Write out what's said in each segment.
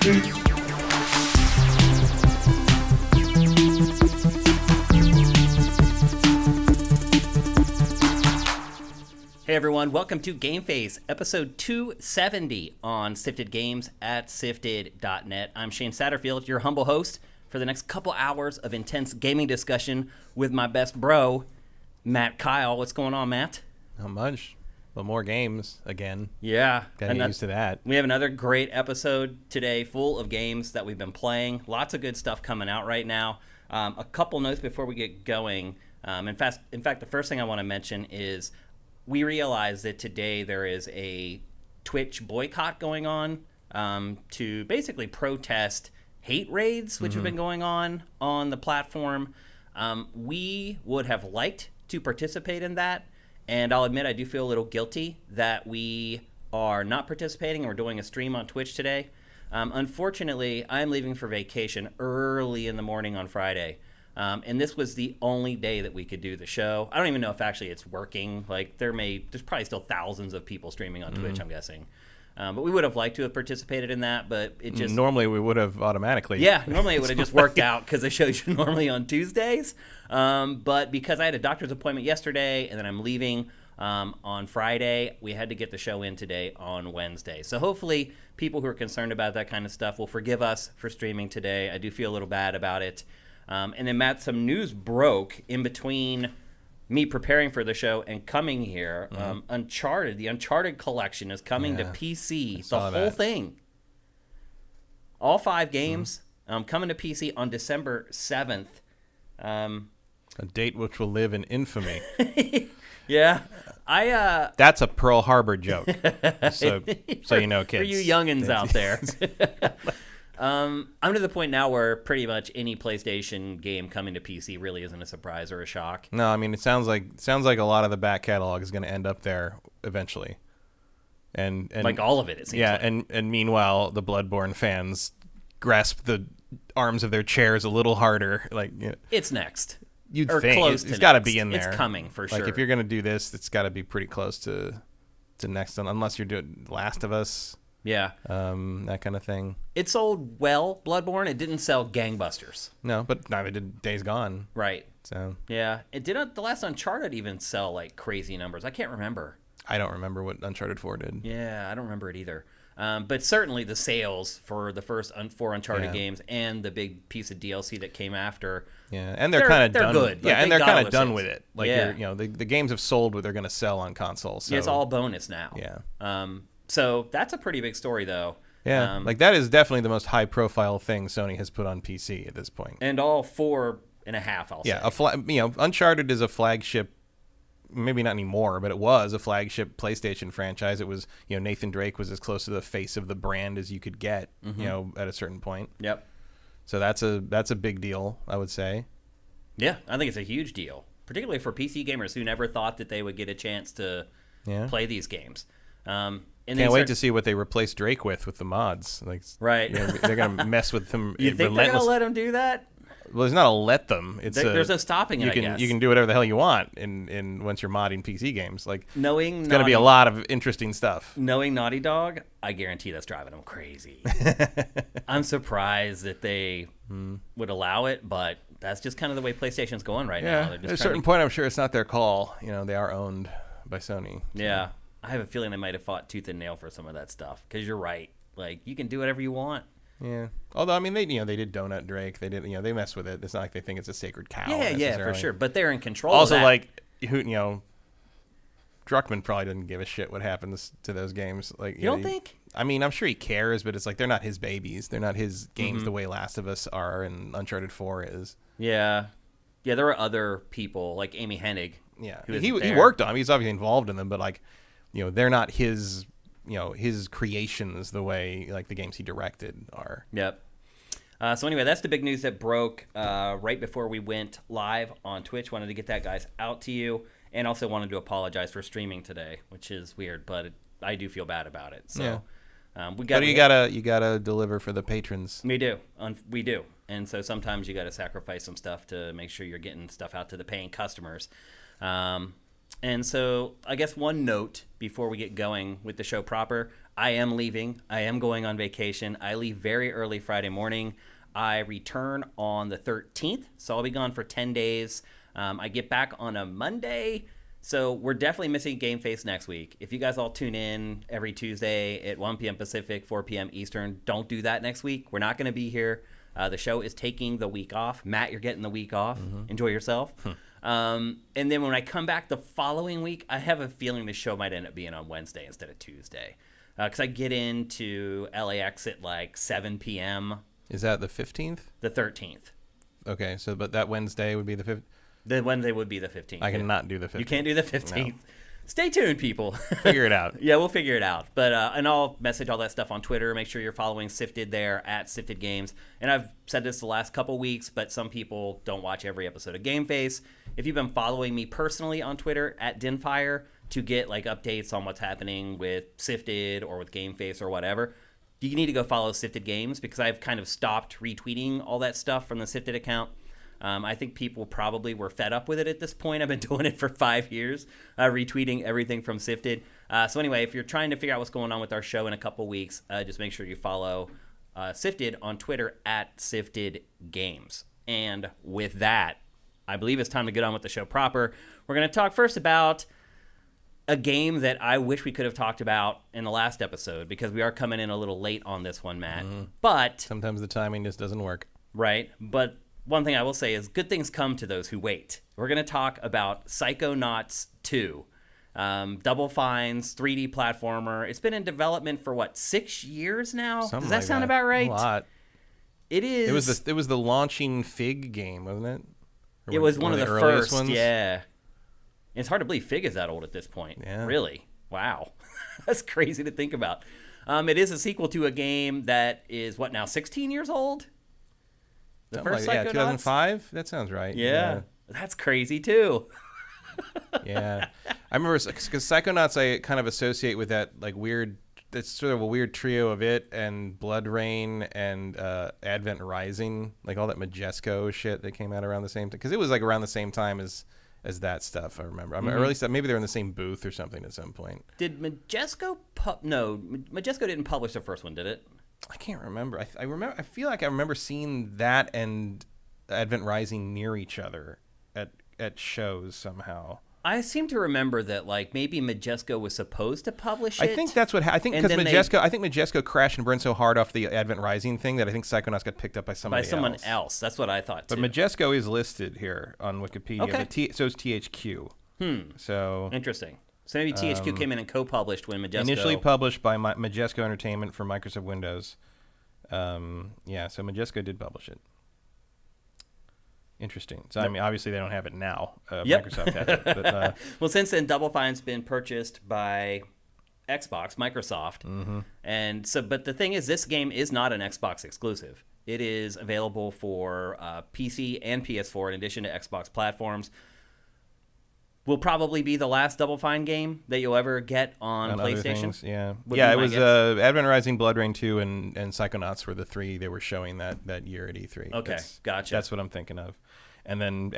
Hey everyone, welcome to GameFace, episode 270 on Sifted Games at sifted.net. I'm Shane Satterfield, your humble host for the next couple hours of intense gaming discussion with my best bro, Matt Kyle. What's going on, Matt? Not much, but more games again. Yeah. Getting used to that. We have another great episode today full of games that we've been playing. Lots of good stuff coming out right now. A couple notes before we get going. In fact, the first thing I want to mention is we realize that today there is a Twitch boycott going on to basically protest hate raids, which have been going on the platform. We would have liked to participate in that, and I'll admit I do feel a little guilty that we are not participating and we're doing a stream on Twitch today. Unfortunately, I'm leaving for vacation early in the morning on Friday. And this was the only day that we could do the show. I don't even know if actually it's working. Like there's probably still thousands of people streaming on Twitch, I'm guessing. But we would have liked to have participated in that, but it just... Normally we would have automatically. Yeah, normally it would have just worked out because the show's normally on Tuesdays. But because I had a doctor's appointment yesterday and then I'm leaving on Friday, we had to get the show in today on Wednesday. So hopefully people who are concerned about that kind of stuff will forgive us for streaming today. I do feel a little bad about it. And then, Matt, some news broke in between me preparing for the show and coming here. The Uncharted collection is coming to PC. The whole thing. All 5 games coming to PC on December 7th. A date which will live in infamy. Yeah. That's a Pearl Harbor joke. So you know, kids. For you youngins out there. I'm to the point now where pretty much any PlayStation game coming to PC really isn't a surprise or a shock. No, I mean it sounds like a lot of the back catalog is going to end up there eventually, and like all of it. It seems. Yeah, like. and meanwhile the Bloodborne fans grasp the arms of their chairs a little harder. Like it's next. You'd or think close it's got to be in there. It's coming for sure. Like if you're going to do this, it's got to be pretty close to next, unless you're doing Last of Us. Yeah. That kind of thing. It sold well, Bloodborne. It didn't sell gangbusters. No, but it did Days Gone. Right. So. Yeah. It didn't. The last Uncharted even sell like crazy numbers. I can't remember. I don't remember what Uncharted 4 did. Yeah, I don't remember it either. But certainly the sales for the first 4 Uncharted games and the big piece of DLC that came after. Yeah, and they're kind of done. Good. Yeah, and they're kind of done with it. Like the games have sold what they're going to sell on consoles. So. Yeah, it's all bonus now. Yeah. So that's a pretty big story, though. Yeah, that is definitely the most high-profile thing Sony has put on PC at this point. And all 4.5, I'll say. Yeah, Uncharted is a flagship. Maybe not anymore, but it was a flagship PlayStation franchise. It was, Nathan Drake was as close to the face of the brand as you could get, at a certain point. Yep. So that's a big deal, I would say. Yeah, I think it's a huge deal, particularly for PC gamers who never thought that they would get a chance to play these games. Can't wait to see what they replace Drake with the mods. Like, right. They're going to mess with them. You think they're going to let them do that? Well, there's not a let them. There's no stopping it, I guess. You can do whatever the hell you want in once you're modding PC games. Like, it's going to be a lot of interesting stuff. Knowing Naughty Dog, I guarantee that's driving them crazy. I'm surprised that they would allow it, but that's just kind of the way PlayStation's going right now. At a certain point, I'm sure it's not their call. They are owned by Sony. So. Yeah. I have a feeling they might have fought tooth and nail for some of that stuff, because you're right. Like, you can do whatever you want. Yeah. Although, I mean, they did Donut Drake. They did, they mess with it. It's not like they think it's a sacred cow. Yeah, for sure. But they're in control. Also, of that. like, Druckmann probably doesn't give a shit what happens to those games. Like, you don't think? I mean, I'm sure he cares, but it's like they're not his babies. They're not his games the way Last of Us are and Uncharted 4 is. Yeah. Yeah, there were other people, like Amy Hennig. Yeah. He worked on them. He's obviously involved in them, but, like, they're not his creations the way like the games he directed are. Yep. So anyway, that's the big news that broke right before we went live on Twitch. Wanted to get that, guys, out to you, and also wanted to apologize for streaming today, which is weird, but I do feel bad about it. So you gotta deliver for the patrons. We do. And so sometimes you got to sacrifice some stuff to make sure you're getting stuff out to the paying customers. And so I guess one note before we get going with the show proper, I am leaving. I am going on vacation. I leave very early Friday morning. I return on the 13th, so I'll be gone for 10 days. I get back on a Monday, so we're definitely missing GameFace next week. If you guys all tune in every Tuesday at 1 p.m. Pacific, 4 p.m. Eastern, don't do that next week. We're not going to be here. The show is taking the week off. Matt, you're getting the week off. Enjoy yourself. And then when I come back the following week, I have a feeling the show might end up being on Wednesday instead of Tuesday. Because I get into LAX at like 7 p.m. Is that the 15th? The 13th. Okay, so but that Wednesday would be the 15th? The Wednesday would be the 15th. I cannot do the 15th. You can't do the 15th. No. Stay tuned, people. Figure it out. Yeah, we'll figure it out. But and I'll message all that stuff on Twitter. Make sure you're following Sifted there at Sifted Games. And I've said this the last couple weeks, but some people don't watch every episode of GameFace. If you've been following me personally on Twitter at Dinfire to get like updates on what's happening with Sifted or with GameFace or whatever, you need to go follow Sifted Games because I've kind of stopped retweeting all that stuff from the Sifted account. I think people probably were fed up with it at this point. I've been doing it for 5 years, retweeting everything from Sifted. So anyway, if you're trying to figure out what's going on with our show in a couple weeks, just make sure you follow Sifted on Twitter at Sifted Games. And with that, I believe it's time to get on with the show proper. We're going to talk first about a game that I wish we could have talked about in the last episode because we are coming in a little late on this one, Matt. But sometimes the timing just doesn't work. Right. But one thing I will say is good things come to those who wait. We're going to talk about Psychonauts 2. Double Fine's 3D platformer. It's been in development for, 6 years now? Something Does that like sound about right? A lot. It is. It was the launching Fig game, wasn't it? It was one of the earliest first, ones? yeah. It's hard to believe Fig is that old at this point. Yeah. Really? Wow. That's crazy to think about. It is a sequel to a game that is, now, 16 years old? The first Psychonauts? 2005? That sounds right. Yeah. That's crazy, too. Yeah. I remember, because Psychonauts I kind of associate with that, weird, it's sort of a weird trio of it and Blood Rain and Advent Rising, all that Majesco shit that came out around the same time. Because it was, around the same time as that stuff, I remember. Or at least maybe they're in the same booth or something at some point. Did Majesco... No, Majesco didn't publish the first one, did it? I can't remember. I feel like I remember seeing that and Advent Rising near each other at shows somehow. I seem to remember that maybe Majesco was supposed to publish it. I think that's what I think because Majesco crashed and burned so hard off the Advent Rising thing that I think Psychonauts got picked up by someone else. That's what I thought too. But Majesco is listed here on Wikipedia. Okay. But so is THQ. So interesting. So maybe THQ came in and co-published when Majesco... Initially published by Majesco Entertainment for Microsoft Windows. So Majesco did publish it. Interesting. So, obviously they don't have it now. Microsoft has it. But, well, since then, Double Fine's been purchased by Xbox, Microsoft. And so, but the thing is, this game is not an Xbox exclusive. It is available for PC and PS4 in addition to Xbox platforms. Will probably be the last Double Fine game that you'll ever get on PlayStation. Things, yeah. It was Advent Rising, Blood Rain 2, and Psychonauts were the three they were showing that year at E3. Okay, gotcha. That's what I'm thinking of. And then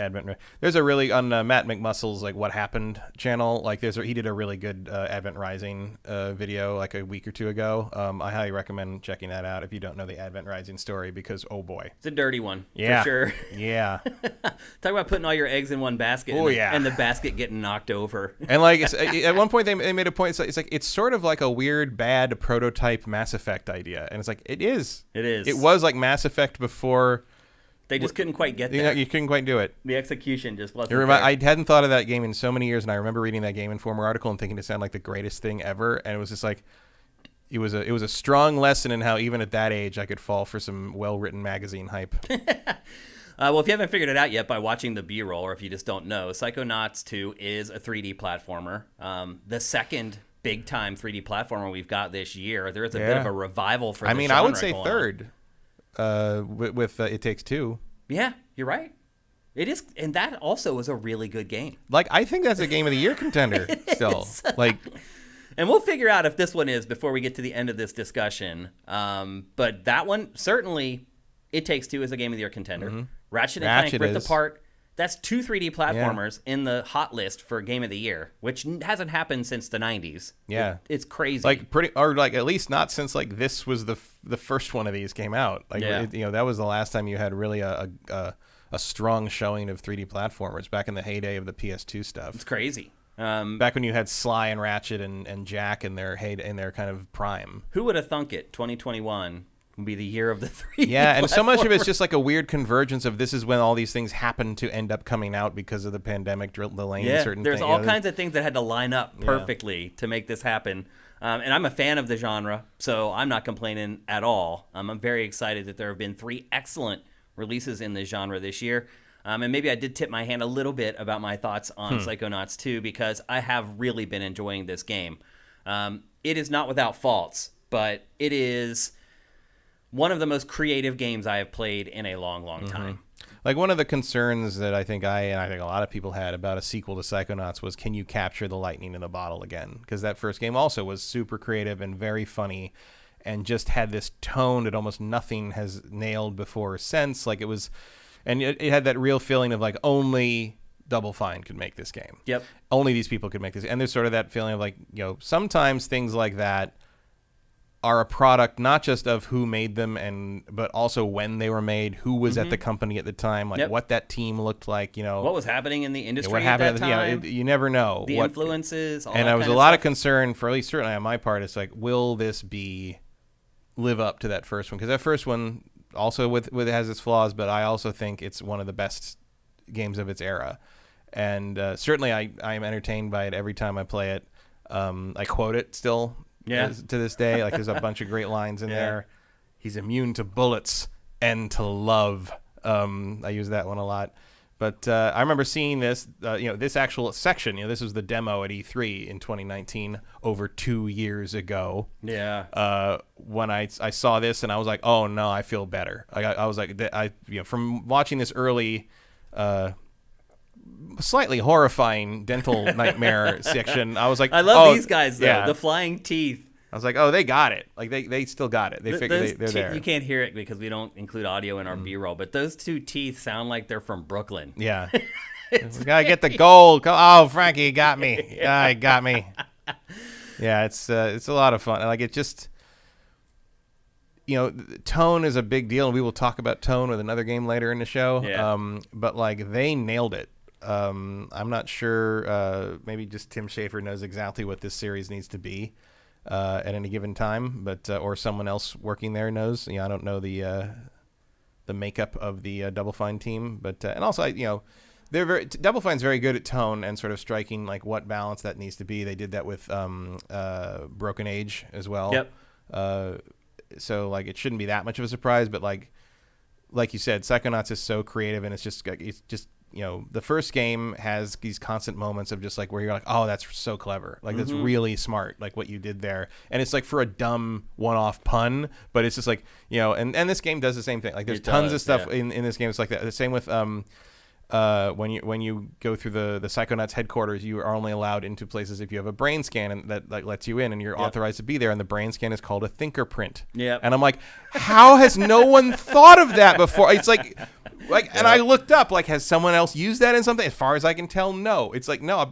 there's a really on Matt McMuscle's What Happened channel. He did a really good Advent Rising video a week or two ago. I highly recommend checking that out if you don't know the Advent Rising story because oh boy, it's a dirty one. Yeah, for sure. Yeah. Talk about putting all your eggs in one basket. And the basket getting knocked over. And at one point they made a point. It's sort of like a weird bad prototype Mass Effect idea, and it's it is. It is. It was like Mass Effect before. They just couldn't quite get there. You couldn't quite do it. The execution just wasn't there. I hadn't thought of that game in so many years, and I remember reading that Game Informer article and thinking it sounded like the greatest thing ever. And it was just it was a strong lesson in how even at that age I could fall for some well-written magazine hype. Well, if you haven't figured it out yet by watching the B-roll, or if you just don't know, Psychonauts 2 is a 3D platformer. The second big-time 3D platformer we've got this year. There is a bit of a revival for this genre. I would say third. With It Takes Two. Yeah, you're right. It is, and that also was a really good game. I think that's a Game of the Year contender still. And we'll figure out if this one is before we get to the end of this discussion. But that one, certainly, It Takes Two is a Game of the Year contender. Ratchet and Clank Rift Apart That's 2 3D platformers in the hot list for Game of the Year, which hasn't happened since the 90s. Yeah. It's crazy. Like at least not since like this was the first one of these came out. Like that was the last time you had really a strong showing of 3D platformers back in the heyday of the PS2 stuff. It's crazy. Back when you had Sly and Ratchet and Jack in their kind of prime. Who would have thunk it? 2021 would be the year of the 3D. Yeah, and so much of it's just like a weird convergence of this is when all these things happen to end up coming out because of the pandemic delaying certain things. There's all kinds of things that had to line up perfectly to make this happen. And I'm a fan of the genre, so I'm not complaining at all. I'm very excited that there have been 3 excellent releases in the genre this year. And maybe I did tip my hand a little bit about my thoughts on Psychonauts 2 because I have really been enjoying this game. It is not without faults, but it is one of the most creative games I have played in a long, long time. Like one of the concerns that I think a lot of people had about a sequel to Psychonauts was, can you capture the lightning in the bottle again? Because that first game also was super creative and very funny and just had this tone that almost nothing has nailed before or since. Like it was, and it had that real feeling of like only Double Fine could make this game. Yep. Only these people could make this. And there's sort of that feeling of like, sometimes things like that are a product not just of who made them but also when they were made, who was at the company at the time, like what that team looked like, what was happening in the industry what at happened that time. you never know the influences, all and that there was kind a of lot stuff. of concern for at least certainly on my part. It's like, will this live up to that first one? Because that first one also with it has its flaws, but I also think it's one of the best games of its era. And certainly I am entertained by it every time I play it. I quote it still to this day. Like there's a bunch of great lines in there. He's immune to bullets and to love. I use that one a lot. But I remember seeing this, this actual section. This was the demo at E3 in 2019, over 2 years ago. Yeah. When I saw this, and I was like, oh no, I feel better. I was like, from watching this early, slightly horrifying dental nightmare section, I was like, I love these guys though. The flying teeth. I was like, oh, they got it. Like they still got it. They figured they're there. You can't hear it because we don't include audio in our B-roll, but those 2 teeth sound like they're from Brooklyn. Yeah. We gotta get the gold. Oh, Frankie got me. Yeah, he got me. Yeah, it's a lot of fun. Like it just, tone is a big deal, and we will talk about tone with another game later in the show. Yeah. But like they nailed it. I'm not sure. Maybe just Tim Schafer knows exactly what this series needs to be at any given time, but or someone else working there knows. I don't know the makeup of the Double Fine team, but and also they're Double Fine's very good at tone and sort of striking like what balance that needs to be. They did that with Broken Age as well. Yep. So like it shouldn't be that much of a surprise, but like you said, Psychonauts is so creative, and it's just the first game has these constant moments of just like where you're like, oh, that's so clever, like that's really smart, like what you did there, and it's like for a dumb one-off pun, but it's just like and this game does the same thing. Like there's tons of stuff in this game. It's like that. The same with when you go through the Psychonauts headquarters, you are only allowed into places if you have a brain scan and that like lets you in, and you're authorized to be there. And the brain scan is called a thinker print. Yeah. And I'm like, how has no one thought of that before? It's like, and I looked up, like, has someone else used that in something? As far as I can tell, no. It's like, no,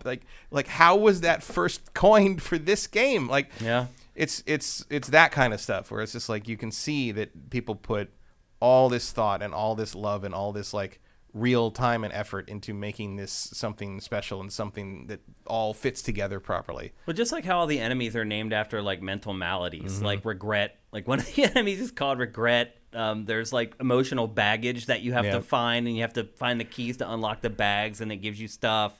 like how was that first coined for this game? Like, it's that kind of stuff where it's just like you can see that people put all this thought and all this love and all this like real time and effort into making this something special and something that all fits together properly. Well, just like how all the enemies are named after like mental maladies, like regret. Like one of the enemies is called regret. There's like emotional baggage that you have to find, and you have to find the keys to unlock the bags, and it gives you stuff.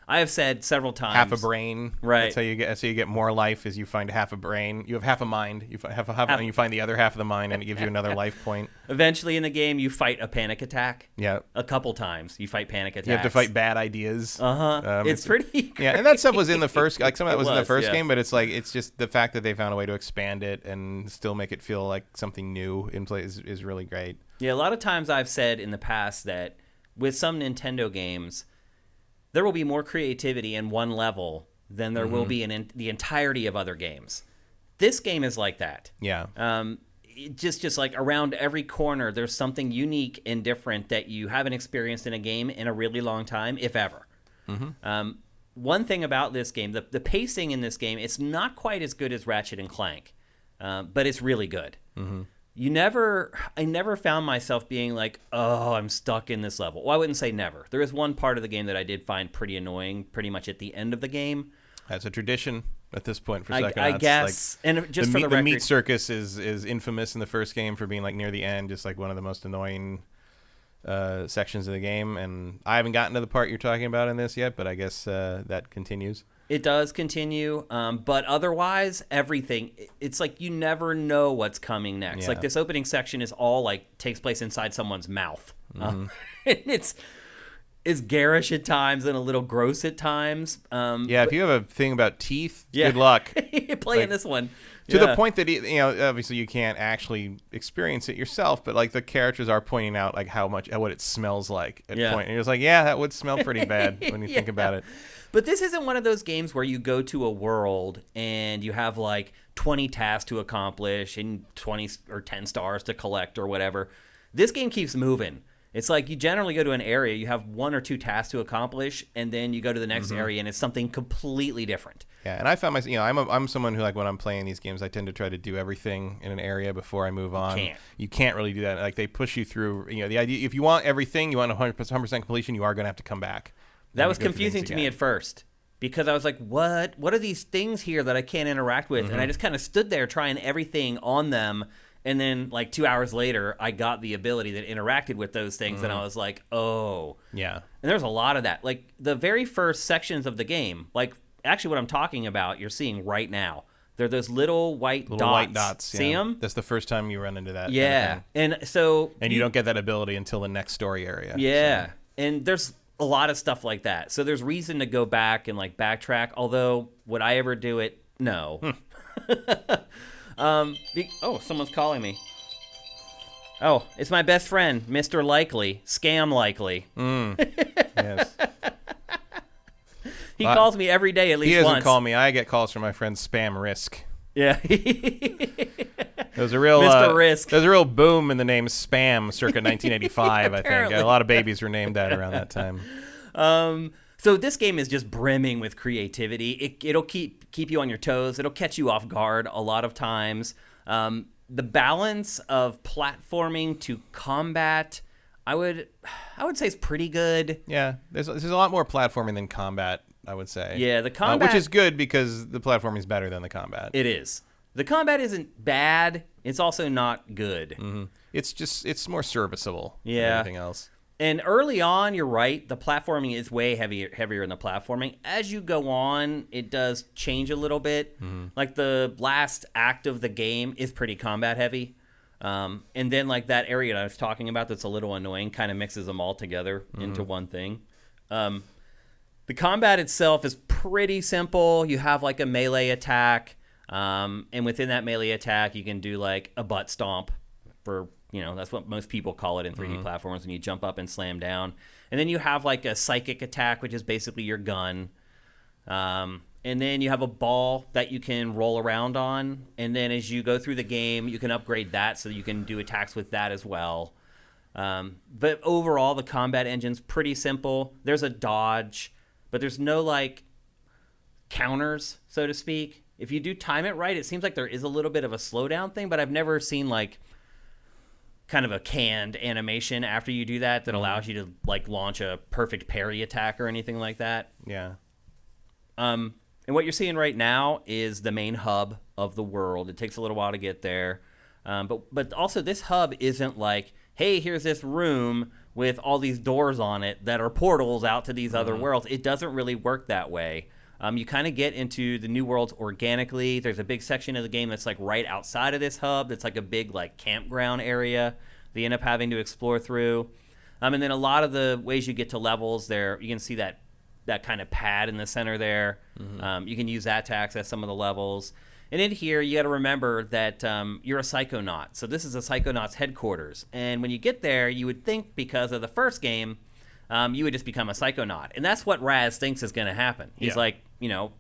I have said several times, half a brain, right? That's how you get. So you get more life as you find half a brain. You have half a mind. You find and you find the other half of the mind, and it gives you another life point. Eventually, in the game, you fight a panic attack. Yeah, a couple times you fight panic attacks. You have to fight bad ideas. It's pretty. Yeah, and that stuff was in the first. Like some of that was in the first game, but it's like it's just the fact that they found a way to expand it and still make it feel like something new in play is really great. Yeah, a lot of times I've said in the past that with some Nintendo games, there will be more creativity in one level than there will be in the entirety of other games. This game is like that. Yeah. just like around every corner, there's something unique and different that you haven't experienced in a game in a really long time, if ever. One thing about this game, the pacing in this game, it's not quite as good as Ratchet and Clank, but it's really good. I never found myself being like, oh, I'm stuck in this level. Well, I wouldn't say never. There is one part of the game that I did find pretty annoying, pretty much at the end of the game. That's a tradition at this point for Psychonauts. I guess. Like, and just for the record, the meat circus is infamous in the first game for being like near the end, just like one of the most annoying sections of the game. And I haven't gotten to the part you're talking about in this yet, but I guess that continues. It does continue, but otherwise, everything, it's like you never know what's coming next. Yeah. Like this opening section is all like takes place inside someone's mouth. It's garish at times and a little gross at times. If you have a thing about teeth, good luck. Playing this one. To the point that, obviously you can't actually experience it yourself, but like the characters are pointing out like what it smells like at point. And you're just like, yeah, that would smell pretty bad when you think about it. But this isn't one of those games where you go to a world and you have like 20 tasks to accomplish and 20 or 10 stars to collect or whatever. This game keeps moving. It's like you generally go to an area, you have 1 or 2 tasks to accomplish, and then you go to the next area and it's something completely different. Yeah, and I found myself, I'm someone who, like, when I'm playing these games, I tend to try to do everything in an area before I move on. You can't really do that. Like, they push you through, the idea, if you want everything, you want 100% completion, you are going to have to come back. That was confusing to me at first, because I was like, what are these things here that I can't interact with? And I just kind of stood there trying everything on them. And then, like, 2 hours later, I got the ability that interacted with those things, and I was like, oh. Yeah. And there's a lot of that. Like, the very first sections of the game, like, actually what I'm talking about, you're seeing right now. They're those little white dots. See them? That's the first time you run into that. Yeah. And so... And you don't get that ability until the next story area. Yeah. So. And there's a lot of stuff like that. So there's reason to go back and, like, backtrack, although would I ever do it? No. Someone's calling me. Oh, it's my best friend, Mr. Likely, Scam Likely. Yes. He calls me every day at least once. He doesn't call me. I get calls from my friend Spam Risk. Yeah. There's a real Mr. Risk. There's a real boom in the name Spam circa 1985, I think. A lot of babies were named that around that time. So this game is just brimming with creativity. It'll keep you on your toes. It'll catch you off guard a lot of times. The balance of platforming to combat, I would say, is pretty good. Yeah, there's a lot more platforming than combat, I would say. Yeah, the combat, which is good because the platforming is better than the combat. It is. The combat isn't bad. It's also not good. It's more serviceable than anything else. And early on, you're right, the platforming is way heavier in the platforming. As you go on, it does change a little bit. Like the last act of the game is pretty combat heavy. And then like that area that I was talking about that's a little annoying kind of mixes them all together into one thing. The combat itself is pretty simple. You have like a melee attack. And within that melee attack, you can do like a butt stomp for... that's what most people call it in 3D platforms when you jump up and slam down. And then you have like a psychic attack, which is basically your gun. And then you have a ball that you can roll around on. And then as you go through the game, you can upgrade that so you can do attacks with that as well. But overall, the combat engine's pretty simple. There's a dodge, but there's no like counters, so to speak. If you do time it right, it seems like there is a little bit of a slowdown thing, but I've never seen like kind of a canned animation after you do that allows you to like launch a perfect parry attack or anything like that. Yeah. And what you're seeing right now is the main hub of the world. It takes a little while to get there. But also this hub isn't like, hey, here's this room with all these doors on it that are portals out to these other worlds. It doesn't really work that way. You kind of get into the new worlds organically. There's a big section of the game that's like right outside of this hub. That's like a big like campground area that you end up having to explore through. And then a lot of the ways you get to levels there, you can see that kind of pad in the center there. You can use that to access some of the levels. And in here, you got to remember that you're a Psychonaut. So this is a Psychonauts headquarters. And when you get there, you would think because of the first game, you would just become a Psychonaut. And that's what Raz thinks is going to happen. He's like,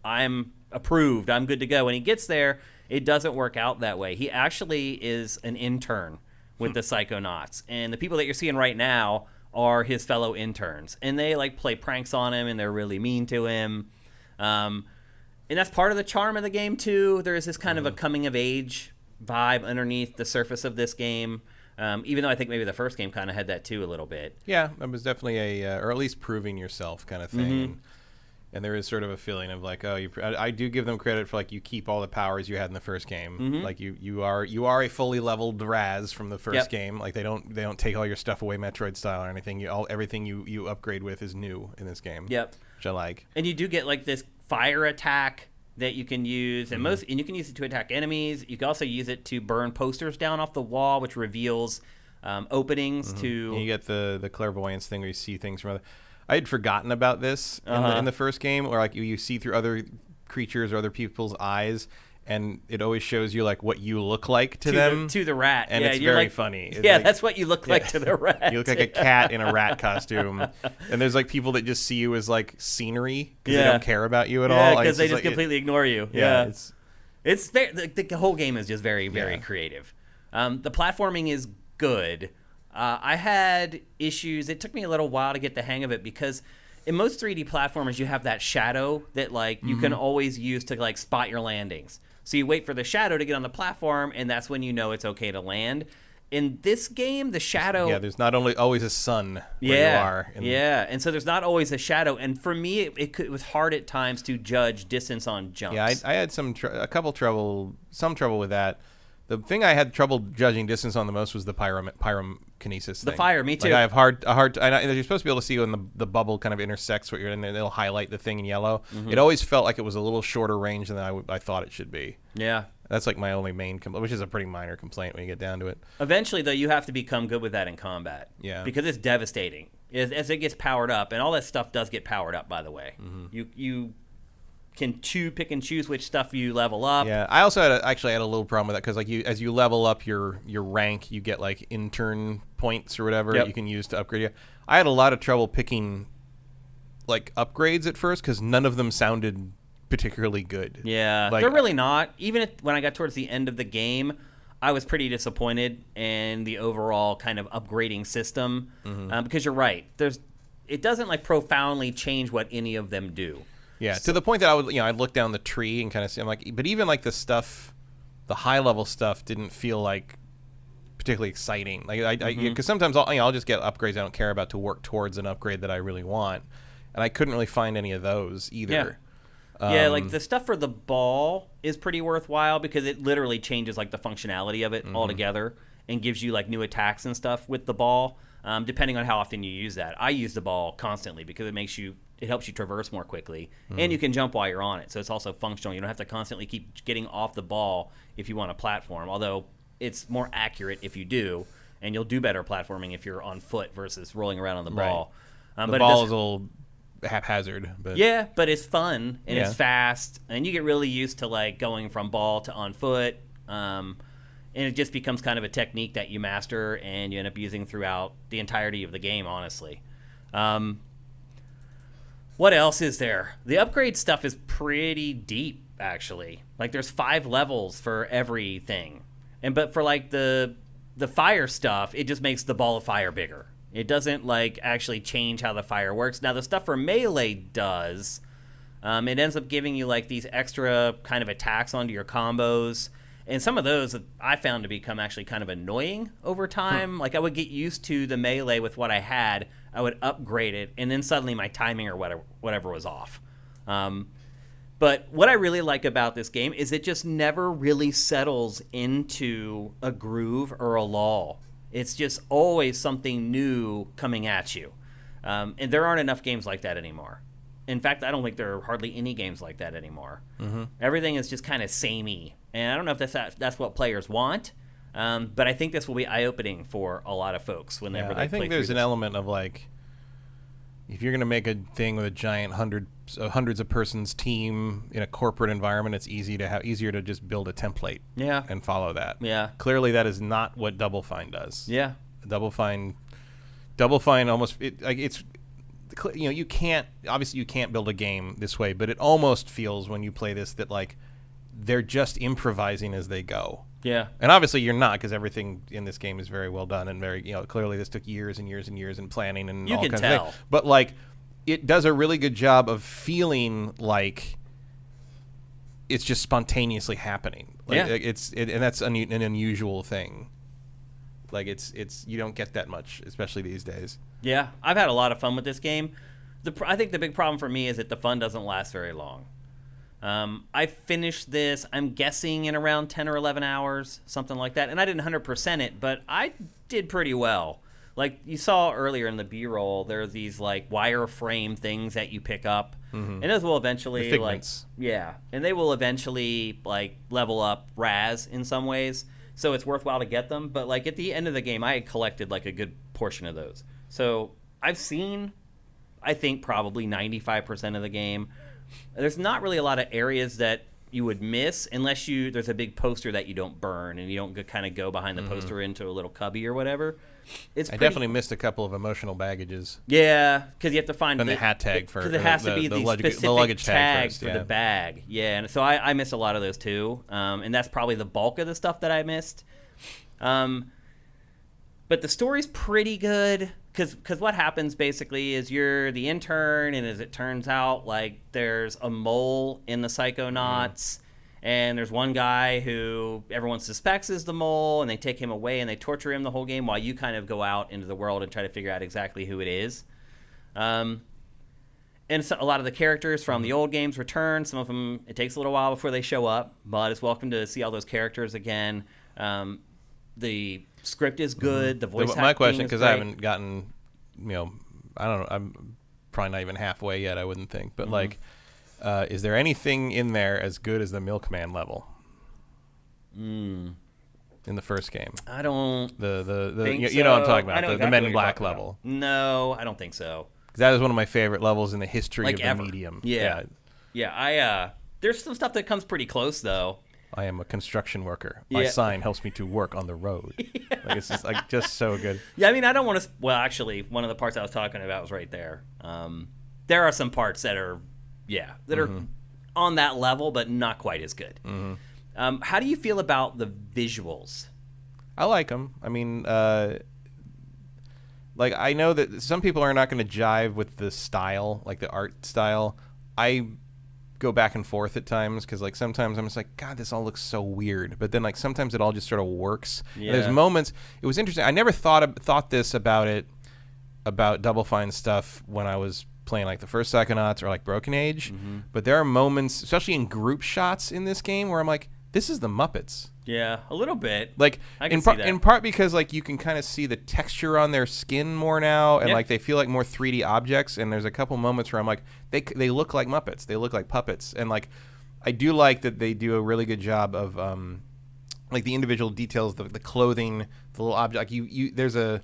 I'm approved. I'm good to go. When he gets there, It doesn't work out that way. He actually is an intern with the Psychonauts, and the people that you're seeing right now are his fellow interns, and they like play pranks on him, and they're really mean to him. And that's part of the charm of the game too. There is this kind of a coming of age vibe underneath the surface of this game. Even though I think maybe the first game kind of had that too a little bit. Yeah, it was definitely or at least proving yourself kind of thing. And there is sort of a feeling of like, oh, I do give them credit for like you keep all the powers you had in the first game. Like you are a fully leveled Raz from the first game. Like they don't take all your stuff away Metroid style or anything. Everything you upgrade with is new in this game. Yep. Which I like. And you do get like this fire attack that you can use, and you can use it to attack enemies. You can also use it to burn posters down off the wall, which reveals openings to. And you get the clairvoyance thing where you see things from other. I had forgotten about this in the first game, or like you see through other creatures or other people's eyes, and it always shows you like what you look like to them. To the rat. And it's you're very like, funny. It's like, that's what you look like to the rat. You look like a cat in a rat costume. And there's like people that just see you as like scenery because they don't care about you at all. Yeah, because they just completely ignore you. Yeah. It's very, the whole game is just very, very creative. The platforming is good. I had issues. It took me a little while to get the hang of it because in most 3D platformers, you have that shadow that like you can always use to like spot your landings. So you wait for the shadow to get on the platform, and that's when you know it's okay to land. In this game, the shadow... Yeah, there's not always a sun where you are. And so there's not always a shadow. And for me, it was hard at times to judge distance on jumps. Yeah, I had some trouble with that. The thing I had trouble judging distance on the most was the pyrokinesis thing. The fire, me too. Like I have you're supposed to be able to see when the bubble kind of intersects what you're in, and it'll highlight the thing in yellow. It always felt like it was a little shorter range than I thought it should be. Yeah. That's like my only main complaint, which is a pretty minor complaint when you get down to it. Eventually, though, you have to become good with that in combat. Yeah. Because it's devastating. As it gets powered up, and all that stuff does get powered up, by the way. You can pick and choose which stuff you level up. Yeah, I also had a little problem with that because like as you level up your rank, you get like intern points or whatever you can use to upgrade you. I had a lot of trouble picking like upgrades at first because none of them sounded particularly good. Yeah, like, they're really not. Even when I got towards the end of the game, I was pretty disappointed in the overall kind of upgrading system because you're right. It doesn't like profoundly change what any of them do. Yeah, to the point that I'd look down the tree and kind of see, I'm like, but even like the high level stuff didn't feel like particularly exciting. Like because sometimes I'll just get upgrades I don't care about to work towards an upgrade that I really want, and I couldn't really find any of those either. Yeah, like the stuff for the ball is pretty worthwhile because it literally changes like the functionality of it altogether and gives you like new attacks and stuff with the ball, depending on how often you use that. I use the ball constantly because it helps you traverse more quickly, and you can jump while you're on it, so it's also functional. You don't have to constantly keep getting off the ball if you want a platform, although it's more accurate if you do, and you'll do better platforming if you're on foot versus rolling around on the ball. The ball is a little haphazard. But it's fun, and it's fast, and you get really used to like going from ball to on foot, and it just becomes kind of a technique that you master, and you end up using throughout the entirety of the game, honestly. What else is there? The upgrade stuff is pretty deep, actually. Like, there's 5 levels for everything. But for, like, the fire stuff, it just makes the ball of fire bigger. It doesn't, like, actually change how the fire works. Now, the stuff for melee does. It ends up giving you, like, these extra kind of attacks onto your combos. And some of those I found to become actually kind of annoying over time. Like, I would get used to the melee with what I had. I would upgrade it, and then suddenly my timing or whatever was off. But what I really like about this game is it just never really settles into a groove or a lull. It's just always something new coming at you. And there aren't enough games like that anymore. In fact, I don't think there are hardly any games like that anymore. Everything is just kind of samey. And I don't know if that's what players want, but I think this will be eye-opening for a lot of folks whenever they play through. I think there's an element of, like, if you're going to make a thing with a giant hundreds of persons team in a corporate environment, it's easier to just build a template and follow that. Yeah. Clearly, that is not what Double Fine does. Yeah. Double Fine almost it's you can't build a game this way, but it almost feels when you play this that like they're just improvising as they go. Yeah. And obviously you're not, because everything in this game is very well done and very, clearly this took years and years and years in planning and all kinds of things. But like, it does a really good job of feeling like it's just spontaneously happening. Like, and that's an unusual thing. Like it's you don't get that much, especially these days. Yeah, I've had a lot of fun with this game. I think the big problem for me is that the fun doesn't last very long. I finished this, I'm guessing, in around 10 or 11 hours, something like that. And I didn't 100% it, but I did pretty well. Like you saw earlier in the B-roll, there are these like wireframe things that you pick up, and those will eventually and they will eventually like level up RAS in some ways. So it's worthwhile to get them. But like at the end of the game, I had collected like a good portion of those. So I've seen, I think, probably 95% of the game. There's not really a lot of areas that you would miss unless there's a big poster that you don't burn and you don't kind of go behind the poster into a little cubby or whatever. I definitely missed a couple of emotional baggages. Yeah, because you have to find the hat tag because it has to be the specific luggage tag first, for the bag. Yeah, and so I missed a lot of those too, and that's probably the bulk of the stuff that I missed. But the story's pretty good because what happens basically is you're the intern, and as it turns out, like there's a mole in the Psychonauts. And there's one guy who everyone suspects is the mole, and they take him away and they torture him the whole game while you kind of go out into the world and try to figure out exactly who it is. And so a lot of the characters from the old games return. Some of them, it takes a little while before they show up, but it's welcome to see all those characters again. The script is good. The voice acting my question, because I great. haven't gotten, I don't know, I'm probably not even halfway yet, I wouldn't think. But like, is there anything in there as good as the Milkman level? In the first game, I don't. You know what I'm talking about, the exactly Men in Black level. No, I don't think so. That is one of my favorite levels in the history Like of the ever. medium. Yeah. There's some stuff that comes pretty close though. I am a construction worker. My sign helps me to work on the road. Like it's just so good. Yeah, I mean, I don't want to. Well, actually, one of the parts I was talking about was right there. There are some parts that are on that level, but not quite as good. How do you feel about the visuals? I like them. I mean, like I know that some people are not going to jive with the style, like the art style. I go back and forth at times because like sometimes I'm just like, God, this all looks so weird. But then like sometimes it all just sort of works. Yeah. There's moments. It was interesting. I never thought this about Double Fine stuff when I was playing like the first Psychonauts or like Broken Age. But there are moments, especially in group shots in this game, where I'm like, this is the Muppets. Yeah, a little bit. Like I can see that. In part because like you can kind of see the texture on their skin more now, and like they feel like more 3D objects. And there's a couple moments where I'm like, they look like Muppets. They look like puppets. And like I do like that they do a really good job of like the individual details, the clothing, the little object. Like there's a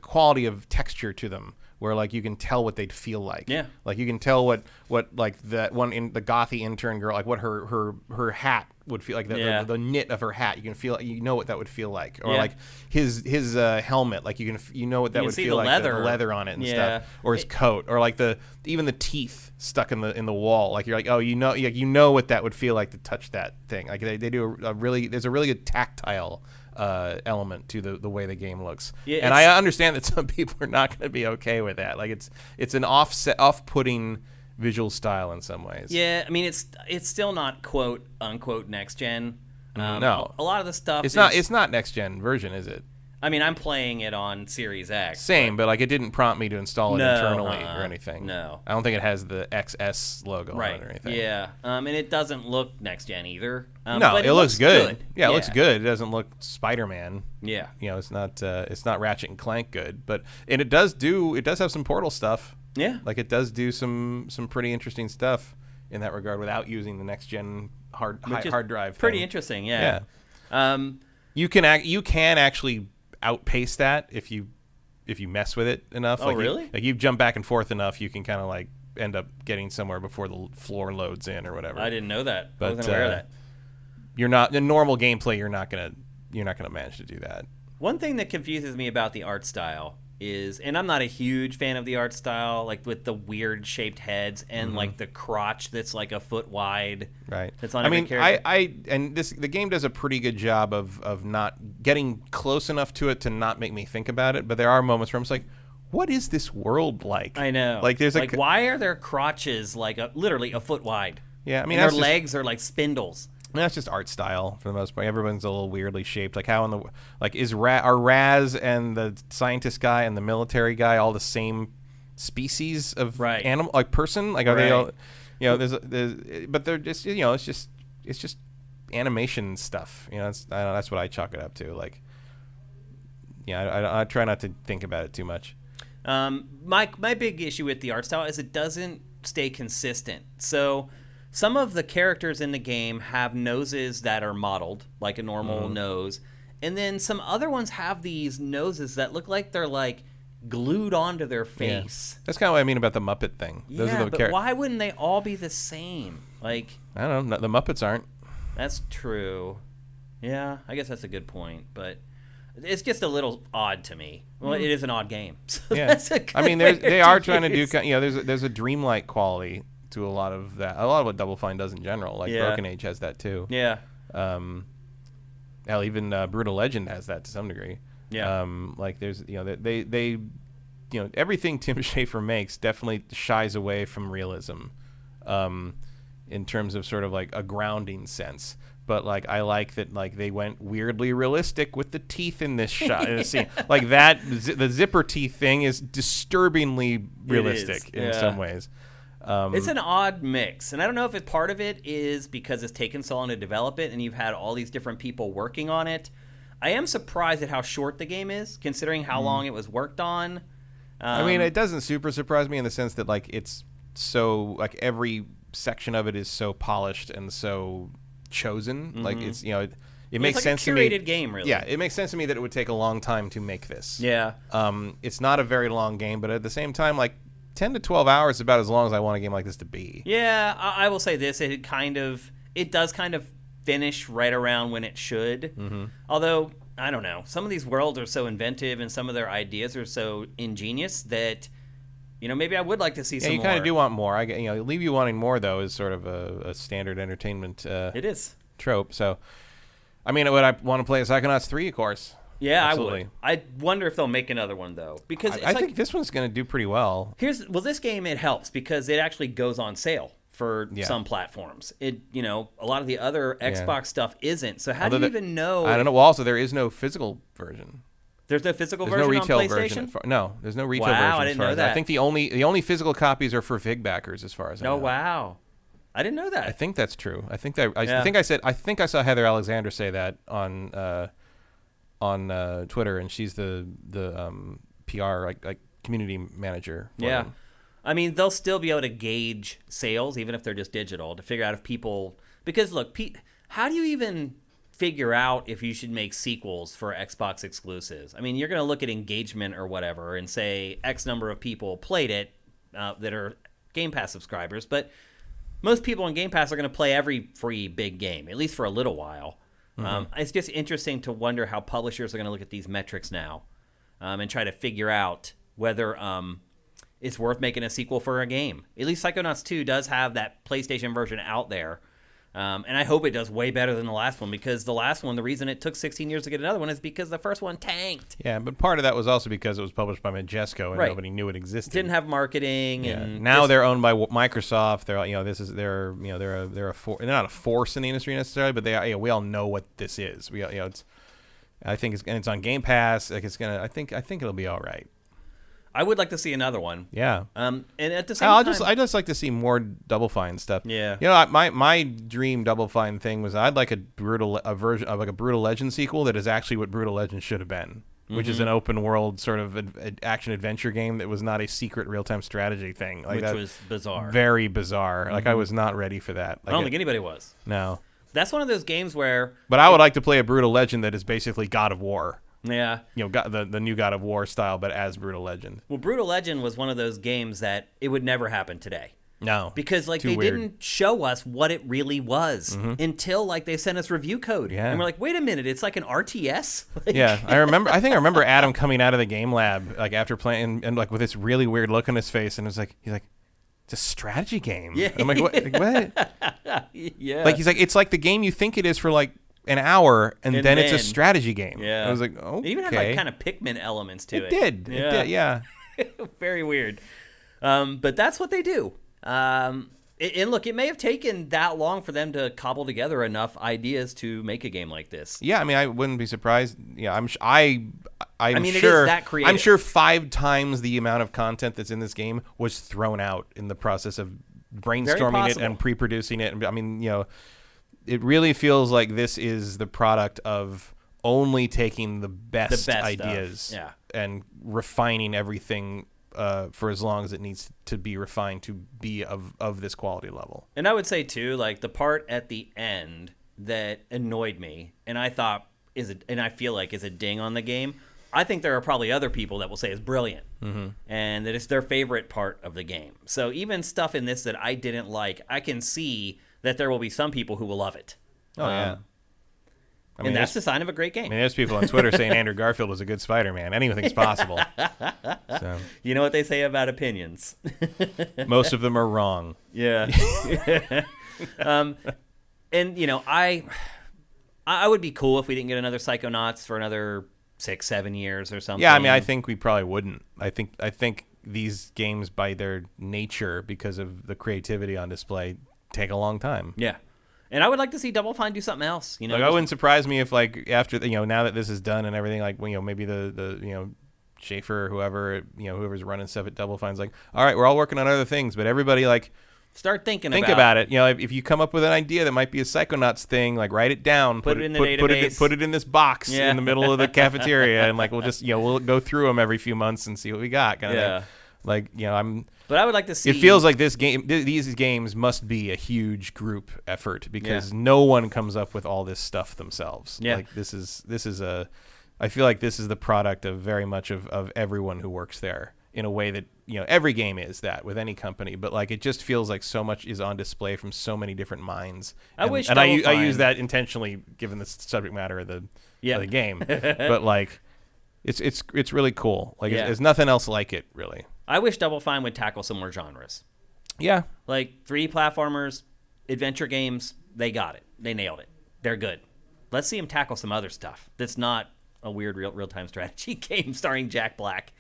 quality of texture to them where like you can tell what they'd feel like. Yeah. Like you can tell what like that one in the gothy intern girl, like what her hat would feel like, the knit of her hat. You can feel, you know what that would feel like. Or like his helmet, like you know what that would feel like, the leather on it and stuff. Or his coat, or like even the teeth stuck in the wall. Like you're like, oh, you know what that would feel like to touch that thing. Like they do there's a really good tactile element to the way the game looks. Yeah, and I understand that some people are not going to be okay with that. Like it's an off-putting visual style in some ways. Yeah, I mean it's still not quote unquote next gen. No, a lot of the stuff it's not next gen version, is it? I mean, I'm playing it on Series X. Same, but like it didn't prompt me to install it internally or anything. No, I don't think it has the XS logo on it or anything. Yeah, and it doesn't look next gen either. No, but it looks good. Yeah, it looks good. It doesn't look Spider-Man. Yeah, it's not Ratchet and Clank good, and it does have some Portal stuff. Yeah, like it does do some pretty interesting stuff in that regard without using the next gen hard drive. Pretty thing. Interesting. Yeah. You can actually outpace that if you mess with it enough. Oh, really? Like you jump back and forth enough, you can kind of like end up getting somewhere before the floor loads in or whatever. I didn't know that. But, I wasn't aware of that. You're not in normal gameplay. You're not gonna manage to do that. One thing that confuses me about the art style is, and I'm not a huge fan of the art style, like with the weird shaped heads and like the crotch that's like a foot wide. Right. That's on I every mean, character. the game does a pretty good job of not getting close enough to it to not make me think about it. But there are moments where I'm just like, what is this world like? I know. Like, there's like why are their crotches like literally a foot wide? Yeah, I mean, and their legs are like spindles. I mean, that's just art style for the most part. Everyone's a little weirdly shaped. Like how in the are Raz and the scientist guy and the military guy all the same species of animal, like person? Like are they all? You know, but they're just, you know, it's just animation stuff. You know, I don't know, that's what I chalk it up to. Like, yeah, I try not to think about it too much. My big issue with the art style is it doesn't stay consistent. So some of the characters in the game have noses that are modeled like a normal nose, and then some other ones have these noses that look like they're like glued onto their face. Yeah. That's kind of what I mean about the Muppet thing. Those are the but why wouldn't they all be the same? Like, I don't know. The Muppets aren't. That's true. Yeah, I guess that's a good point, but it's just a little odd to me. Well, it is an odd game. So that's a good I mean, they are trying to do, you know, there's a dreamlike quality to a lot of that. A lot of what Double Fine does in general. Like Broken Age has that too. Yeah. Hell, even Brutal Legend has that to some degree. Yeah. Like there's, you know, they you know, everything Tim Schafer makes definitely shies away from realism, in terms of sort of like a grounding sense. But like I like that like they went weirdly realistic with the teeth in this shot in the scene. Like that the zipper teeth thing is disturbingly realistic in some ways. It's an odd mix, and I don't know if part of it is because it's taken so long to develop it and you've had all these different people working on it. I am surprised at how short the game is, considering how long it was worked on. I mean, it doesn't super surprise me in the sense that like it's so like every section of it is so polished and so chosen. Like it's, you know, it makes sense to me. It's like a curated game, really. Yeah, it makes sense to me that it would take a long time to make this. Yeah. It's not a very long game, but at the same time, like 10 to 12 hours is about as long as I want a game like this to be. Yeah, I will say this: it does kind of finish right around when it should. Although I don't know, some of these worlds are so inventive and some of their ideas are so ingenious that, you know, maybe I would like to see some more. Yeah, you kind of do want more. You know, leave you wanting more though is sort of a standard entertainment. It is trope. So, I mean, would I want to play a Psychonauts 3? Of course. Yeah, absolutely. I would. I wonder if they'll make another one though, because I think this one's going to do pretty well. This game, it helps because it actually goes on sale for some platforms. It, you know, a lot of the other Xbox stuff isn't. So how do you even know? I don't know. Well, also there is no physical version. There's no physical version on PlayStation? Version. No, there's no retail version. Wow, I didn't know that. I think the only physical copies are for VIG backers, as far as I know. Oh wow, I didn't know that. I think that's true. I think I saw Heather Alexander say that on Twitter, and she's the PR like community manager. Yeah. Them. I mean, they'll still be able to gauge sales, even if they're just digital, to figure out if people... Because, look, how do you even figure out if you should make sequels for Xbox exclusives? I mean, you're going to look at engagement or whatever and say X number of people played it that are Game Pass subscribers, but most people on Game Pass are going to play every free big game, at least for a little while. It's just interesting to wonder how publishers are going to look at these metrics now and try to figure out whether... it's worth making a sequel for a game. At least Psychonauts 2 does have that PlayStation version out there. And I hope it does way better than the last one, because the last one, the reason it took 16 years to get another one is because the first one tanked. Yeah, but part of that was also because it was published by Majesco and nobody knew it existed. Didn't have marketing. Yeah. And now they're owned by Microsoft. They're not a force in the industry necessarily, but we all know what this is. I think it's on Game Pass. Like I think it'll be all right. I would like to see another one. Yeah. And at the same time... I just like to see more Double Fine stuff. Yeah. You know, my dream Double Fine thing was I'd like a version of like a Brutal Legend sequel that is actually what Brutal Legend should have been, which is an open world sort of action adventure game that was not a secret real time strategy thing. Like which was bizarre. Very bizarre. Like I was not ready for that. Like I don't think anybody was. No. That's one of those games where... But I would like to play a Brutal Legend that is basically God of War. Yeah. You know, the new God of War style, but as Brutal Legend. Well, Brutal Legend was one of those games that it would never happen today. No. Because like Too they weird. didn't show us what it really was until like they sent us review code. Yeah. And we're like, wait a minute, it's like an RTS? Like, Yeah, I think I remember Adam coming out of the game lab like after playing and like with this really weird look on his face, and it was like he's like, it's a strategy game. Yeah. And I'm like, what? What? Yeah. Like he's like, it's like the game you think it is for like an hour, and then it's a strategy game. Yeah. I was like, okay. It even had like kind of Pikmin elements to it. It did. Yeah. It did. Yeah. Very weird. But that's what they do. And look, it may have taken that long for them to cobble together enough ideas to make a game like this. Yeah, I mean, I wouldn't be surprised. Yeah, I'm mean, it sure is that creative. I'm sure 5 times the amount of content that's in this game was thrown out in the process of brainstorming it and pre-producing it. And I mean, it really feels like this is the product of only taking the best ideas and refining everything for as long as it needs to be refined to be of this quality level. And I would say too, like the part at the end that annoyed me, and I thought and I feel like is a ding on the game. I think there are probably other people that will say it's brilliant, and that it's their favorite part of the game. So even stuff in this that I didn't like, I can see that there will be some people who will love it. Oh yeah. I mean, and that's the sign of a great game. I mean, there's people on Twitter saying Andrew Garfield was a good Spider-Man. Anything's possible. So. You know what they say about opinions. Most of them are wrong. Yeah. And, I would be cool if we didn't get another Psychonauts for another 6-7 years or something. Yeah, I mean, I think we probably wouldn't. I think these games, by their nature, because of the creativity on display, take a long time. Yeah. And I would like to see Double Fine do something else. Like, it wouldn't surprise me if, like, after now that this is done and everything, like, maybe the Schaefer or whoever, whoever's running stuff at Double Fine's like, all right, we're all working on other things, but everybody like start thinking about it. If you come up with an idea that might be a Psychonauts thing, like write it down, put it in the database, put it in this box in the middle of the cafeteria, and like we'll just we'll go through them every few months and see what we got. Kind of thing. Like But I would like to see. It feels like these games must be a huge group effort because no one comes up with all this stuff themselves. Yeah. Like this is I feel like this is the product of very much of everyone who works there in a way that every game is that with any company, but like it just feels like so much is on display from so many different minds. I use that intentionally given the subject matter of the game, but like it's really cool. Like there's nothing else like it really. I wish Double Fine would tackle some more genres. Yeah. Like 3D platformers, adventure games, they got it. They nailed it. They're good. Let's see them tackle some other stuff that's not a weird real-time strategy game starring Jack Black.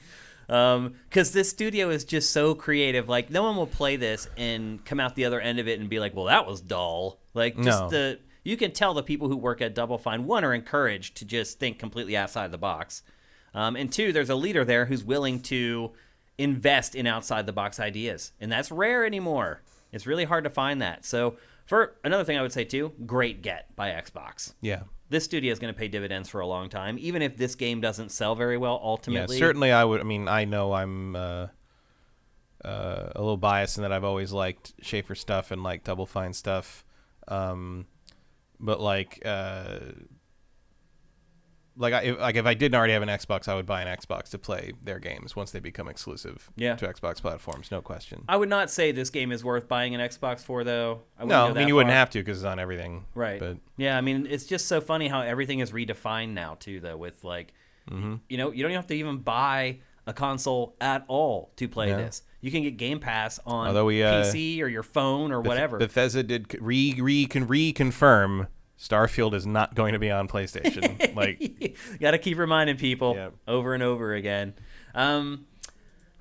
Because this studio is just so creative. Like, no one will play this and come out the other end of it and be like, well, that was dull. Like, you can tell the people who work at Double Fine, one, are encouraged to just think completely outside the box. And two, there's a leader there who's willing to invest in outside the box ideas, and that's rare anymore. It's really hard to find that. So for another thing I would say too, great get by Xbox. Yeah, this studio is going to pay dividends for a long time, even if this game doesn't sell very well ultimately. Yeah, certainly I would. I mean, I know I'm a little biased in that I've always liked Schaefer stuff and like Double Fine stuff, but if I didn't already have an Xbox, I would buy an Xbox to play their games once they become exclusive to Xbox platforms, no question. I would not say this game is worth buying an Xbox for, though. You wouldn't have to because it's on everything. Right. But yeah, I mean, it's just so funny how everything is redefined now, too, though, with like, you don't even have to even buy a console at all to play this. You can get Game Pass on PC or your phone or whatever. Bethesda did reconfirm Starfield is not going to be on PlayStation. Like, got to keep reminding people over and over again. But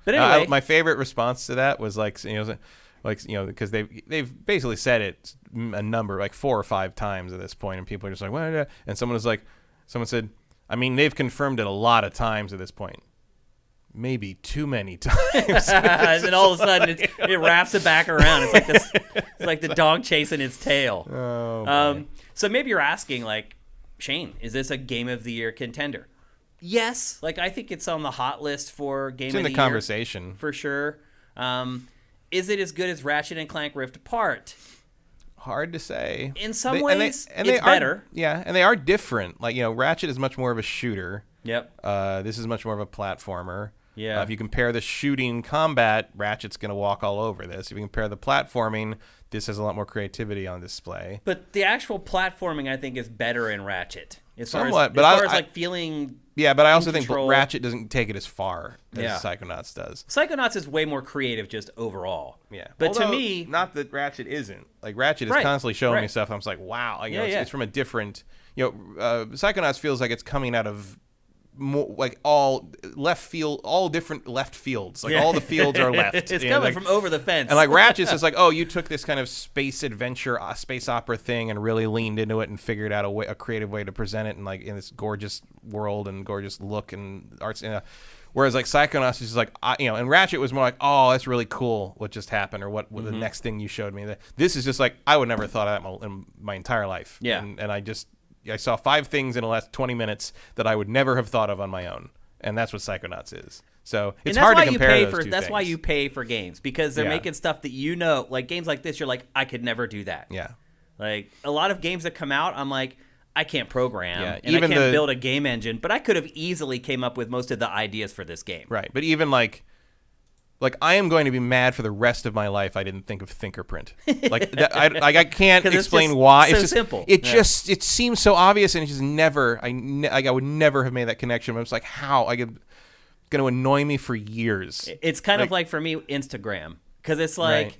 anyway, my favorite response to that was because they've basically said it a number, like 4 or 5 times at this point, and people are just like, what? And someone said, I mean, they've confirmed it a lot of times at this point. Maybe too many times. And then all of a sudden it wraps it back around. It's like the dog chasing its tail. Oh, so maybe you're asking, like, Shane, is this a Game of the Year contender? Yes. Like, I think it's on the hot list for Game of the Year. It's in the conversation. For sure. Is it as good as Ratchet and Clank Rift Apart? Hard to say. In some ways, it's better. Yeah, and they are different. Like, Ratchet is much more of a shooter. Yep. This is much more of a platformer. Yeah. If you compare the shooting combat, Ratchet's going to walk all over this. If you compare the platforming, this has a lot more creativity on display. But the actual platforming, I think, is better in Ratchet. Somewhat, but as far as like feeling. Yeah, but I also think control. Ratchet doesn't take it as far as Psychonauts does. Psychonauts is way more creative just overall. Yeah. But Although, to me... not that Ratchet isn't. Like, Ratchet is constantly showing me stuff. I'm just like, wow. Like, it's from a different... Psychonauts feels like it's coming out of... more like all different left fields. Like all the fields are left. It's coming from over the fence. And like Ratchet's just like, oh, you took this kind of space adventure, space opera thing, and really leaned into it and figured out a creative way to present it, and like in this gorgeous world and gorgeous look and arts. Whereas like Psychonauts is just like, and Ratchet was more like, oh, that's really cool what just happened, or what the next thing you showed me. This is just like, I would never have thought of that in my entire life. Yeah. And I saw 5 things in the last 20 minutes that I would never have thought of on my own, and that's what Psychonauts is. So it's hard to compare those two things. That's why you pay for games, because they're making stuff that like games like this, you're like, I could never do that. Yeah. Like a lot of games that come out, I'm like, I can't program, and even I can't build a game engine, but I could have easily came up with most of the ideas for this game. Right, but even like I am going to be mad for the rest of my life I didn't think of Thinkerprint. Like I can't explain why. It's just simple. It seems so obvious, and it's just never. I would never have made that connection. I was like, how? Going to annoy me for years. It's kind of like for me Instagram, because it's like,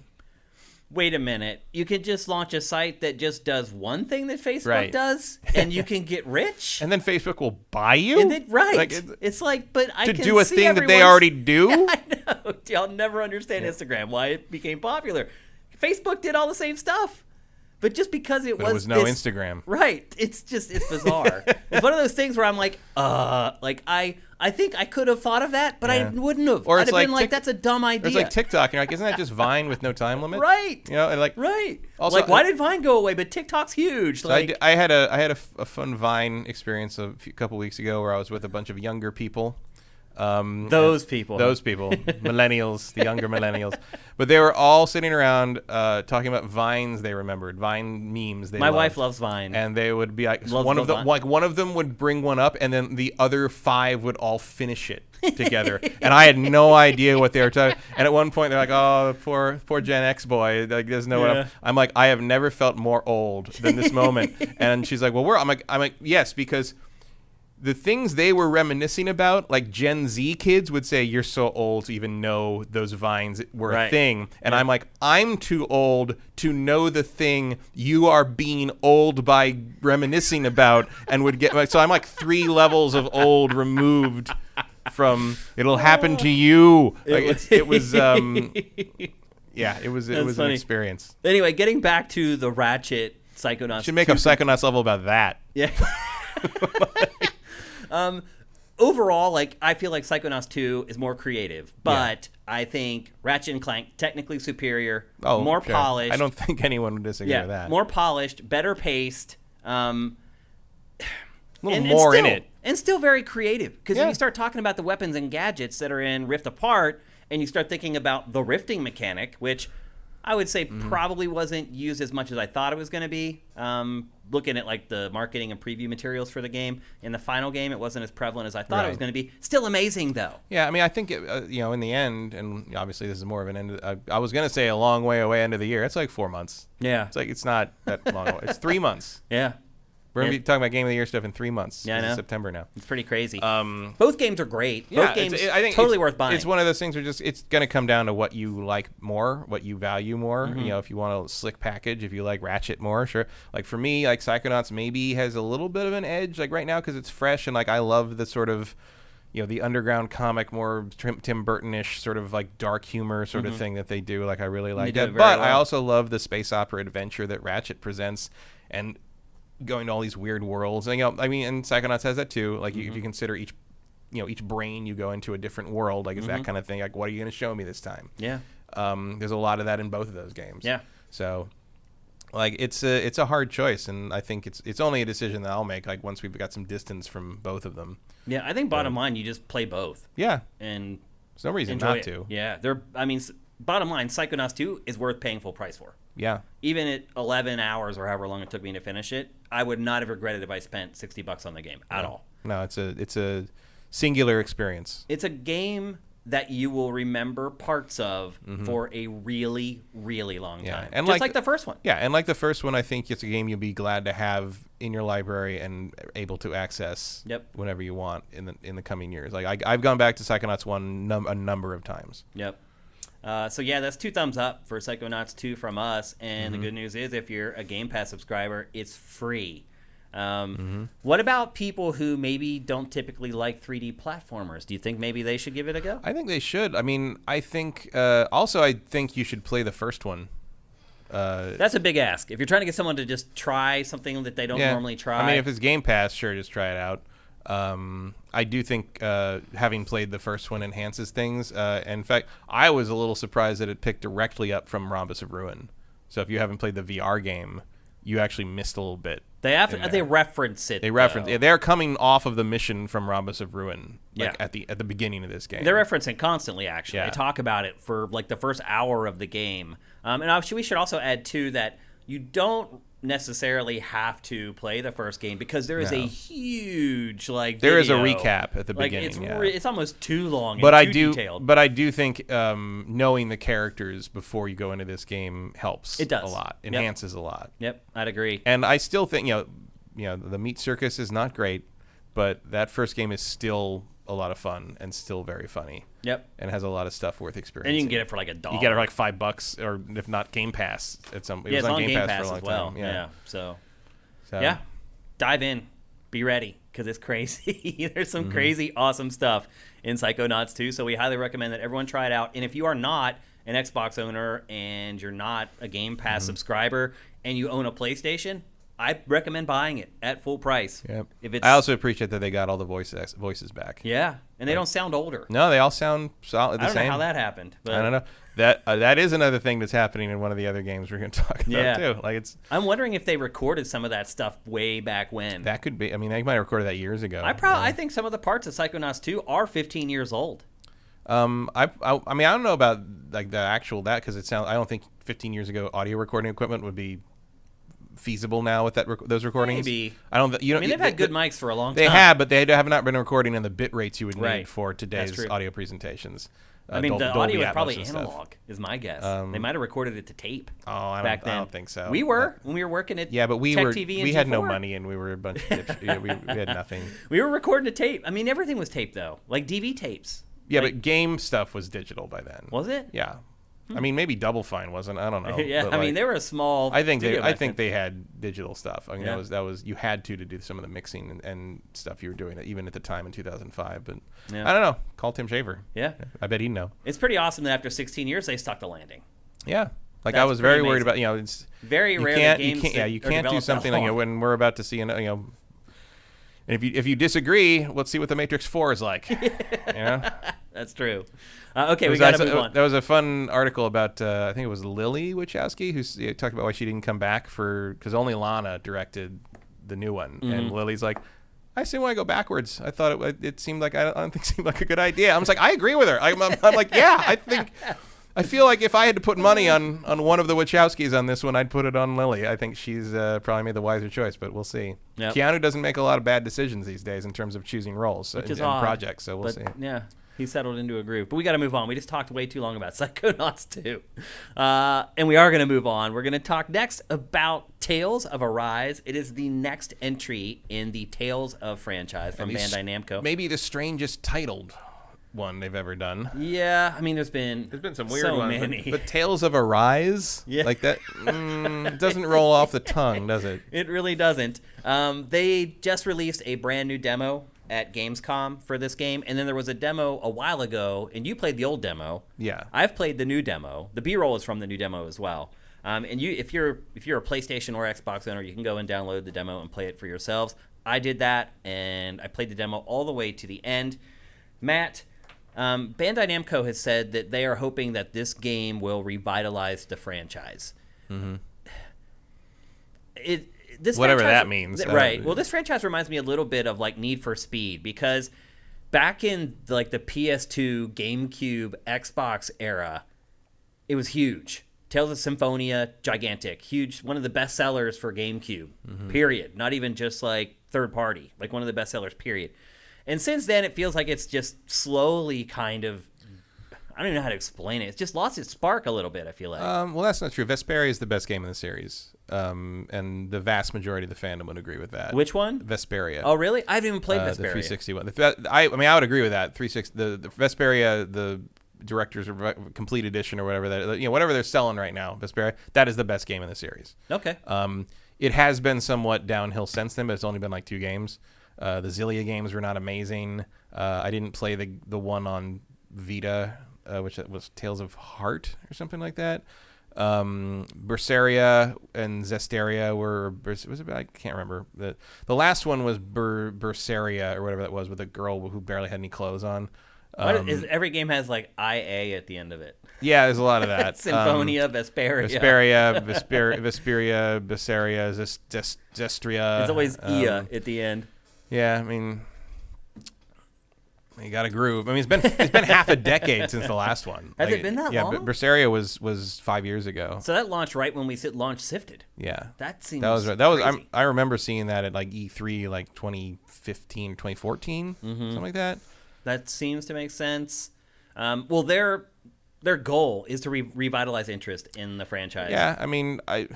wait a minute, you could just launch a site that just does one thing that Facebook does, and you can get rich, and then Facebook will buy you. And then, like, it's like, but I can do a see thing that they already do. Yeah, I know. I'll never understand Instagram, why it became popular. Facebook did all the same stuff, but just because it was no Instagram, right? It's bizarre. It's one of those things where I'm like, I think I could have thought of that, but I wouldn't have. Or I'd have been like, that's a dumb idea. Or it's like TikTok, and you're like, isn't that just Vine with no time limit? Right. And like, right. Also, like, why did Vine go away? But TikTok's huge. So I had a fun Vine experience a couple weeks ago where I was with a bunch of younger people. Those people, millennials, the younger millennials, but they were all sitting around talking about Vines they remembered, Vine memes. My wife loves Vine, and they would be like, one of them would bring one up, and then the other 5 would all finish it together, and I had no idea what they were talking. And at one point, they're like, "Oh, poor Gen X boy, like doesn't know what." I'm like, I have never felt more old than this moment. And she's like, "Well, I'm like, yes, because." The things they were reminiscing about, like Gen Z kids would say, you're so old to even know those Vines were a thing. And I'm like, I'm too old to know the thing you are being old by reminiscing about, and would get. So I'm like 3 levels of old removed from it'll happen to you. Like it was an experience. Anyway, getting back to the Ratchet Psychonauts. Should make a Psychonauts level about that. Yeah. Overall, like, I feel like Psychonauts 2 is more creative, but I think Ratchet and Clank technically superior, more polished. I don't think anyone would disagree with that. More polished, better paced, a little more in it, and still very creative. Because when you start talking about the weapons and gadgets that are in Rift Apart, and you start thinking about the rifting mechanic, which I would say probably wasn't used as much as I thought it was going to be. Looking at like the marketing and preview materials for the game, in the final game, it wasn't as prevalent as I thought it was going to be. Still amazing, though. Yeah, I mean, I think in the end, and obviously this is more of an end. I was going to say a long way away end of the year. It's like 4 months. Yeah, it's like it's not that long away. It's 3 months. Yeah. We're going to be talking about Game of the Year stuff in 3 months. Yeah, I know. It's September now. It's pretty crazy. Both games are great. Yeah, both games I think totally worth buying. It's one of those things where it's going to come down to what you like more, what you value more. Mm-hmm. You know, if you want a slick package, if you like Ratchet more, sure. Like for me, like Psychonauts maybe has a little bit of an edge, like right now, because it's fresh, and like I love the sort of, the underground comic, more Tim Burton-ish sort of like dark humor sort of thing that they do. Like I really like that. But I also love the space opera adventure that Ratchet presents, and going to all these weird worlds. And, and Psychonauts has that too. Like if you consider each brain, you go into a different world. Like it's that kind of thing. Like, what are you going to show me this time? Yeah. There's a lot of that in both of those games. Yeah. So, like, it's a hard choice, and I think it's only a decision that I'll make. Like once we've got some distance from both of them. Yeah, I think bottom line, you just play both. Yeah. And there's no reason not to. Yeah. Bottom line, Psychonauts 2 is worth paying full price for. Yeah. Even at 11 hours or however long it took me to finish it, I would not have regretted if I spent $60 on the game at all. No, it's a singular experience. It's a game that you will remember parts of for a really, really long time. And just like the first one. Yeah, and like the first one, I think it's a game you'll be glad to have in your library and able to access whenever you want in the coming years. Like I've gone back to Psychonauts 1 a number of times. Yep. So yeah, that's 2 thumbs up for Psychonauts 2 from us. And the good news is, if you're a Game Pass subscriber, it's free. What about people who maybe don't typically like 3D platformers? Do you think maybe they should give it a go? I think they should. I mean, I think also I think you should play the first one. That's a big ask. If you're trying to get someone to just try something that they don't normally try. I mean, if it's Game Pass, sure, just try it out. I do think having played the first one enhances things. In fact, I was a little surprised that it picked directly up from Rhombus of Ruin. So if you haven't played the VR game, you actually missed a little bit. They reference it. They reference. Yeah, they're coming off of the mission from Rhombus of Ruin, like at the beginning of this game. They're referencing constantly. Actually, they talk about it for like the first hour of the game. And we should also add too that you don't necessarily have to play the first game, because there is a huge there is a recap at the beginning. It's almost too long. But and too detailed. But I do think knowing the characters before you go into this game helps. It does a lot, enhances a lot. Yep, I'd agree. And I still think the Meat Circus is not great, but that first game is still a lot of fun and still very funny. Yep. And has a lot of stuff worth experiencing. And you can get it for like $1. You get it for like $5, or if not Game Pass at some. It was on Game Pass for a long as well. time. Yeah. So yeah, dive in, be ready, because it's crazy. There's some crazy, awesome stuff in Psychonauts 2. So we highly recommend that everyone try it out. And if you are not an Xbox owner and you're not a Game Pass subscriber and you own a PlayStation, I recommend buying it at full price. Yep. I also appreciate that they got all the voices back. Yeah, and they don't sound older. No, they all sound solid. I don't know how that happened. But I don't know. That is another thing that's happening in one of the other games we're going to talk about too. Like I'm wondering if they recorded some of that stuff way back when. That could be. I mean, they might have recorded that years ago. I think some of the parts of Psychonauts 2 are 15 years old. I mean, I don't know about like the actual because I don't think 15 years ago audio recording equipment would be feasible now with those recordings. Maybe. I don't. They've had good mics for a long time. They have, but they have not been recording in the bit rates you would need for today's audio presentations. I mean, the audio is probably analog, is my guess. They might have recorded it to tape. Back then. I don't think so. We were when we were working at but Tech TV. We had no money, and we were a bunch of we had nothing. We were recording to tape. I mean, everything was tape though, like DV tapes. Yeah, but game stuff was digital by then. Was it? Yeah. I mean, maybe Double Fine wasn't. I don't know. Yeah, I mean, they were a small. I think they had digital stuff. I mean, that was you had to do some of the mixing and stuff you were doing even at the time in 2005. But I don't know. Call Tim Schafer. Yeah, I bet he'd know. It's pretty awesome that after 16 years they stuck the landing. Yeah, like I was very worried about. It's very rare. You can't do something like when we're about to see And if you disagree, let's see what the Matrix 4 is like. That's true. Okay, we got to move on. There was a fun article about, I think it was Lily Wachowski, who talked about why she didn't come back because only Lana directed the new one. And Lily's like, I see why I go backwards. I thought it seemed like, I don't think it seemed like a good idea. I was like, I agree with her. I'm like, yeah, I feel like if I had to put money on one of the Wachowskis on this one, I'd put it on Lily. I think she's probably made the wiser choice, but we'll see. Yep. Keanu doesn't make a lot of bad decisions these days in terms of choosing roles and projects, so we'll see. Yeah, he settled into a groove. But we got to move on. We just talked way too long about Psychonauts 2. And we are going to move on. We're going to talk next about Tales of Arise. It is the next entry in the Tales of franchise from Bandai Namco. Maybe the strangest titled one they've ever done. Yeah, I mean, there's been some weird ones. Many. But Tales of Arise? Yeah. Like that doesn't roll off the tongue, does it? It really doesn't. They just released a brand new demo at Gamescom for this game, and then there was a demo a while ago, and you played the old demo. Yeah. I've played the new demo. The B-roll is from the new demo as well. And if you're a PlayStation or Xbox owner, you can go and download the demo and play it for yourselves. I did that, and I played the demo all the way to the end. Matt, Bandai Namco has said that they are hoping that this game will revitalize the franchise. Mm-hmm. Whatever that means. Right. Well, this franchise reminds me a little bit of like Need for Speed, because back in like the PS2, GameCube, Xbox era, it was huge. Tales of Symphonia, gigantic, huge, one of the best sellers for GameCube, period. Not even just like third party, like one of the best sellers, period. And since then, it feels like it's just slowly kind of, I don't even know how to explain it. It's just lost its spark a little bit, I feel like. Well, that's not true. Vesperia is the best game in the series. And the vast majority of the fandom would agree with that. Which one? Vesperia. Oh, really? I haven't even played Vesperia. The 360 one. I would agree with that. The Vesperia, the Director's Complete Edition or whatever that, whatever they're selling right now, Vesperia, that is the best game in the series. Okay. It has been somewhat downhill since then, but it's only been like 2 games. The Zillia games were not amazing. I didn't play the one on Vita, which was Tales of Heart or something like that. Berseria and Zestiria were, I can't remember. The last one was Berseria or whatever that was, with a girl who barely had any clothes on. Every game has like IA at the end of it. Yeah, there's a lot of that. Symphonia, Vesperia. Vesperia, Berseria, Zestria. It's always Ia at the end. Yeah, I mean, you got a groove. I mean, it's been half a decade since the last one. Has it been that long? Yeah, Berseria was 5 years ago. So that launched right when we launched Sifted. Yeah, that seems crazy. I remember seeing that at like E3, like 2015, 2014, something like that. That seems to make sense. Well, their goal is to revitalize interest in the franchise. Yeah, I mean, I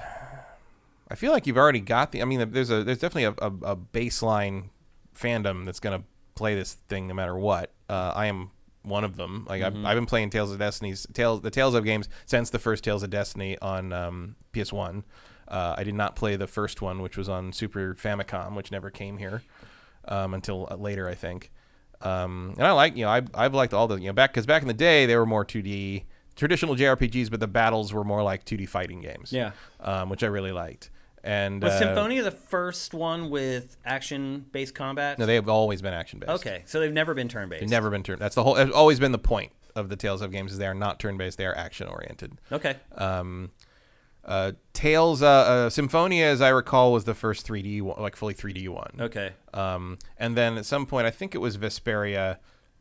feel like you've already got the. I mean, there's definitely a baseline fandom that's gonna play this thing no matter what. I am one of them. Like I've been playing Tales of Destiny's the Tales of games since the first Tales of Destiny on PS1. I did not play the first one, which was on Super Famicom, which never came here until later, I think. And I like, I've liked all the, back in the day they were more 2D traditional JRPGs, but the battles were more like 2D fighting games. Yeah. Which I really liked. And was Symphonia the first one with action-based combat? No, they have always been action-based. Okay, so they've never been turn-based. They've never been That's it's always been the point of the Tales of games is they are not turn-based, they are action-oriented. Okay. Tales, Symphonia, as I recall, was the first 3D one, like fully 3D one. Okay. And then at some point, I think it was Vesperia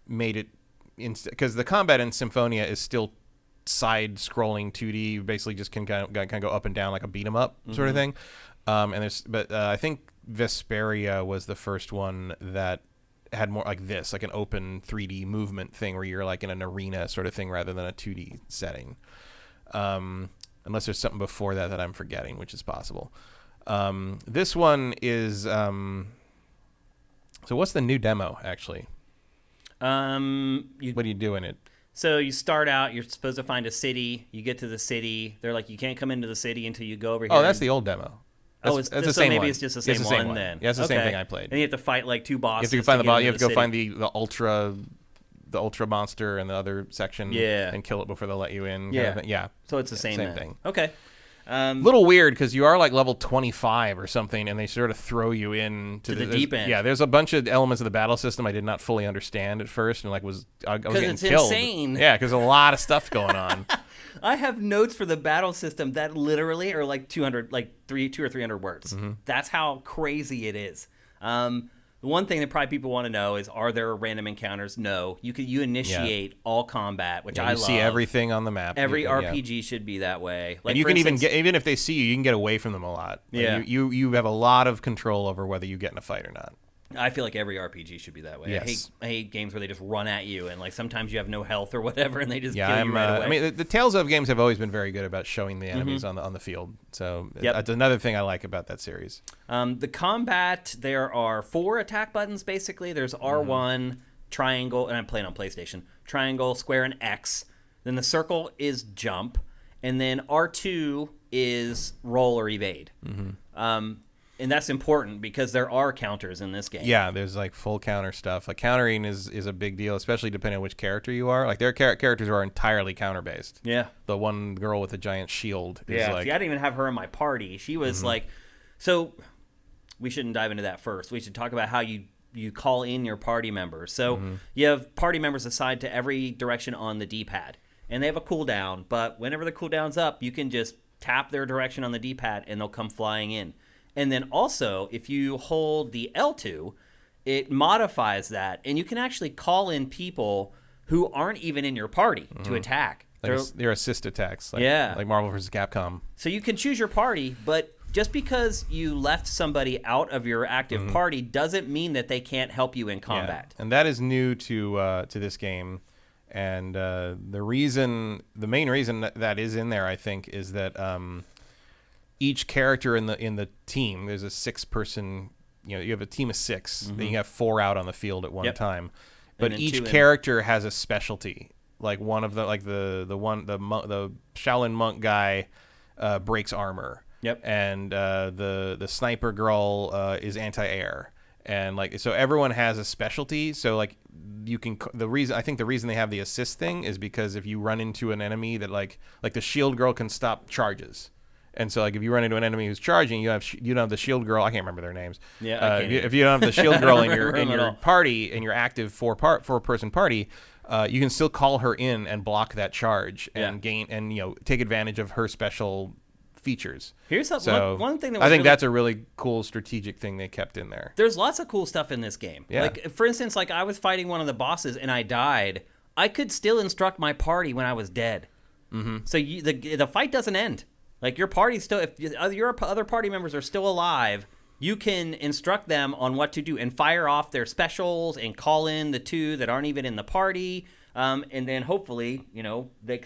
made it because the combat in Symphonia is still side-scrolling 2D. You basically just can kind of go up and down like a beat 'em up sort of thing. But I think Vesperia was the first one that had more like this, like an open 3D movement thing where you're like in an arena sort of thing rather than a 2D setting. Unless there's something before that I'm forgetting, which is possible. This one is... so what's the new demo, actually? What do you do in it? So you start out, you're supposed to find a city. You get to the city. They're like, you can't come into the city until you go over here. Oh, that's the old demo. That's the same one. It's just the same one then. Yeah, it's the same thing I played. And you have to fight like 2 bosses. You have to find the boss. You have to go find the ultra monster in the other section. Yeah. And kill it before they'll let you in. Yeah. Yeah. So it's the same thing. Okay. Little weird because you are like level 25 or something, and they sort of throw you in to the deep end. Yeah, there's a bunch of elements of the battle system I did not fully understand at first, and I was getting it's killed. Insane. Yeah, because a lot of stuff going on. I have notes for the battle system that literally are like 200, like 200 or 300 words. That's how crazy it is. The one thing that probably people want to know is, are there random encounters? No. You initiate all combat, which I love. You see everything on the map. Every RPG should be that way. Like, and you can even if they see you, you can get away from them a lot. Yeah. Like you have a lot of control over whether you get in a fight or not. I feel like every RPG should be that way. Yes. I hate games where they just run at you and like sometimes you have no health or whatever and they just kill you right away. I mean, the Tales of games have always been very good about showing the enemies on the field. So that's another thing I like about that series. The combat, there are 4 attack buttons basically. There's R1, triangle, and I'm playing on PlayStation. Triangle, square, and X. Then the circle is jump, and then R2 is roll or evade. And that's important because there are counters in this game. Yeah, there's like full counter stuff. Like countering is a big deal, especially depending on which character you are. Like their characters are entirely counter based. Yeah. The one girl with the giant shield is like... See, I didn't even have her in my party. She was like... So we shouldn't dive into that first. We should talk about how you call in your party members. So you have party members assigned to every direction on the D-pad. And they have a cooldown. But whenever the cooldown's up, you can just tap their direction on the D-pad and they'll come flying in. And then also, if you hold the L2, it modifies that, and you can actually call in people who aren't even in your party to attack. Like they're assist attacks, like Marvel vs. Capcom. So you can choose your party, but just because you left somebody out of your active party doesn't mean that they can't help you in combat. And that is new to this game. And the main reason that is in there, I think, is that each character in the team, there's a 6-person, you have a team of 6. Then you have 4 out on the field at one time. But each character has a specialty. Like one of the the Shaolin monk guy breaks armor. Yep. And the sniper girl is anti-air. And like, so everyone has a specialty. So like, the reason they have the assist thing is because if you run into an enemy that like the shield girl can stop charges. And so like, if you run into an enemy who's charging, you don't have the shield girl. I can't remember their names. Yeah. If you don't have the shield girl in your party, in your active 4-person party, you can still call her in and block that charge and gain and take advantage of her special features. Here's one thing that I think that's a really cool strategic thing they kept in there. There's lots of cool stuff in this game. Yeah. Like, for instance, like I was fighting one of the bosses and I died. I could still instruct my party when I was dead. So the fight doesn't end. Like, your party still, if your other party members are still alive, you can instruct them on what to do and fire off their specials and call in the 2 that aren't even in the party. And then hopefully,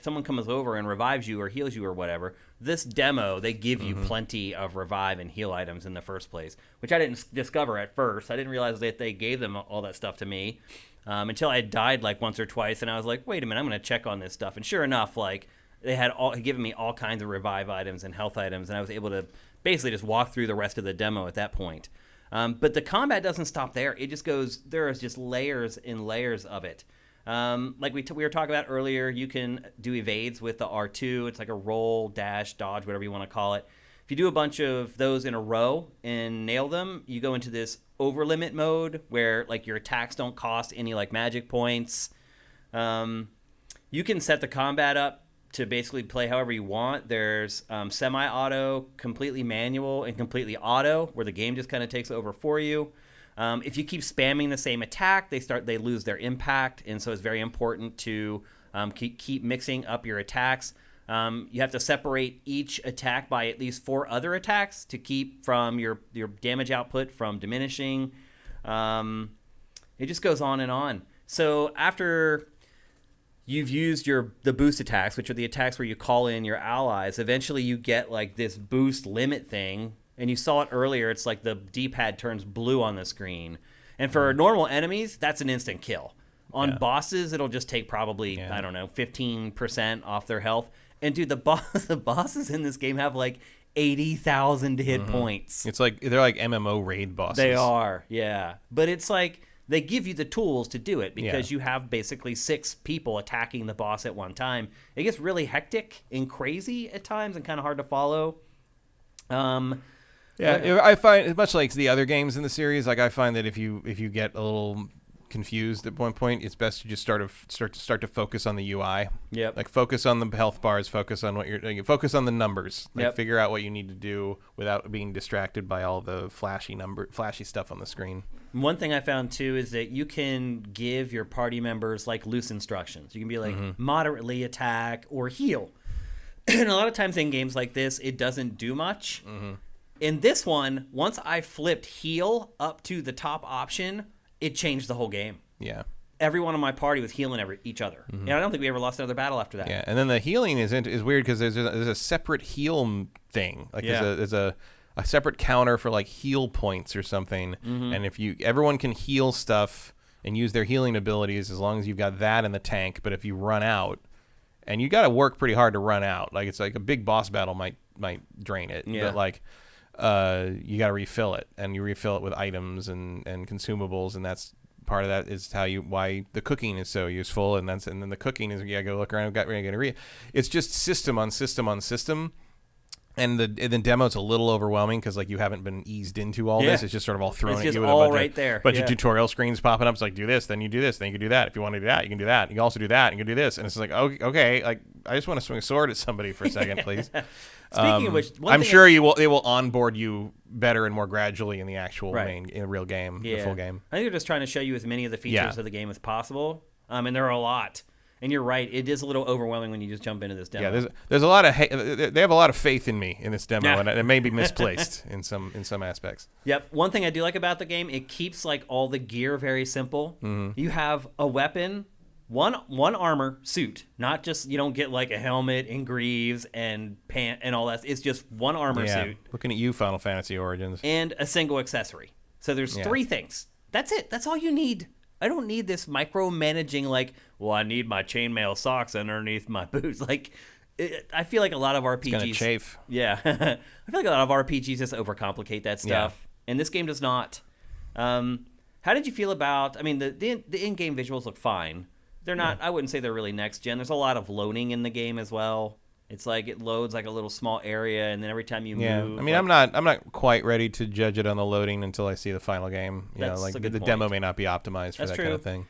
someone comes over and revives you or heals you or whatever. This demo, they give you plenty of revive and heal items in the first place, which I didn't discover at first. I didn't realize that they gave them all that stuff to me until I had died like once or twice. And I was like, wait a minute, I'm going to check on this stuff. And sure enough, like, they had given me all kinds of revive items and health items, and I was able to basically just walk through the rest of the demo at that point. But the combat doesn't stop there. It just goes, there is just layers and layers of it. Like we were talking about earlier, you can do evades with the R2. It's like a roll, dash, dodge, whatever you want to call it. If you do a bunch of those in a row and nail them, you go into this over limit mode where like your attacks don't cost any like magic points. You can set the combat up to basically play however you want. There's semi-auto, completely manual, and completely auto, where the game just kind of takes over for you. If you keep spamming the same attack, they lose their impact, and so it's very important to keep mixing up your attacks. You have to separate each attack by at least 4 other attacks to keep from your damage output from diminishing. It just goes on and on. So after you've used the boost attacks, which are the attacks where you call in your allies, eventually you get like this boost limit thing. And you saw it earlier. It's like the D-pad turns blue on the screen. And for normal enemies, that's an instant kill. On bosses, it'll just take probably, 15% off their health. And dude, the bosses in this game have like 80,000 hit points. It's like, they're like MMO raid bosses. They are, yeah. But it's like, they give you the tools to do it because you have basically 6 people attacking the boss at one time. It gets really hectic and crazy at times and kind of hard to follow. I find, much like the other games in the series, like I find that if you get a little confused at one point, it's best to just start to focus on the UI. Yep. Like focus on the health bars, focus on what you're doing, focus on the numbers. Like figure out what you need to do without being distracted by all the flashy stuff on the screen. One thing I found too is that you can give your party members like loose instructions. You can be like moderately attack or heal. And a lot of times in games like this, it doesn't do much. In this one, once I flipped heal up to the top option, it changed the whole game. Yeah. Everyone in my party was healing each other. And I don't think we ever lost another battle after that. Yeah, and then the healing is weird because there's a separate heal thing. Like there's a separate counter for like heal points or something. And if everyone can heal stuff and use their healing abilities as long as you've got that in the tank. But if you run out, and you got to work pretty hard to run out. Like it's like a big boss battle might drain it. Yeah. But like you got to refill it, and you refill it with items and consumables, and that's part of that is why the cooking is so useful. And then the cooking is go look around, it's just system on system on system. And the demo's a little overwhelming because like you haven't been eased into all this. It's just sort of all thrown at you with a bunch of tutorial screens popping up. It's like do this, then you do this, then you can do that. If you want to do that, you can do that. You can also do that. You can do this, and it's like okay, like I just want to swing a sword at somebody for a second, please. Speaking of which, I'm sure they will onboard you better and more gradually in the actual in the real game, the full game. I think they're just trying to show you as many of the features of the game as possible, and there are a lot. And you're right, it is a little overwhelming when you just jump into this demo. Yeah, there's a lot of they have a lot of faith in me in this demo, Yeah. and it may be misplaced in some aspects. Yep. One thing I do like about the game, it keeps like all the gear very simple. Mm-hmm. You have a weapon, one armor suit, not just you don't get like a helmet and greaves and pant and all that. It's just one armor suit. Looking at you, Final Fantasy Origins. And a single accessory. So there's 3 things. That's it. That's all you need. I don't need this micromanaging like, well, I need my chainmail socks underneath my boots. Like, I feel like a lot of RPGs... It's gonna chafe. Yeah. I feel like a lot of RPGs just overcomplicate that stuff. And this game does not. How did you feel about... I mean, the in-game visuals look fine. They're not... I wouldn't say they're really next-gen. There's a lot of loading in the game as well. It's like it loads like a little small area, and then every time you move... I mean, like, I'm not quite ready to judge it on the loading until I see the final game. You know, That's like a the good demo point. may not be optimized for That's that true. kind of thing.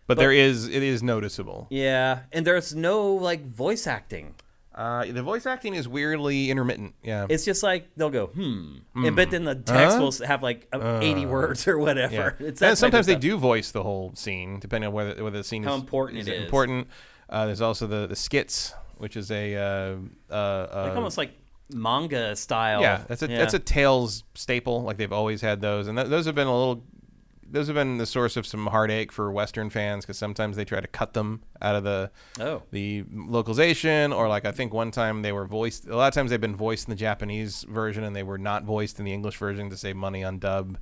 but But it is noticeable. Yeah, and there's no like voice acting. The voice acting is weirdly intermittent. Yeah. It's just like they'll go and, but then the text will have like 80 words or whatever. Yeah. It's that And sometimes type they of do voice the whole scene, depending on whether the scene How is important is it is. important. There's also the skits, which is a stuff. Like almost like manga style. yeah, that's a Tales staple. Like they've always had those, and those have been the source of some heartache for Western fans because sometimes they try to cut them out of the localization, or like I think one time they were voiced. A lot of times they've been voiced in the Japanese version and they were not voiced in the English version to save money on dub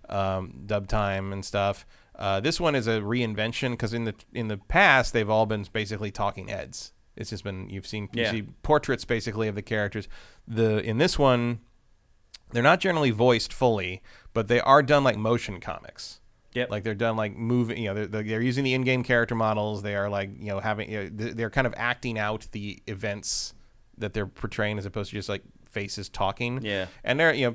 time and stuff. This one is a reinvention because in the past they've all been basically talking heads. It's just been you see portraits basically of the characters. In this one, they're not generally voiced fully, but they are done like motion comics. Yep. Like they're done like moving. You know, they're using the in-game character models. They are like having they're kind of acting out the events that they're portraying as opposed to just like faces talking. Yeah. And they're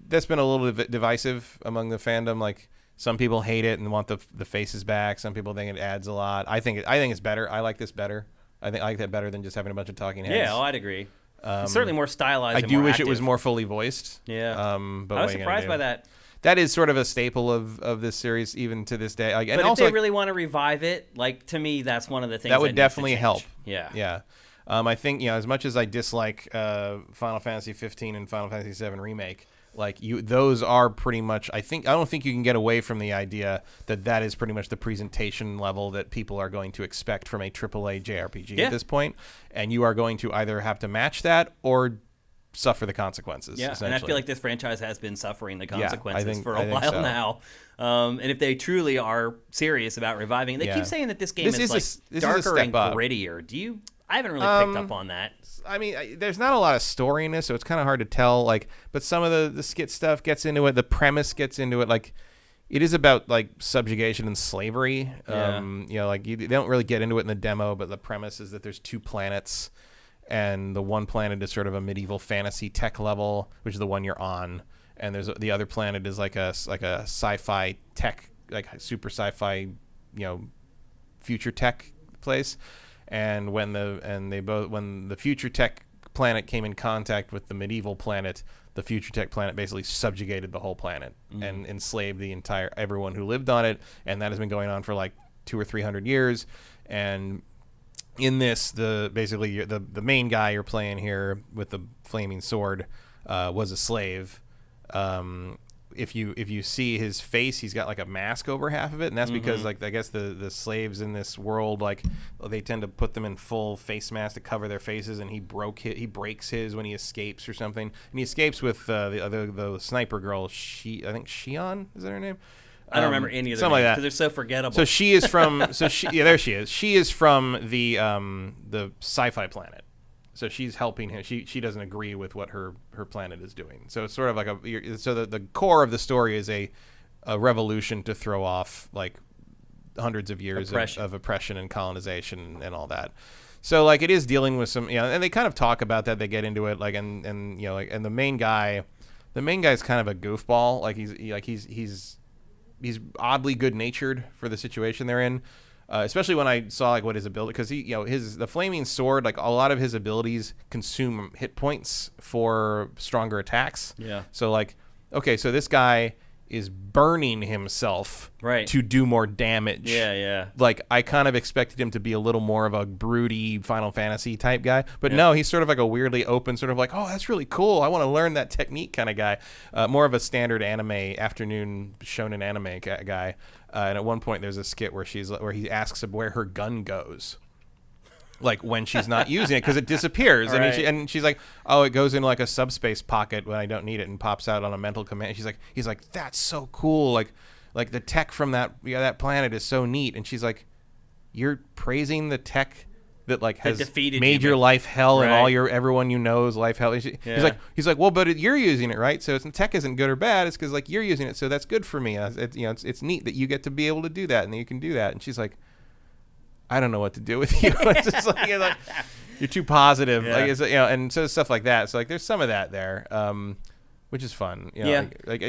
that's been a little bit divisive among the fandom. Like some people hate it and want the faces back. Some people think it adds a lot. I think it's better. I like this better. I like that better than just having a bunch of talking heads. Yeah, I'd agree. It's certainly more stylized. I and do more wish active. it was more fully voiced. Yeah. But I was surprised by that. That is sort of a staple of this series, even to this day. Like, and But also, if they really want to revive it, like to me, that's one of the things that would needs to definitely change. help. Yeah. Yeah. I think as much as I dislike Final Fantasy 15 and Final Fantasy 7 Remake, like those are pretty much. I don't think you can get away from the idea that is pretty much the presentation level that people are going to expect from a AAA JRPG at this point, and you are going to either have to match that or suffer the consequences. Yeah, and I feel like this franchise has been suffering the consequences for a while so. now. And if they truly are serious about reviving, they keep saying that this game is darker and grittier. I haven't really picked up on that. I mean, there's not a lot of story in this, so it's kind of hard to tell. Like, but some of the skit stuff gets into it. The premise gets into it. Like, it is about like subjugation and slavery. Yeah. Like they don't really get into it in the demo, but the premise is that there's 2 planets, and the one planet is sort of a medieval fantasy tech level, which is the one you're on, and there's the other planet is like a sci-fi tech, like super sci-fi, future tech place. And when the future tech planet came in contact with the medieval planet, the future tech planet basically subjugated the whole planet and enslaved everyone who lived on it, and that has been going on for like 200 or 300 years. And in this, the main guy you're playing here with the flaming sword was a slave. If you see his face, he's got like a mask over half of it, and that's because like I guess the slaves in this world, like they tend to put them in full face mask to cover their faces, and he breaks his when he escapes or something, and he escapes with the sniper girl. I think Shion, is that her name? I don't remember any of them because they're so forgettable. So she is from there she is. She is from the sci-fi planet. So she's helping him. She doesn't agree with what her planet is doing. So it's sort of like the core of the story is a revolution to throw off like hundreds of years of oppression and colonization and all that. So like it is dealing with some, and they kind of talk about that. They get into it like and the main guy's kind of a goofball. Like he's oddly good-natured for the situation they're in. Especially when I saw like what his ability, because the flaming sword, like a lot of his abilities consume hit points for stronger attacks. Yeah. So like, okay, so this guy is burning himself to do more damage. Yeah. Like, I kind of expected him to be a little more of a broody Final Fantasy type guy, but no, he's sort of like a weirdly open, sort of like, oh, that's really cool, I want to learn that technique kind of guy. More of a standard afternoon shonen anime guy. And at one point, there's a skit where he asks him where her gun goes. Like, when she's not using it, because it disappears. And she's like, oh, it goes in like a subspace pocket when I don't need it and pops out on a mental command. He's like, that's so cool. Like the tech from that planet is so neat. And she's like, you're praising the tech that like has made your life hell and everyone you know's life hell. He's like, well, but you're using it, right? So tech isn't good or bad. It's because like you're using it, so that's good for me. It's neat that you get to be able to do that and that you can do that. And she's like, I don't know what to do with you. It's just like, you're too positive. Like, it's, and so stuff like that. So like, there's some of that there, which is fun.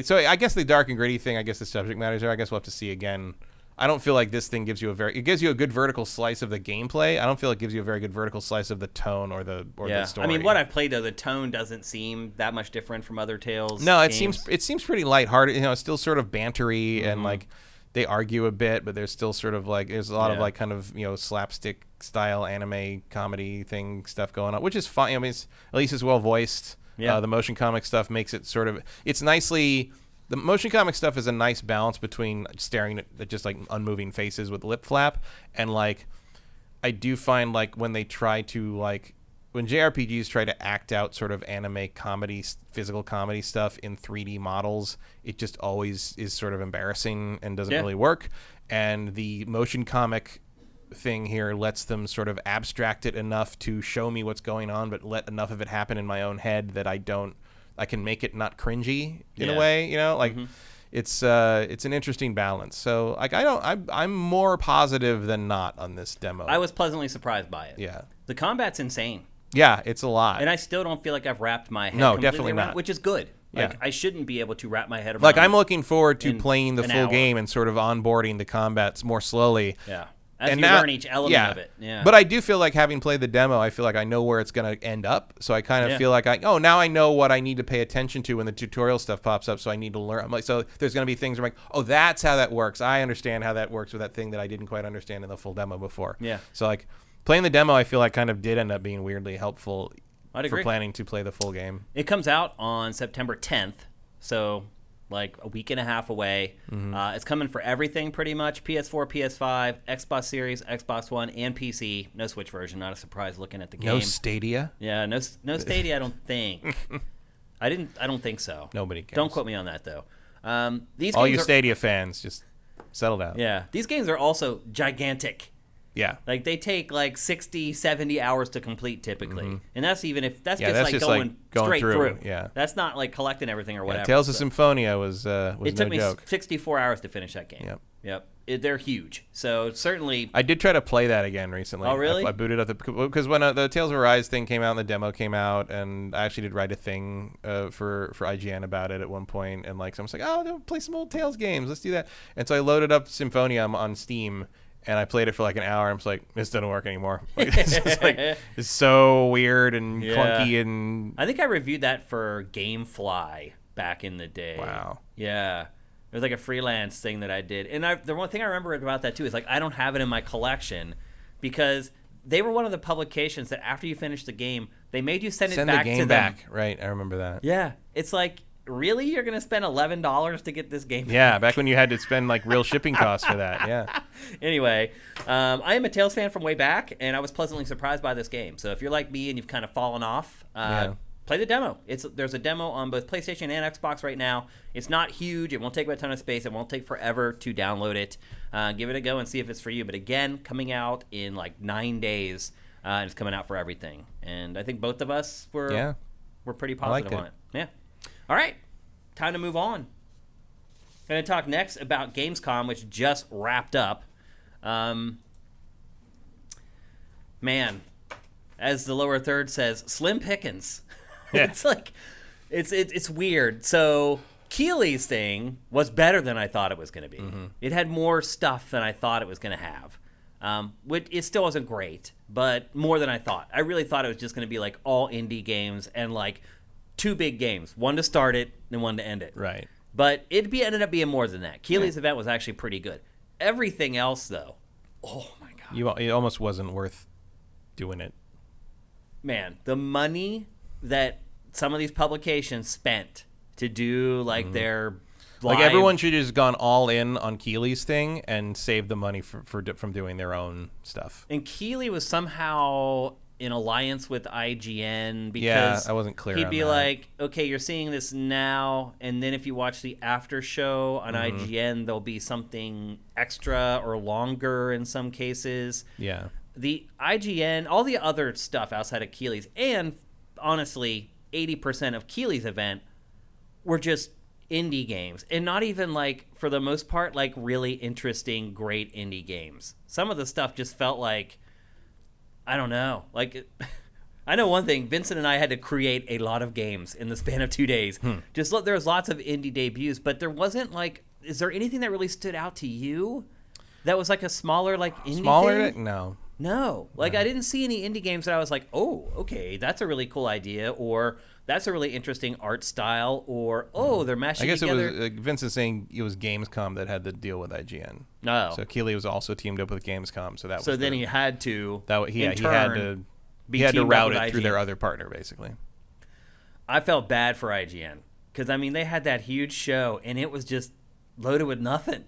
So I guess the dark and gritty thing, I guess the subject matters there. I guess we'll have to see again. I don't feel like this thing gives you it gives you a good vertical slice of the gameplay. I don't feel it gives you a very good vertical slice of the tone or the story. I mean, what I've played though, the tone doesn't seem that much different from other Tales. No, it games. seems pretty lighthearted. It's still sort of bantery and like. They argue a bit, but there's still sort of like there's a lot of like kind of slapstick style anime comedy thing stuff going on, which is fun. I mean, at least it's well voiced. The motion comic stuff makes it sort of the motion comic stuff is a nice balance between staring at just like unmoving faces with lip flap and like I do find like when they try to like when JRPGs try to act out sort of anime comedy, physical comedy stuff in 3D models, it just always is sort of embarrassing and doesn't really work. And the motion comic thing here lets them sort of abstract it enough to show me what's going on, but let enough of it happen in my own head that I can make it not cringy in a way, It's an interesting balance. So like I'm more positive than not on this demo. I was pleasantly surprised by it. Yeah. The combat's insane. Yeah, it's a lot. And I still don't feel like I've wrapped my head completely definitely around, not. which is good. Like, Yeah. I shouldn't be able to wrap my head around Like, I'm looking forward to playing the full hour. game and sort of onboarding the combats more slowly. Yeah. As you learn each element of it. Yeah. But I do feel like having played the demo, I feel like I know where it's going to end up. So I kind of feel like now I know what I need to pay attention to when the tutorial stuff pops up. So I need to learn. I'm like, so there's going to be things where I'm like, oh, that's how that works. I understand how that works with that thing that I didn't quite understand in the full demo before. Yeah. So like playing the demo, I feel like kind of did end up being weirdly helpful I'd agree. for planning to play the full game. It comes out on September 10th, so like a week and a half away. It's coming for everything pretty much, PS4, PS5, Xbox Series, Xbox One, and PC. No Switch version, not a surprise looking at the game. No Stadia? Yeah, no Stadia, I don't think. I don't think so. Nobody cares. Don't quote me on that, though. These All games you Stadia fans, just settle down. Yeah, these games are also gigantic. Yeah. Like, they take, like, 60, 70 hours to complete, typically. And that's even if... That's that's just going straight through. Yeah. That's not, like, collecting everything or whatever. Tales of Symphonia was no joke. It took me 64 hours to finish that game. Yep. They're huge. So, certainly... I did try to play that again recently. Oh, really? I booted up because when the Tales of Arise thing came out and the demo came out, and I actually did write a thing for IGN about it at one point, and like, so I was like, oh, play some old Tales games. Let's do that. And so I loaded up Symphonia on Steam, and I played it for like an hour. I'm just like, this doesn't work anymore. Like, it's so weird and clunky. And I think I reviewed that for GameFly back in the day. Wow. Yeah. It was like a freelance thing that I did. And the one thing I remember about that too is like I don't have it in my collection because they were one of the publications that after you finish the game, they made you send it back the game to them. back. Right. I remember that. Yeah. It's like, really? You're going to spend $11 to get this game? Yeah, back when you had to spend like real shipping costs for that. Yeah. Anyway, I am a Tales fan from way back, and I was pleasantly surprised by this game. So if you're like me and you've kind of fallen off, play the demo. There's a demo on both PlayStation and Xbox right now. It's not huge. It won't take a ton of space. It won't take forever to download it. Give it a go and see if it's for you. But again, coming out in like 9 days, and it's coming out for everything. And I think both of us were pretty positive on it. Yeah. All right, time to move on. Going to talk next about Gamescom, which just wrapped up. Man, as the lower third says, slim pickings. Yeah. It's like, it's weird. So Keeley's thing was better than I thought it was going to be. It had more stuff than I thought it was going to have. It still wasn't great, but more than I thought. I really thought it was just going to be like all indie games and like 2 big games, one to start it and one to end it. Right. But ended up being more than that. Keighley's event was actually pretty good. Everything else, though, oh my god, it almost wasn't worth doing it. Man, the money that some of these publications spent to do like their live... Like everyone should have just gone all in on Keighley's thing and saved the money from doing their own stuff. And Keighley was somehow in alliance with IGN because yeah, I wasn't clear. He'd on be that. like, okay, you're seeing this now, and then if you watch the after show on IGN, there'll be something extra or longer in some cases. Yeah. The IGN, all the other stuff outside of Keighley's, and honestly, 80% of Keighley's event were just indie games, and not even like, for the most part, like really interesting, great indie games. Some of the stuff just felt like, I don't know. Like, I know one thing. Vincent and I had to create a lot of games in the span of 2 days. There was lots of indie debuts, but there wasn't like. Is there anything that really stood out to you? That was like a smaller like indie thing? No. No. Like I didn't see any indie games that I was like, oh, okay, that's a really cool idea, or that's a really interesting art style, or they're mashing together. I guess it was Vincent saying it was Gamescom that had the deal with IGN. No. So Keighley was also teamed up with Gamescom, so that was. So then he had to. He had to route it through their other partner, basically. I felt bad for IGN because I mean they had that huge show and it was just loaded with nothing.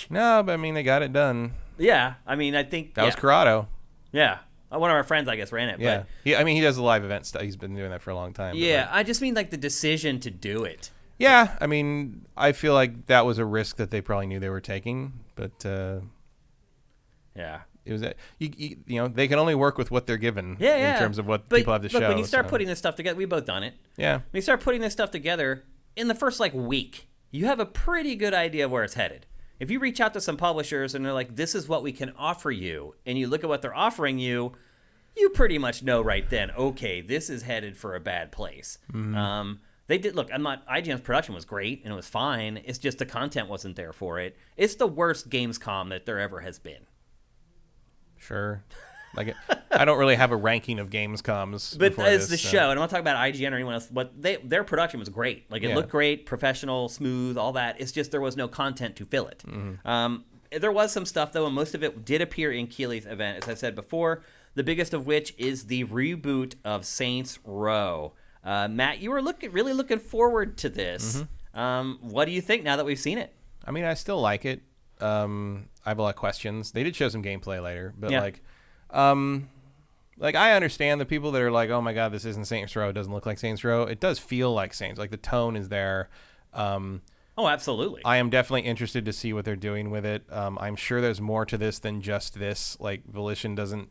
No, but I mean they got it done. Yeah, I mean I think that was Corrado. Yeah, one of our friends I guess ran it. Yeah, but, I mean he does the live event stuff. He's been doing that for a long time. Yeah, I just mean like the decision to do it. Yeah, I mean I feel like that was a risk that they probably knew they were taking, but yeah. It was you know they can only work with what they're given in terms of what people have to show. When you start putting this stuff together, we both done it. Yeah. When you start putting this stuff together in the first like week, you have a pretty good idea of where it's headed. If you reach out to some publishers and they're like, "This is what we can offer you," and you look at what they're offering you, you pretty much know right then, okay, this is headed for a bad place. They did look. IGN's production was great and it was fine. It's just the content wasn't there for it. It's the worst Gamescom that there ever has been. Sure. Like I don't really have a ranking of Gamescoms. But as the show, and I'm not talking about IGN or anyone else, but their production was great. Like it looked great, professional, smooth, all that. It's just there was no content to fill it. There was some stuff though, and most of it did appear in Keighley's event, as I said before. The biggest of which is the reboot of Saints Row. Matt, you were really looking forward to this. What do you think now that we've seen it? I mean, I still like it. I have a lot of questions. They did show some gameplay later, but like I understand the people that are like, "Oh my god, this isn't Saints Row. It doesn't look like Saints Row." It does feel like Saints. Like the tone is there. Oh, absolutely. I am definitely interested to see what they're doing with it. I'm sure there's more to this than just this. Like Volition doesn't.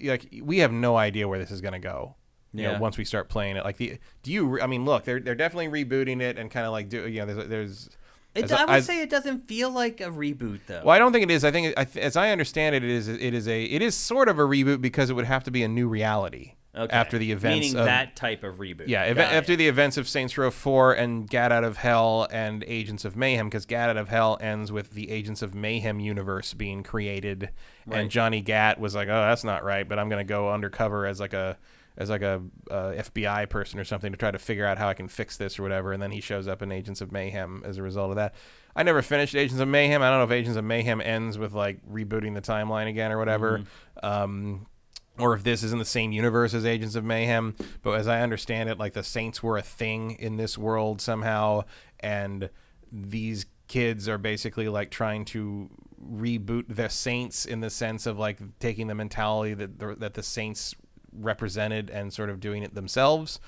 Like we have no idea where this is going to go. You know, once we start playing it, like I mean, look, they're definitely rebooting it and kind of like there's. I would say it doesn't feel like a reboot, though. Well, I don't think it is. I think, as I understand it, it is sort of a reboot because it would have to be a new reality after the events. Meaning that type of reboot. Yeah, after the events of Saints Row 4 and Gat Out of Hell and Agents of Mayhem, because Gat Out of Hell ends with the Agents of Mayhem universe being created, and Johnny Gat was like, "Oh, that's not right," but I'm going to go undercover as like a FBI person or something to try to figure out how I can fix this or whatever, and then he shows up in Agents of Mayhem as a result of that. I never finished Agents of Mayhem. I don't know if Agents of Mayhem ends with like rebooting the timeline again or whatever, or if this is in the same universe as Agents of Mayhem. But as I understand it, like the Saints were a thing in this world somehow, and these kids are basically like trying to reboot the Saints in the sense of like taking the mentality that the Saints represented and sort of doing it themselves,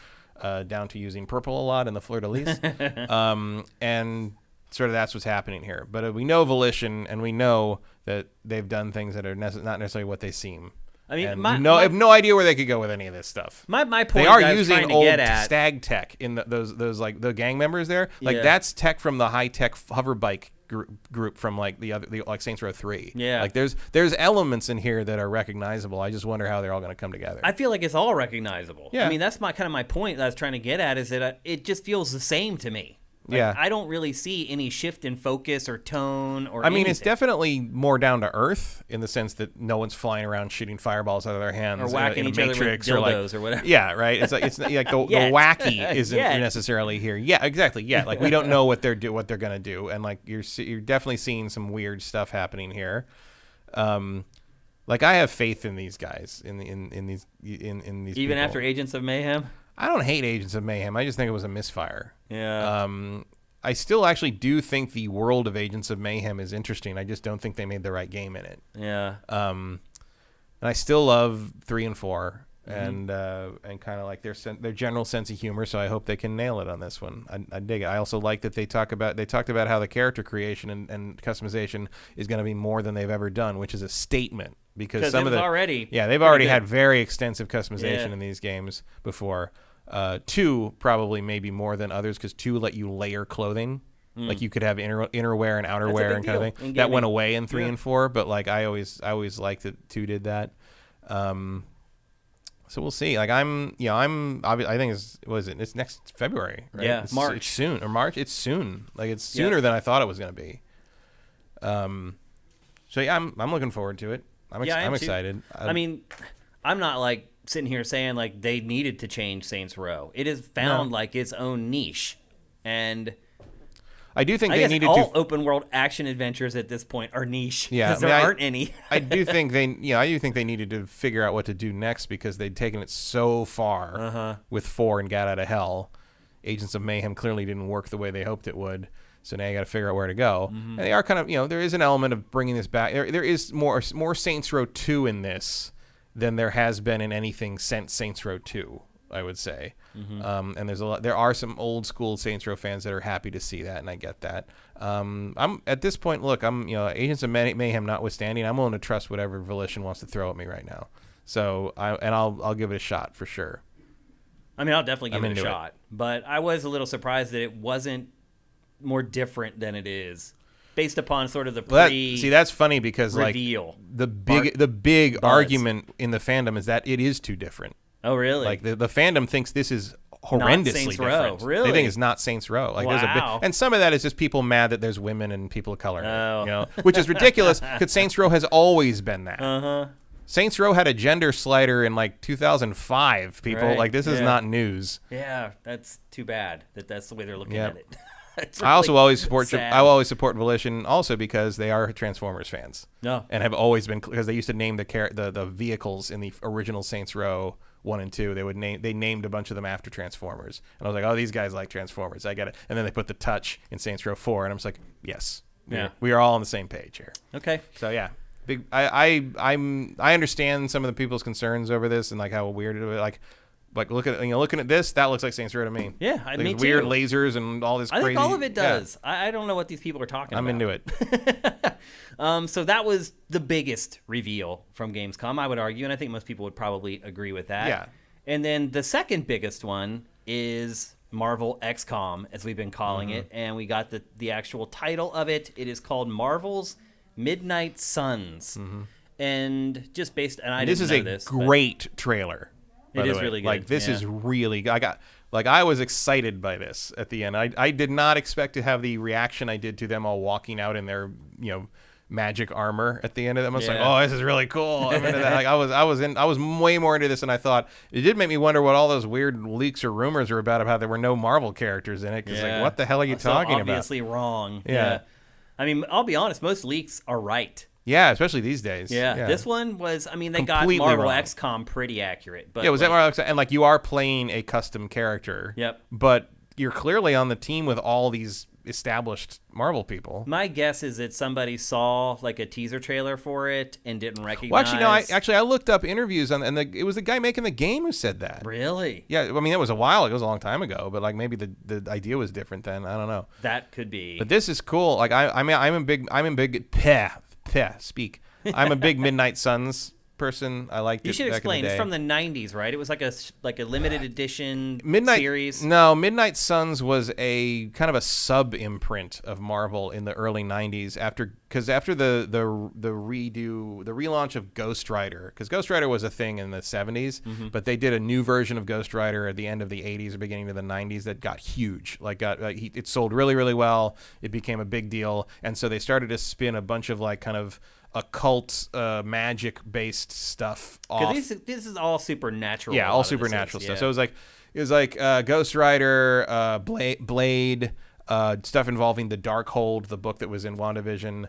down to using purple a lot in the fleur-de-lis. And sort of that's what's happening here. But we know Volition, and we know that they've done things that are not necessarily what they seem. I mean, I have no idea where they could go with any of this stuff. My point. They are using old stag tech in those like the gang members there. Like that's tech from the high tech hover bike group from like the like Saints Row 3. Yeah. Like there's elements in here that are recognizable. I just wonder how they're all going to come together. I feel like it's all recognizable. Yeah. I mean, that's my point that I was trying to get at, is that it just feels the same to me. Like, I don't really see any shift in focus or tone or I mean, anything. it's definitely more down to earth in the sense that no one's flying around shooting fireballs out of their hands or whacking in each a other with Matrix dildos or whatever. Yeah, right. It's like the wacky isn't necessarily here. Yeah, exactly. Yeah, like we don't know what they're gonna do, and like you're definitely seeing some weird stuff happening here. Like I have faith in these guys in these Even people. after Agents of Mayhem. I don't hate Agents of Mayhem. I just think it was a misfire. Yeah. I still actually do think the world of Agents of Mayhem is interesting. I just don't think they made the right game in it. Yeah. And I still love 3 and 4 and kind of like their general sense of humor. So I hope they can nail it on this one. I dig it. I also like that they talked about how the character creation and customization is going to be more than they've ever done, which is a statement because some of they've already had very extensive customization in these games before. 2 probably maybe more than others because 2 let you layer clothing. Like you could have innerwear and outerwear and kind of thing. That went away in 3 and 4, but like I always liked that 2 did that. So we'll see. Like I think it's next February, right? Yeah, March. It's soon. Or March. It's soon. Like it's sooner than I thought it was going to be. So yeah, I'm looking forward to it. I'm excited. I mean, I'm not like sitting here saying like they needed to change Saints Row. It has found like its own niche, and I do think I they guess needed all open world action adventures at this point are niche because there aren't any. I do think they needed to figure out what to do next because they'd taken it so far with 4 and Got Out of Hell. Agents of Mayhem clearly didn't work the way they hoped it would. So now you got to figure out where to go. And they are kind of, there is an element of bringing this back. There is more Saints Row 2 in this than there has been in anything since Saints Row 2, I would say. And there are some old school Saints Row fans that are happy to see that, and I get that. I'm at this point. Look, Agents of Mayhem notwithstanding, I'm willing to trust whatever Volition wants to throw at me right now. So I'll give it a shot for sure. I mean, I'll definitely give it a shot, but I was a little surprised that it wasn't more different than it is, based upon sort of the that's funny because reveal. Like the big argument in the fandom is that it is too different. Oh, really? Like the fandom thinks this is horrendously different. Really? They think it's not Saints Row. Like there's and some of that is just people mad that there's women and people of color, which is ridiculous because Saints Row has always been that. Saints Row had a gender slider in like 2005. People like this is not news. Yeah, that's too bad that's the way they're looking at it. Really I also always support Volition also because they are Transformers fans. No, and have always been because they used to name the vehicles in the original Saints Row 1 and 2. They named a bunch of them after Transformers, and I was like, oh, these guys like Transformers. I get it. And then they put the touch in Saints Row 4, and I'm just like, yes, we are all on the same page here. Okay, so yeah. I understand some of the people's concerns over this and like how weird it is. Like looking at this, that looks like Saints Row to me. Yeah, like me too. Weird lasers and all this crazy. I think all of it does. Yeah. I don't know what these people are talking about. I'm into it. So that was the biggest reveal from Gamescom, I would argue, and I think most people would probably agree with that. Yeah. And then the second biggest one is Marvel XCOM, as we've been calling it, and we got the actual title of it. It is called Marvel's Midnight Suns, and just based and I didn't know this. This is a great trailer. It is really good. Like this is really good. I was excited by this at the end. I did not expect to have the reaction I did to them all walking out in their magic armor at the end of them. I was like, oh, this is really cool. I'm into that. Like, I was way more into this than I thought. It did make me wonder what all those weird leaks or rumors were about how there were no Marvel characters in it. Because like, what the hell are you talking about? Obviously wrong. Yeah. I mean, I'll be honest. Most leaks are right. Yeah, especially these days. Yeah. This one was, they completely got Marvel wrong. XCOM pretty accurate. But was that Marvel XCOM? And like you are playing a custom character. Yep. But you're clearly on the team with all these established Marvel people. My guess is that somebody saw like a teaser trailer for it and didn't recognize. Well, actually, I looked up interviews and it was the guy making the game who said that. Really? Yeah, I mean, it was a while ago. It was a long time ago, but like maybe the idea was different then. I don't know. That could be. But this is cool. Like I'm a big Midnight Suns person. I liked it. You should back explain. In the day. It's from the '90s, right? It was like a limited edition series. No, Midnight Suns was a kind of a sub imprint of Marvel in the early '90s. Because after the relaunch of Ghost Rider, because Ghost Rider was a thing in the '70s, but they did a new version of Ghost Rider at the end of the '80s or beginning of the '90s that got huge. It sold really, really well. It became a big deal, and so they started to spin a bunch of like kind of occult magic based stuff off. This is all supernatural. Yeah, all supernatural stuff. So it was like Ghost Rider, Blade, stuff involving the Darkhold, the book that was in WandaVision.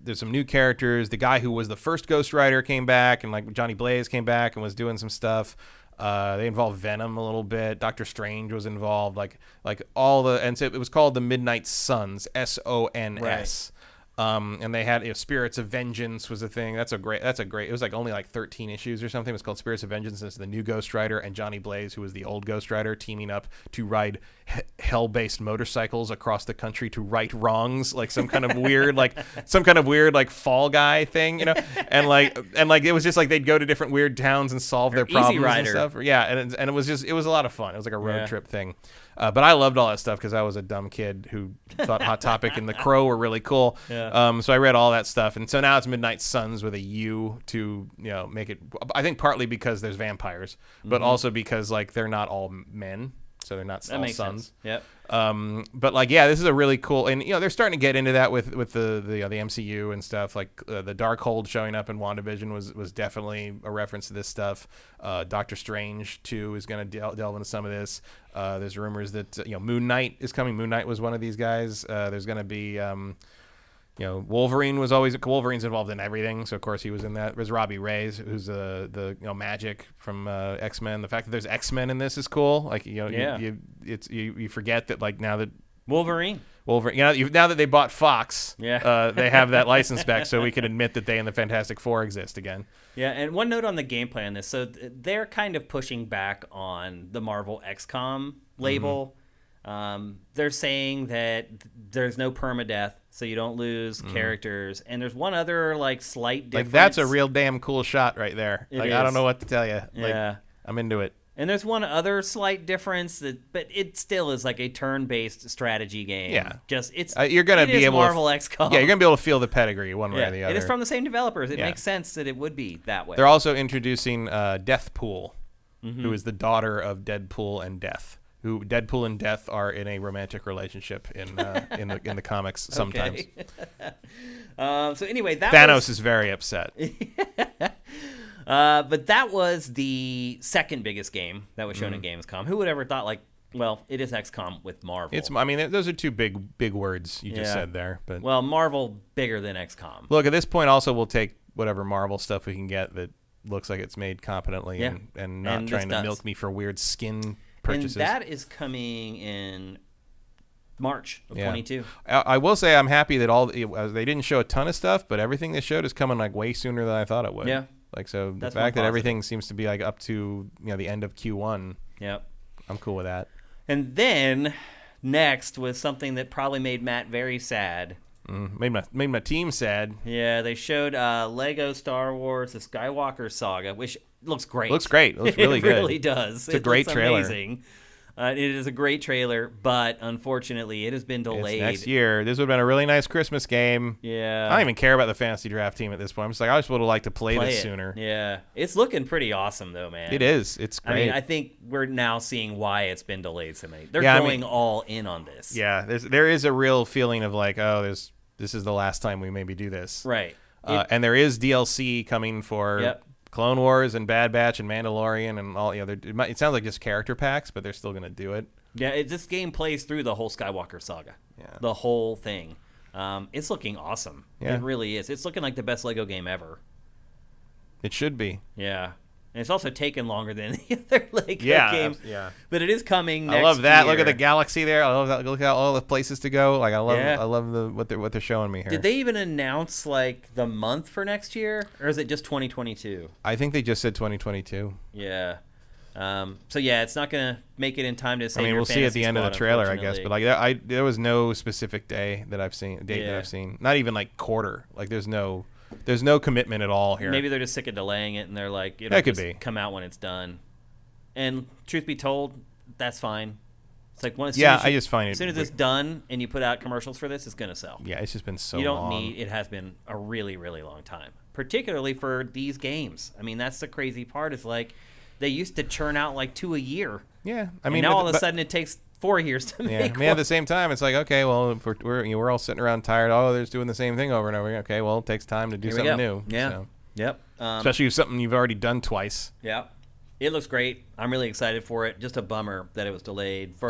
There's some new characters. The guy who was the first Ghost Rider came back, and like Johnny Blaze came back and was doing some stuff. They involved Venom a little bit. Doctor Strange was involved. And so it was called the Midnight Suns, SONS. Right. And they had Spirits of Vengeance was a thing. That's a great. It was like only like 13 issues or something. It was called Spirits of Vengeance. It's the new Ghost Rider and Johnny Blaze, who was the old Ghost Rider, teaming up to ride hell-based motorcycles across the country to right wrongs, like some kind of weird Fall Guy thing, and it was just like they'd go to different weird towns and solve their problems and stuff. Yeah, and it was a lot of fun. It was like a road trip thing. But I loved all that stuff because I was a dumb kid who thought Hot Topic and The Crow were really cool. Yeah. So I read all that stuff, and so now it's Midnight Suns with a U to make it. I think partly because there's vampires, but also because like they're not all men, so they're not all sons. Yep. But this is a really cool, and they're starting to get into that with the MCU and stuff. Like the Darkhold showing up in WandaVision was definitely a reference to this stuff. Doctor Strange too is going to delve into some of this. There's rumors that Moon Knight is coming. Moon Knight was one of these guys. There's going to be Wolverine's involved in everything, so of course he was in that. There's Robbie Reyes, who's the Magic from X-Men. The fact that there's X-Men in this is cool. Like you forget that like now that Wolverine. Now that they bought Fox, they have that license back, so we can admit that they and the Fantastic Four exist again. Yeah, and one note on the gameplay on this. So they're kind of pushing back on the Marvel XCOM label. They're saying that there's no permadeath, so you don't lose characters. And there's one other like slight difference. Like that's a real damn cool shot right there. I don't know what to tell you. Yeah, I'm into it. And there's one other slight difference but it still is like a turn-based strategy game. Yeah, you're gonna be able Marvel XCOM. Yeah, you're gonna be able to feel the pedigree one way or the other. It is from the same developers. It makes sense that it would be that way. They're also introducing Deathpool, who is the daughter of Deadpool and Death. Who Deadpool and Death are in a romantic relationship in the comics sometimes. So anyway, Thanos is very upset. But that was the second biggest game that was shown at Gamescom. Who would ever thought it is XCOM with Marvel. Those are two big words you just said there. But Marvel bigger than XCOM. Look, at this point, also we'll take whatever Marvel stuff we can get that looks like it's made competently and not trying to milk me for weird skin purchases. And that is coming in March of 22. I will say I'm happy that they didn't show a ton of stuff, but everything they showed is coming like way sooner than I thought it would. Yeah. The fact that everything seems to be like up to the end of Q1. Yep. I'm cool with that. And then next was something that probably made Matt very sad. Made my team sad. Yeah, they showed Lego Star Wars: The Skywalker Saga, which looks great. Looks really good. It really does. It's a great trailer. Amazing. It is a great trailer, but unfortunately, it has been delayed. It's next year. This would have been a really nice Christmas game. Yeah. I don't even care about the fantasy draft team at this point. I'm just like, I just would have liked to play this sooner. Yeah. It's looking pretty awesome, though, man. It is. It's great. I mean, I think we're now seeing why it's been delayed so many. They're going all in on this. Yeah. There is a real feeling of like, this is the last time we maybe do this. Right. And there is DLC coming for Clone Wars and Bad Batch and Mandalorian and all. It sounds like just character packs, but they're still going to do it. Yeah, this game plays through the whole Skywalker saga. Yeah. The whole thing. It's looking awesome. Yeah. It really is. It's looking like the best Lego game ever. It should be. Yeah. And it's also taken longer than the other Lego games. Yeah. But it is coming next I love that. year. Look at the galaxy there. I love that. Look at all the places to go. Like I love what they're showing me here. Did they even announce like the month for next year, or is it just 2022? I think they just said 2022. Yeah. So it's not gonna make it in time to say. I mean, we'll see at the end of the trailer, I guess. But like, there was no specific date that I've seen. Not even like quarter. Like, there's no. there's no commitment at all here. Maybe they're just sick of delaying it, and they're like, it'll That could just be. come out when it's done. And truth be told, that's fine. It's like as soon as it's done and you put out commercials for this, it's gonna sell. Yeah, it's just been so long. long. It has been a really, really long time, particularly for these games. I mean, that's the crazy part. Is like they used to churn out like 2 a year. Yeah, I mean, now all of a sudden it takes 4 years to make. I mean, at the same time, it's like, okay, well, if we're all sitting around tired. Oh, they're just doing the same thing over and over again. Okay, well, it takes time to do something new. Yeah. So. Yep. Especially if something you've already done twice. Yeah. It looks great. I'm really excited for it. Just a bummer that it was delayed for.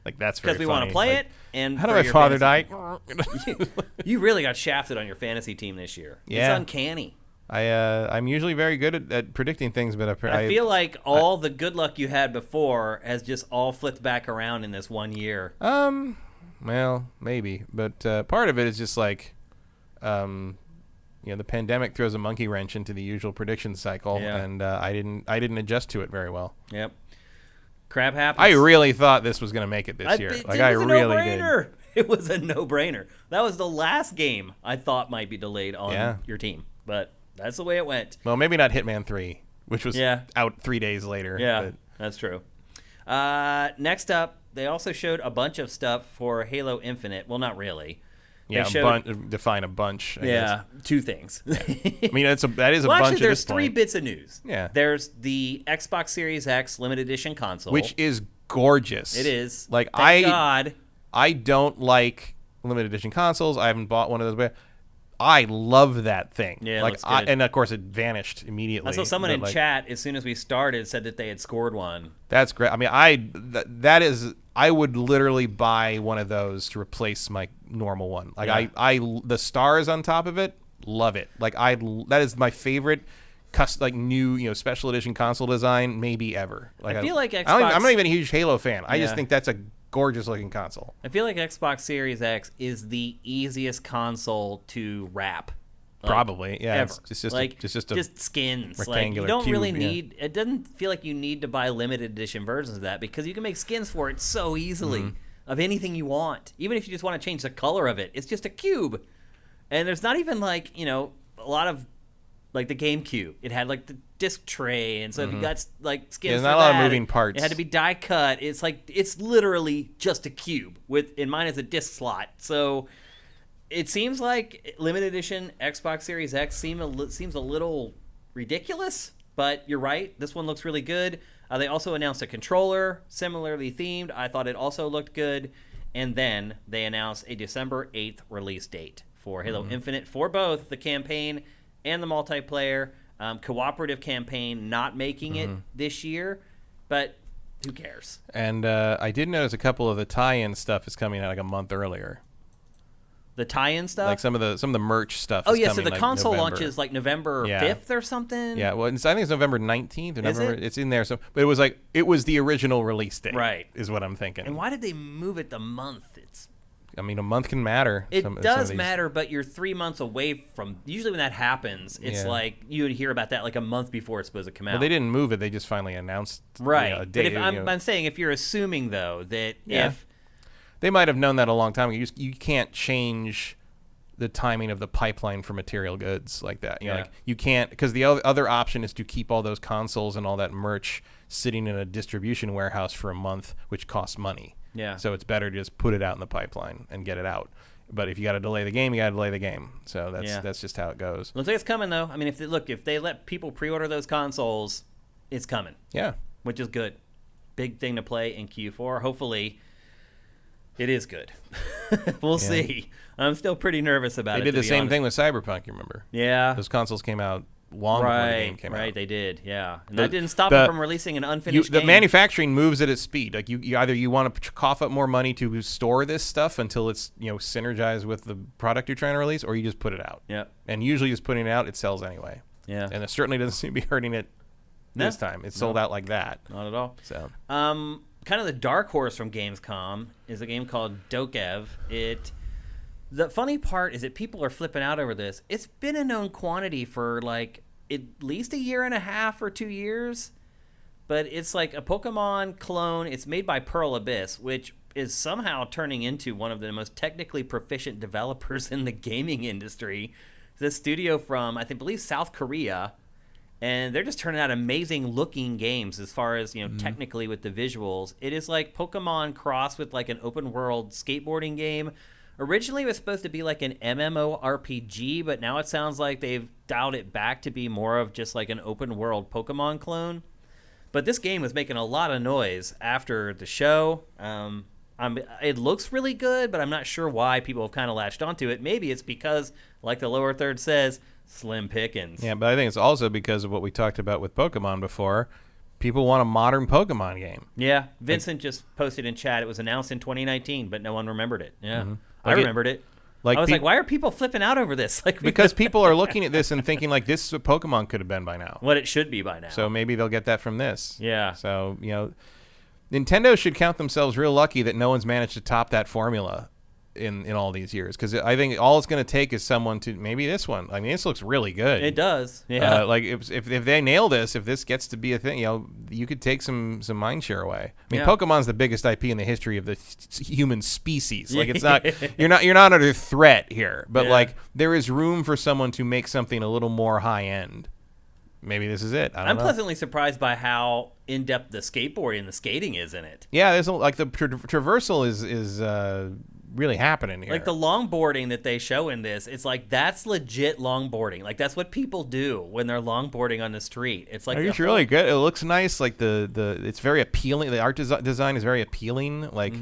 Like that's very because we want to play it. And how did my father die? You really got shafted on your fantasy team this year. Yeah. It's uncanny. I'm usually very good at predicting things, but I feel like all the good luck you had before has just all flipped back around in this 1 year. Well, maybe, but part of it is just like, the pandemic throws a monkey wrench into the usual prediction cycle, and I didn't adjust to it very well. Yep. Crap happens. I really thought this was going to make it this year. I really did. It was a no-brainer. That was the last game I thought might be delayed on your team, but that's the way it went. Well, maybe not Hitman 3, which was out 3 days later. Yeah, but. That's true. Next up, they also showed a bunch of stuff for Halo Infinite. Well, not really. Yeah, define a bunch. I guess. 2 things. Yeah. I mean, that is a bunch. Actually, there's at this 3 point. bits of news. Yeah. There's the Xbox Series X limited edition console, which is gorgeous. It is. Like Thank God. I don't like limited edition consoles. I haven't bought one of those, but I love that thing. Yeah, like looks good. and of course it vanished immediately. I saw someone in chat as soon as we started said that they had scored one. That's great. I mean, I would literally buy one of those to replace my normal one. Like the stars on top of it, love it. Like that is my favorite new special edition console design maybe ever. Like I feel like Xbox. I'm not even a huge Halo fan. I just think that's a gorgeous looking console. I feel like Xbox Series X is the easiest console to wrap. Probably, yeah. Ever. It's just skins. Rectangular like you don't cube, really need. It doesn't feel like you need to buy limited edition versions of that because you can make skins for it so easily of anything you want. Even if you just want to change the color of it, it's just a cube, and there's not even a lot of like the GameCube. It had like the disc tray, and so if you got like skins, there's for not a lot of moving parts. It had to be die cut. It's literally just a cube and mine is a disc slot. So. It seems like limited edition Xbox Series X seems a little ridiculous, but you're right. This one looks really good. They also announced a controller similarly themed. I thought it also looked good. And then they announced a December 8th release date for Halo Infinite for both the campaign and the multiplayer. Cooperative campaign not making it this year, but who cares? And I did notice a couple of the tie-in stuff is coming out like a month earlier. The tie-in stuff? Like some of the merch stuff is coming so the like console November. launches like November 5th or something? Yeah, well, I think it's November 19th or November. It? It's in there. So, but it was the original release date. Right. Is what I'm thinking. And why did they move it the month? I mean, a month can matter. It does matter, but you're 3 months away from... Usually when that happens, it's like you would hear about that like a month before it's supposed to come out. Well, they didn't move it. They just finally announced a date. But I'm saying if you're assuming, though, that if... They might have known that a long time ago. You can't change the timing of the pipeline for material goods like that. Like you can't, because the other option is to keep all those consoles and all that merch sitting in a distribution warehouse for a month, which costs money. Yeah. So it's better to just put it out in the pipeline and get it out. But if you got to delay the game, you got to delay the game. So that's just how it goes. Looks like it's coming though. I mean, if they let people pre-order those consoles, it's coming. Yeah. Which is good. Big thing to play in Q4. Hopefully, it is good. We'll see. I'm still pretty nervous about it. They did the same thing with Cyberpunk, you remember? Yeah. Those consoles came out long before the game came out. Right, they did, yeah. And that didn't stop them from releasing an unfinished game. The manufacturing moves at its speed. Like you either you want to cough up more money to store this stuff until it's synergized with the product you're trying to release, or you just put it out. Yeah. And usually just putting it out, it sells anyway. Yeah. And it certainly doesn't seem to be hurting it this time. It's sold out like that. Not at all. So. Kind of the dark horse from Gamescom is a game called Dokev. The funny part is that people are flipping out over this. It's been a known quantity for like at least a year and a half or 2 years, but it's like a Pokemon clone. It's made by Pearl Abyss, which is somehow turning into one of the most technically proficient developers in the gaming industry. this studio from, I believe, South Korea, and they're just turning out amazing looking games as far as, technically with the visuals. It is like Pokemon crossed with like an open world skateboarding game. Originally, it was supposed to be like an MMORPG, but now it sounds like they've dialed it back to be more of just like an open world Pokemon clone. But this game was making a lot of noise after the show. It looks really good, but I'm not sure why people have kind of latched onto it. Maybe it's because, like the lower third says, slim pickings. Yeah, but I think it's also because of what we talked about with Pokemon before. People want a modern Pokemon game. Yeah, Vincent just posted in chat. It was announced in 2019, but no one remembered it. Yeah, Mm-hmm. I remembered it. Like I was like, why are people flipping out over this? Like, because people are looking at this and thinking like this is what Pokemon could have been by now. What it should be by now. So maybe they'll get that from this. Yeah. So, Nintendo should count themselves real lucky that no one's managed to top that formula in all these years, because I think all it's going to take is someone to, maybe this one. I mean, this looks really good. It does. Yeah. Like if they nail this, if this gets to be a thing, you could take some mind share away. I mean, Pokemon's the biggest IP in the history of the human species. Like, it's not you're not under threat here, but like there is room for someone to make something a little more high end. Maybe this is it. I'm pleasantly surprised by how in depth the skateboarding and the skating is in it. Yeah, there's like the traversal is really happening here. Like the longboarding that they show in this, it's like that's legit longboarding. Like that's what people do when they're longboarding on the street. It's like it's really good. It looks nice. Like the it's very appealing. The art design is very appealing. Like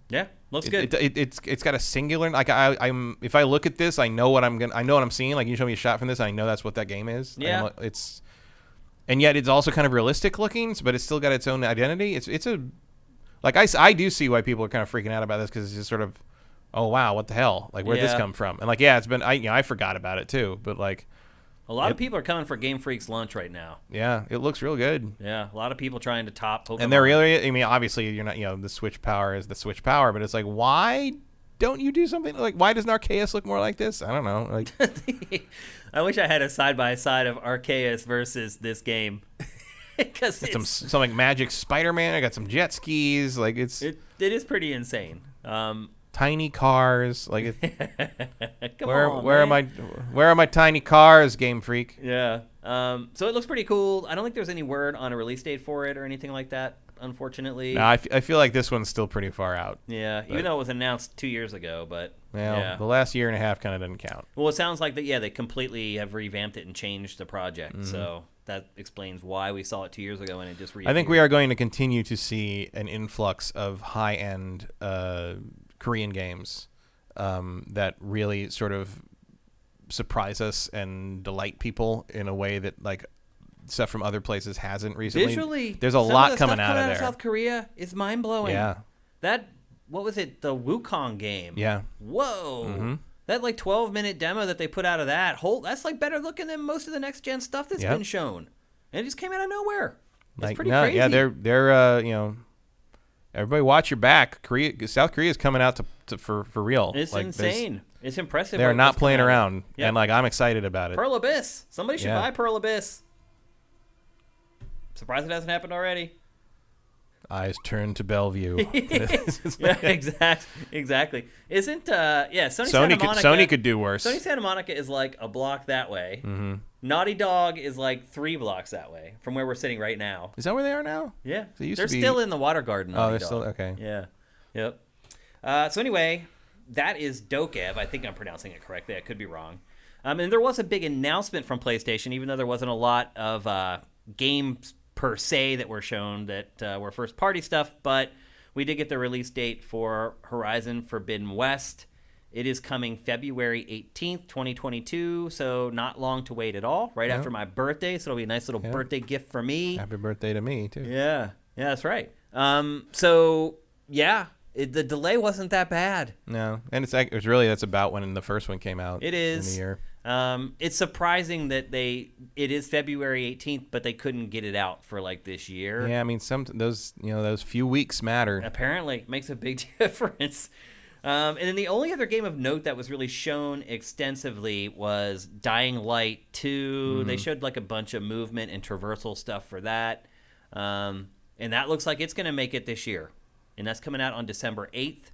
yeah, looks good. It's got a singular. Like I'm if I look at this, I know what I'm seeing. Like you show me a shot from this, I know that's what that game is. Yeah, and yet it's also kind of realistic looking, but it's still got its own identity. It's a like I do see why people are kind of freaking out about this, because it's just sort of, oh wow, what the hell? Like where'd this come from? And like it's been I forgot about it too, but like a lot of people are coming for Game Freak's lunch right now. Yeah, it looks real good. Yeah, a lot of people trying to top Pokemon. And they're really, I mean, obviously you're not, the Switch power is the Switch power, but it's like, why don't you do something like, why doesn't Arceus look more like this? I don't know. Like, I wish I had a side by side of Arceus versus this game. Because some like Magic Spider-Man. I got some jet skis. Like it is pretty insane. Tiny cars. Like where are my tiny cars, Game Freak? Yeah. So it looks pretty cool. I don't think there's any word on a release date for it or anything like that, unfortunately. No, I feel like this one's still pretty far out. Yeah, even though it was announced 2 years ago, but the last year and a half kind of doesn't count. Well, it sounds like that. Yeah, they completely have revamped it and changed the project. So that explains why we saw it 2 years ago and it just reappeared. I think we are going to continue to see an influx of high-end Korean games that really sort of surprise us and delight people in a way that like stuff from other places hasn't recently. Visually, there's a lot coming out of there. South Korea is mind blowing. Yeah, what was it? The Wukong game. Yeah. Whoa. Mm-hmm. That like 12-minute demo that they put out of that's like better looking than most of the next gen stuff that's been shown, and it just came out of nowhere. It's pretty crazy. Yeah, they're everybody watch your back. South Korea is coming out for real. It's like, insane. It's impressive. They're not playing around, and like I'm excited about it. Pearl Abyss. Somebody should buy Pearl Abyss. Surprised it hasn't happened already. Eyes turn to Bellevue. Yeah, exactly. Isn't Santa Monica? Sony could do worse. Sony Santa Monica is like a block that way. Mm-hmm. Naughty Dog is like 3 blocks that way from where we're sitting right now. Is that where they are now? Yeah, they're still in the Water Garden. They're still okay. Yeah, yep. So anyway, that is Dokev. I think I'm pronouncing it correctly. I could be wrong. And there was a big announcement from PlayStation, even though there wasn't a lot of games per se that were shown that were first party stuff, but we did get the release date for Horizon Forbidden West. It is coming February 18th, 2022, so not long to wait at all, right after my birthday, so it'll be a nice little birthday gift for me. Happy birthday to me, too. Yeah, that's right. The delay wasn't that bad. No, and it's really, that's about when the first one came out. It is. In the year. It's surprising that it is February 18th, but they couldn't get it out for like this year. Yeah, I mean, those few weeks matter. Apparently, it makes a big difference. And then the only other game of note that was really shown extensively was Dying Light 2. Mm-hmm. They showed like a bunch of movement and traversal stuff for that. And that looks like it's going to make it this year. And that's coming out on December 8th.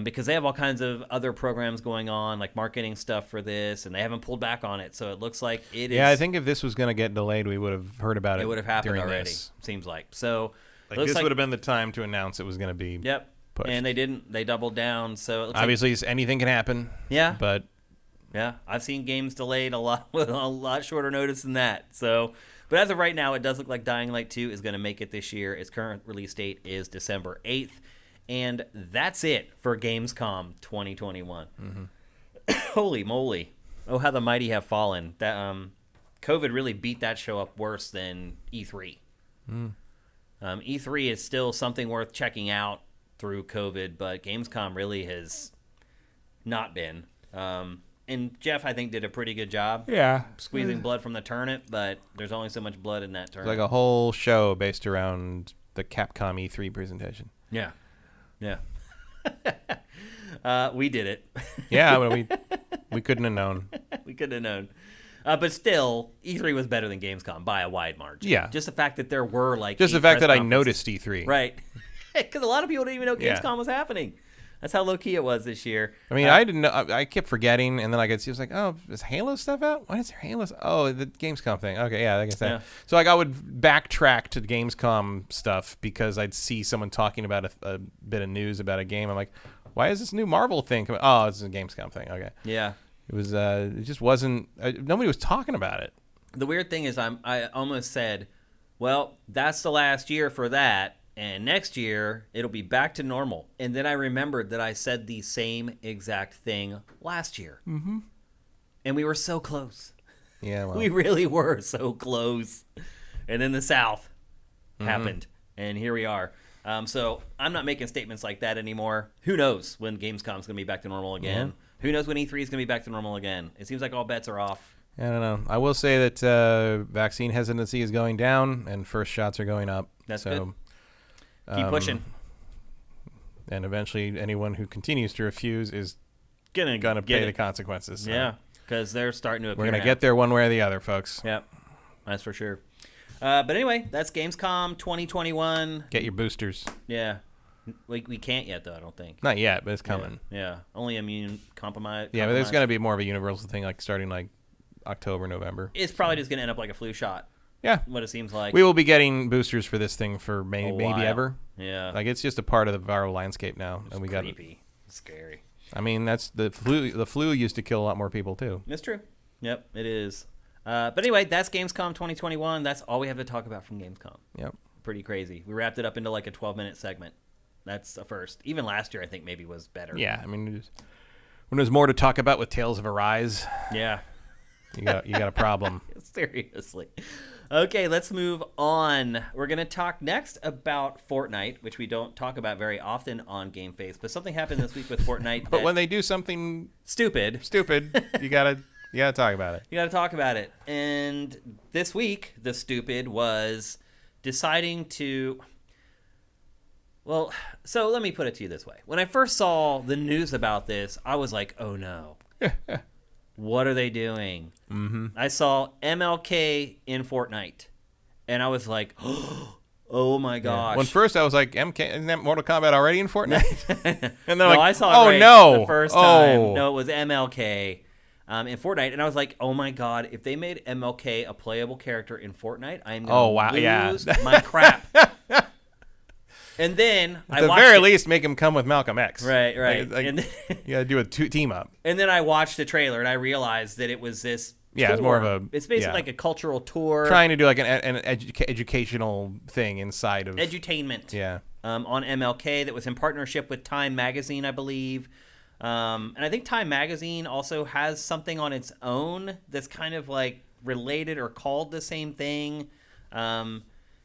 because they have all kinds of other programs going on, like marketing stuff for this, and they haven't pulled back on it. So it looks like it is. Yeah, I think if this was going to get delayed, we would have heard about it. It would have happened during already. This. Seems like so. Like this would have been the time to announce it was going to be. Yep. Pushed. And they didn't. They doubled down. So it looks obviously anything can happen. Yeah. But yeah, I've seen games delayed a lot with a lot shorter notice than that. So, but as of right now, it does look like Dying Light 2 is going to make it this year. Its current release date is December 8th. And that's it for Gamescom 2021. Mm-hmm. Holy moly. Oh, how the mighty have fallen. That COVID really beat that show up worse than E3. E3 is still something worth checking out through COVID, but Gamescom really has not been. And Jeff, I think, did a pretty good job squeezing blood from the turnip, but there's only so much blood in that turnip. It's like a whole show based around the Capcom E3 presentation. Yeah. We did it. Yeah, well, we couldn't have known. We couldn't have known. But still, E3 was better than Gamescom by a wide margin. Yeah. Just the fact that there were Just the fact that I noticed E3. Right. Because a lot of people didn't even know Gamescom was happening. That's how low-key it was this year. I mean, I didn't know. I kept forgetting, and then I could see, I was like, oh, is Halo stuff out? Why is there Halo? Oh, the Gamescom thing. Okay, yeah, I guess that. Yeah. So, like, I would backtrack to Gamescom stuff because I'd see someone talking about a bit of news about a game. I'm like, why is this new Marvel thing coming? Oh, it's a Gamescom thing. Okay. Yeah. It was. It just wasn't. Nobody was talking about it. The weird thing is, I almost said, well, that's the last year for that. And next year, it'll be back to normal. And then I remembered that I said the same exact thing last year. Mm-hmm. And we were so close. Yeah, well. We really were so close. And then the South happened. And here we are. So I'm not making statements like that anymore. Who knows when Gamescom's going to be back to normal again? Mm-hmm. Who knows when E3 is going to be back to normal again? It seems like all bets are off. I don't know. I will say that vaccine hesitancy is going down and first shots are going up. That's good. Keep pushing. And eventually anyone who continues to refuse is gonna pay the consequences. So. Yeah, because they're starting to appear. We're going to get there one way or the other, folks. Yep, that's for sure. But anyway, that's Gamescom 2021. Get your boosters. Yeah. We can't yet, though, I don't think. Not yet, but it's coming. Yeah. Only immune compromised. Yeah, but there's going to be more of a universal thing, like starting like October, November. It's probably just going to end up like a flu shot. Yeah. What it seems like. We will be getting boosters for this thing for maybe ever. Yeah. Like, it's just a part of the viral landscape now. It's creepy. It's scary. I mean, that's the flu. The flu used to kill a lot more people, too. It's true. Yep, it is. But anyway, that's Gamescom 2021. That's all we have to talk about from Gamescom. Yep. Pretty crazy. We wrapped it up into like a 12-minute segment. That's a first. Even last year, I think maybe was better. Yeah, I mean, when there's more to talk about with Tales of Arise, yeah, you got a problem. Seriously. Okay, let's move on. We're going to talk next about Fortnite, which we don't talk about very often on GameFace, but something happened this week with Fortnite. But when they do something stupid, you gotta talk about it. You gotta talk about it. And this week, the stupid was deciding to. Well, so let me put it to you this way. When I first saw the news about this, I was like, oh no. What are they doing? Mm-hmm. I saw MLK in Fortnite, and I was like, oh my gosh. Yeah. When first I was like, MK, isn't that Mortal Kombat already in Fortnite? And no, like, I saw it the first time. No, it was MLK in Fortnite, and I was like, oh my god, if they made MLK a playable character in Fortnite, I am going to lose my crap. And then at the very least, make him come with Malcolm X. Right. Like, and then, you got to do a team up. And then I watched the trailer and I realized that it was this. Yeah, tour. It's more of a. It's basically like a cultural tour, trying to do like an educational thing inside of edutainment. Yeah. On MLK that was in partnership with Time Magazine, I believe. And I think Time Magazine also has something on its own that's kind of like related or called the same thing.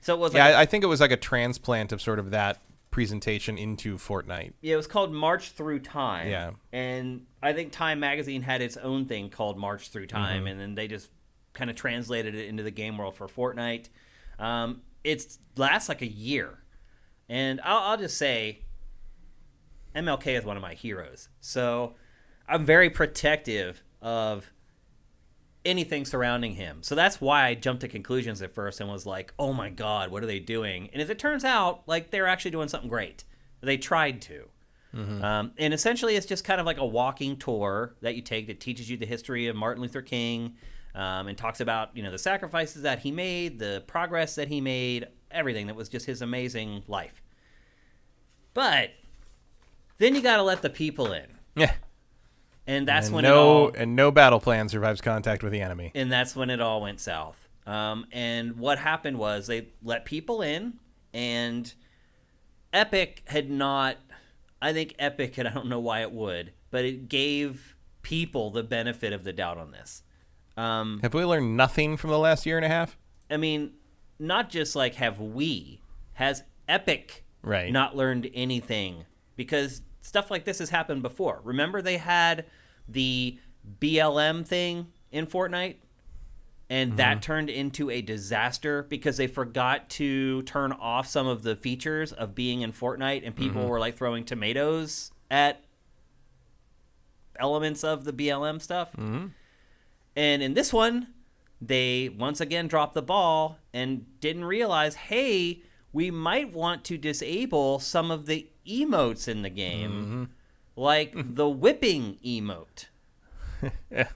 So it was I think it was like a transplant of sort of that presentation into Fortnite. Yeah, it was called March Through Time. Yeah. And I think Time Magazine had its own thing called March Through Time, and then they just kind of translated it into the game world for Fortnite. It lasts like a year. And I'll just say MLK is one of my heroes. So I'm very protective of anything surrounding him. So that's why I jumped to conclusions at first and was like, oh my god, what are they doing? And as it turns out, like, they're actually doing something great. They tried to. And essentially, it's just kind of like a walking tour that you take that teaches you the history of Martin Luther King, and talks about the sacrifices that he made, the progress that he made, everything that was just his amazing life. But then you got to let the people in. Yeah. And that's when no battle plan survives contact with the enemy. And that's when it all went south. And what happened was they let people in, and Epic had not. I think Epic, and I don't know why it would, but it gave people the benefit of the doubt on this. Have we learned nothing from the last year and a half? I mean, not just like has Epic not learned anything? Because stuff like this has happened before. Remember they had the BLM thing in Fortnite? And that turned into a disaster because they forgot to turn off some of the features of being in Fortnite, and people were like throwing tomatoes at elements of the BLM stuff. And in this one, they once again dropped the ball and didn't realize, hey, we might want to disable some of the emotes in the game, like the whipping emote. Yeah.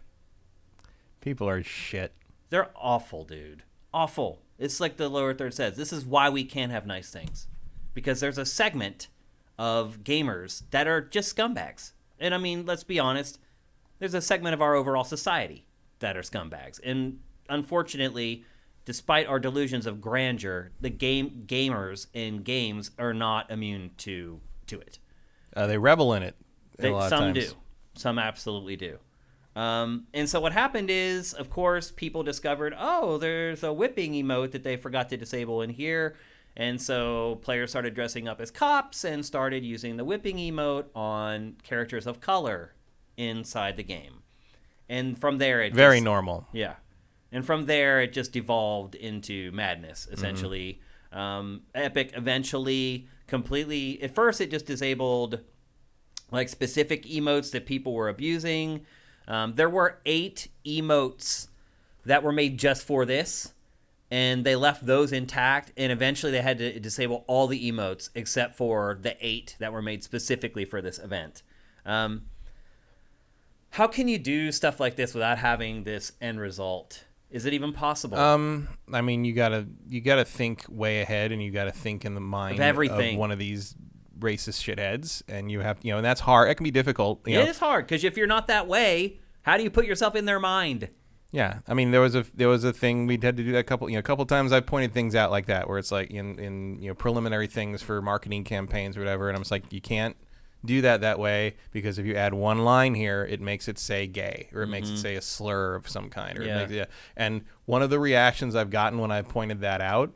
People are shit. They're awful, dude. Awful. It's like the lower third says. This is why we can't have nice things. Because there's a segment of gamers that are just scumbags. And I mean, let's be honest. There's a segment of our overall society that are scumbags. And unfortunately, despite our delusions of grandeur, the gamers in games are not immune to it. They revel in it a lot of some times. do. Some absolutely do. And so what happened is, of course, people discovered, oh, there's a whipping emote that they forgot to disable in here. And so players started dressing up as cops and started using the whipping emote on characters of color inside the game. And from there, it Very normal. Yeah. And from there, it just devolved into madness, essentially. Epic eventually completely... At first, it just disabled like specific emotes that people were abusing. There were 8 emotes that were made just for this, and they left those intact, and eventually they had to disable all the emotes except for the 8 that were made specifically for this event. How can you do stuff like this without having this end result? Is it even possible? I mean, you gotta think way ahead, and you gotta think in the mind of everything. Of one of these racist shitheads, and you have, and that's hard. It can be difficult. It is hard because if you're not that way, how do you put yourself in their mind? Yeah, I mean, there was a thing we had to do that a couple times. I pointed things out like that where it's like in preliminary things for marketing campaigns or whatever, and I'm just like, you can't do that way because if you add one line here, it makes it say gay or it makes it say a slur of some kind. Or it makes, And one of the reactions I've gotten when I pointed that out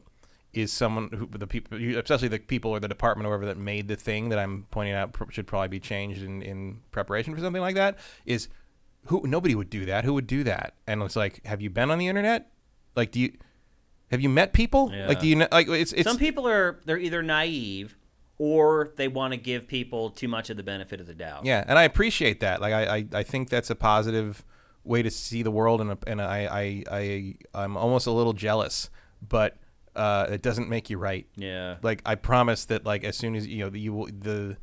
is someone who, the people, especially the people or the department or whoever that made the thing that I'm pointing out should probably be changed in preparation for something like that, is nobody would do that. Who would do that? And it's like, have you been on the internet? Like, have you met people? Yeah. Like, do you know, like it's some people they're either naive or they want to give people too much of the benefit of the doubt. Yeah, and I appreciate that. Like, I think that's a positive way to see the world, and I'm almost a little jealous, but it doesn't make you right. Yeah. Like, I promise that, like, as soon as the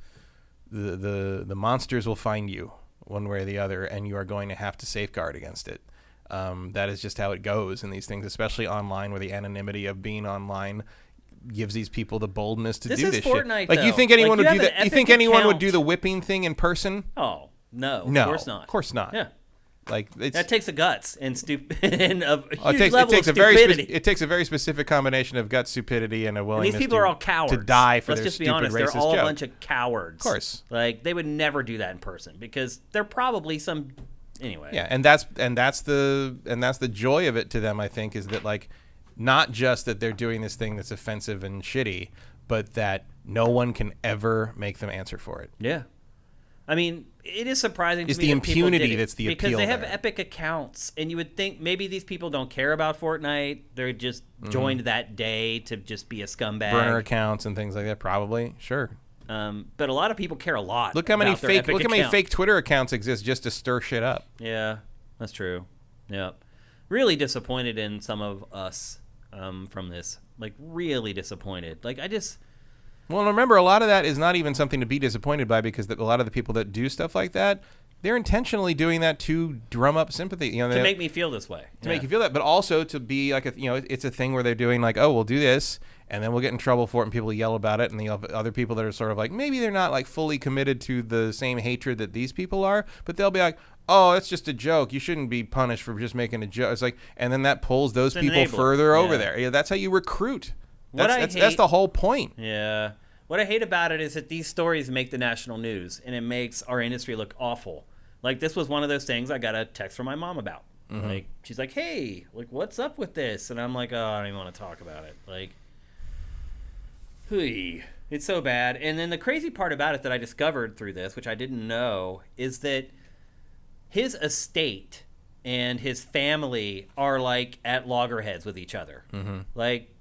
monsters will find you one way or the other, and you are going to have to safeguard against it. That is just how it goes in these things, especially online, where the anonymity of being online gives these people the boldness to do this shit. Fortnite, like, though. you think anyone like, would do that? You think anyone would do the whipping thing in person? Oh, no. No, Of course not. Of course not. Yeah. Like, that takes a guts and and a huge level of stupidity. It takes a very specific combination of guts, stupidity, and a willingness. And these people are all cowards. To die for Let's their just be stupid honest. racist They're all joke. a bunch of cowards. Of course. Like, they would never do that in person because they're probably some. Anyway. Yeah, and that's the joy of it to them. I think is that, like, not just that they're doing this thing that's offensive and shitty, but that no one can ever make them answer for it. Yeah. I mean, it is surprising to it's me the that people impunity did it that's the because appeal they have there. Epic accounts, and you would think maybe these people don't care about Fortnite. They're just joined that day to just be a scumbag. Burner accounts and things like that, probably. Sure. But a lot of people care a lot. Look how many about their Epic how many account. fake Twitter accounts exist just to stir shit up. Yeah, that's true. Yep. Really disappointed in some of us from this. Like, really disappointed. Like, Well, remember, a lot of that is not even something to be disappointed by, because a lot of the people that do stuff like that, they're intentionally doing that to drum up sympathy. To make me feel this way. To make you feel that, but also to be like, it's a thing where they're doing like, oh, we'll do this, and then we'll get in trouble for it, and people yell about it, and you have other people that are sort of like, maybe they're not like fully committed to the same hatred that these people are, but they'll be like, oh, it's just a joke. You shouldn't be punished for just making a joke. It's like, and then that pulls those people further over there. Yeah, that's how you recruit. That's the whole point. Yeah. What I hate about it is that these stories make the national news, and it makes our industry look awful. Like, this was one of those things I got a text from my mom about. Mm-hmm. Like, she's like, hey, like, what's up with this? And I'm like, oh, I don't even want to talk about it. Like, it's so bad. And then the crazy part about it that I discovered through this, which I didn't know, is that his estate and his family are, like, at loggerheads with each other. Mm-hmm. Like,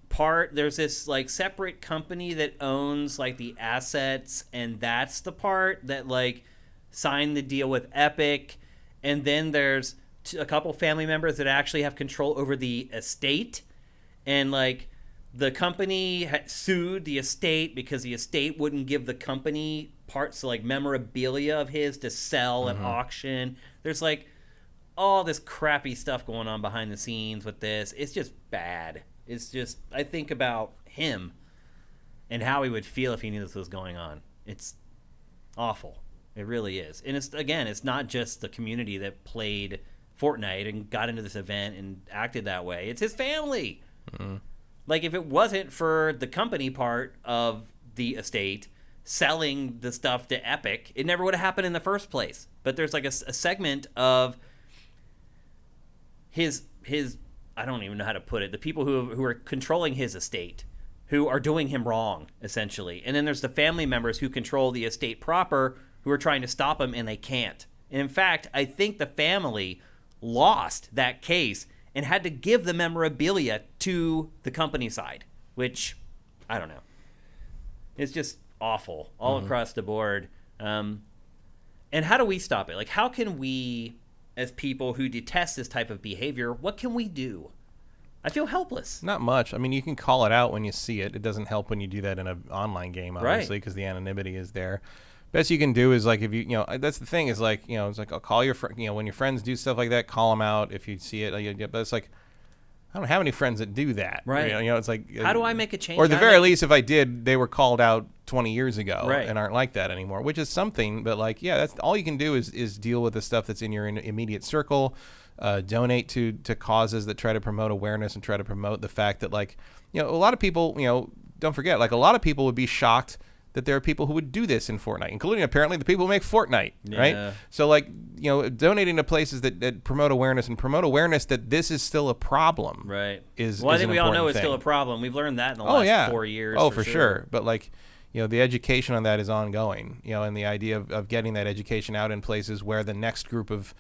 there's this, like, separate company that owns, like, the assets, and that's the part that, like, signed the deal with Epic, and then there's a couple family members that actually have control over the estate, and like the company sued the estate because the estate wouldn't give the company parts, like memorabilia of his, to sell at auction. There's like all this crappy stuff going on behind the scenes with this. It's just bad. It's just, I think about him and how he would feel if he knew this was going on. It's awful. It really is. And it's not just the community that played Fortnite and got into this event and acted that way. It's his family. Mm-hmm. Like, if it wasn't for the company part of the estate selling the stuff to Epic, it never would have happened in the first place. But there's like a segment of his I don't even know how to put it, the people who are controlling his estate, who are doing him wrong, essentially. And then there's the family members who control the estate proper, who are trying to stop him, and they can't. And in fact, I think the family lost that case and had to give the memorabilia to the company side, which, I don't know. It's just awful all across the board. And how do we stop it? Like, how can we, as people who detest this type of behavior, what can we do? I feel helpless. Not much. I mean, you can call it out when you see it. It doesn't help when you do that in an online game, obviously, because the anonymity is there. Best you can do is, like, if you that's the thing, is like, it's like, I'll call your friend, when your friends do stuff like that, call them out if you see it. But it's like, I don't have any friends that do that. Right. It's like, how do I make a change? Or at the very least, if I did, they were called out 20 years ago, right, and aren't like that anymore, which is something. But like, yeah, that's all you can do is deal with the stuff that's in your immediate circle, donate to causes that try to promote awareness and try to promote the fact that, like, a lot of people, don't forget, like, a lot of people would be shocked that there are people who would do this in Fortnite, including apparently the people who make Fortnite, right? So, like, donating to places that promote awareness that this is still a problem, right? I think we all know it's still a problem. We've learned that in the last 4 years. Oh, for sure. But, like, the education on that is ongoing, and the idea of getting that education out in places where the next group of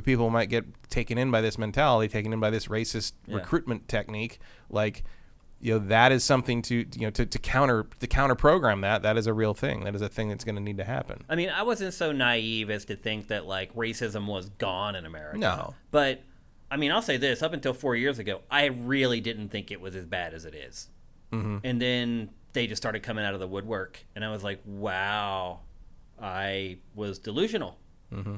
people might get taken in by this mentality, taken in by this racist recruitment technique, like, that is something to counter program that is a real thing. That is a thing that's going to need to happen. I mean, I wasn't so naive as to think that, like, racism was gone in America. No. But, I mean, I'll say this, up until 4 years ago, I really didn't think it was as bad as it is. Mm-hmm. And then they just started coming out of the woodwork, and I was like, wow, I was delusional. Mm-hmm.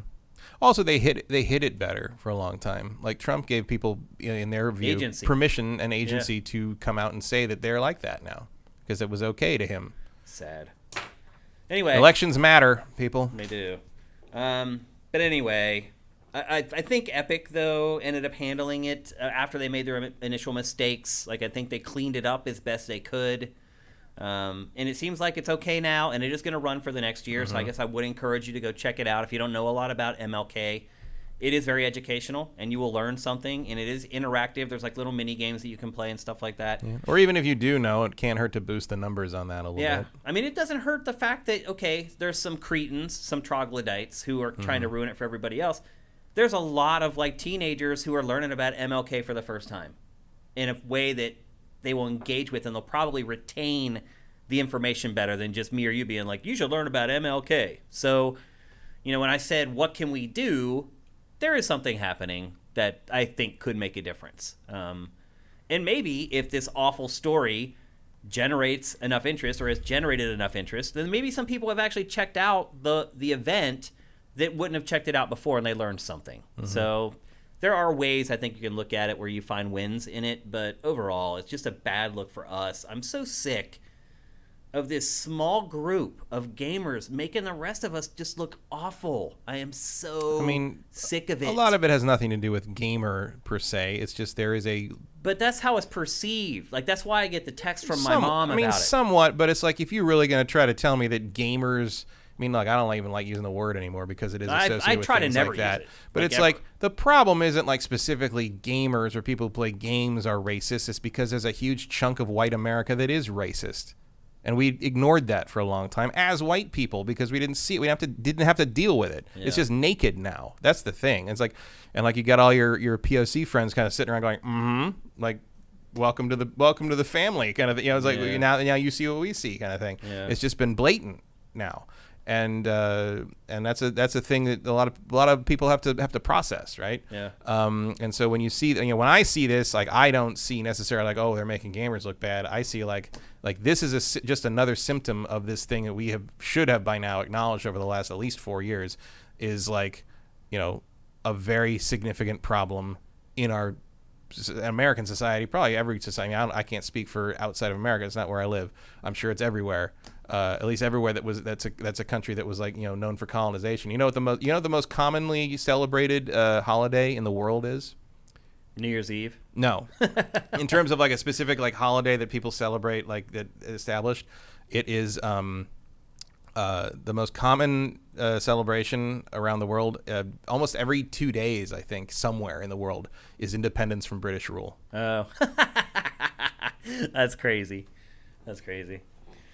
Also, they hid it better for a long time. Like, Trump gave people, in their view, permission and agency to come out and say that they're like that now, because it was okay to him. Sad. Anyway, elections matter, people. They do. But anyway, I think Epic, though, ended up handling it after they made their initial mistakes. Like, I think they cleaned it up as best they could. And it seems like it's okay now, and it is going to run for the next year. Mm-hmm. So I guess I would encourage you to go check it out if you don't know a lot about MLK. It is very educational, and you will learn something, and it is interactive. There's like little mini games that you can play and stuff like that. Yeah. Or even if you do know, it can't hurt to boost the numbers on that a little bit. I mean, it doesn't hurt the fact that, okay, there's some cretins, some troglodytes who are trying to ruin it for everybody else. There's a lot of, like, teenagers who are learning about MLK for the first time in a way that they will engage with, and they'll probably retain the information better than just me or you being like, you should learn about MLK. So, when I said, what can we do, there is something happening that I think could make a difference. And maybe if this awful story generates enough interest or has generated enough interest, then maybe some people have actually checked out the event that wouldn't have checked it out before, and they learned something. So there are ways I think you can look at it where you find wins in it, but overall, it's just a bad look for us. I'm so sick of this small group of gamers making the rest of us just look awful. I am so sick of it. A lot of it has nothing to do with gamer per se. It's just there is a... But that's how it's perceived. Like, that's why I get the text from my mom about it. Somewhat, but it's like if you're really going to try to tell me that gamers... I mean, like, I don't even like using the word anymore because it is associated with things like that. But it's like, the problem isn't like specifically gamers or people who play games are racist. It's because there's a huge chunk of white America that is racist. And we ignored that for a long time as white people because we didn't see it. We didn't have to deal with it. Yeah. It's just naked now. That's the thing. It's like, and like you got all your POC friends kind of sitting around going, like, welcome to the family kind of thing. You know, it's like now you see what we see kind of thing. Yeah. It's just been blatant now. And that's a thing that a lot of people have to process, right? Yeah. And so when you see, when I see this, like I don't see necessarily like, oh, they're making gamers look bad. I see like this is just another symptom of this thing that we should have by now acknowledged over the last at least 4 years is like, a very significant problem in our American society, probably every society. I can't speak for outside of America. It's not where I live. I'm sure it's everywhere. At least everywhere that's a country that was like known for colonization. You know what the most commonly celebrated holiday in the world is? New Year's Eve. No, in terms of like a specific like holiday that people celebrate like that established, it is the most common celebration around the world. Almost every 2 days, I think, somewhere in the world is independence from British rule. Oh, that's crazy. That's crazy.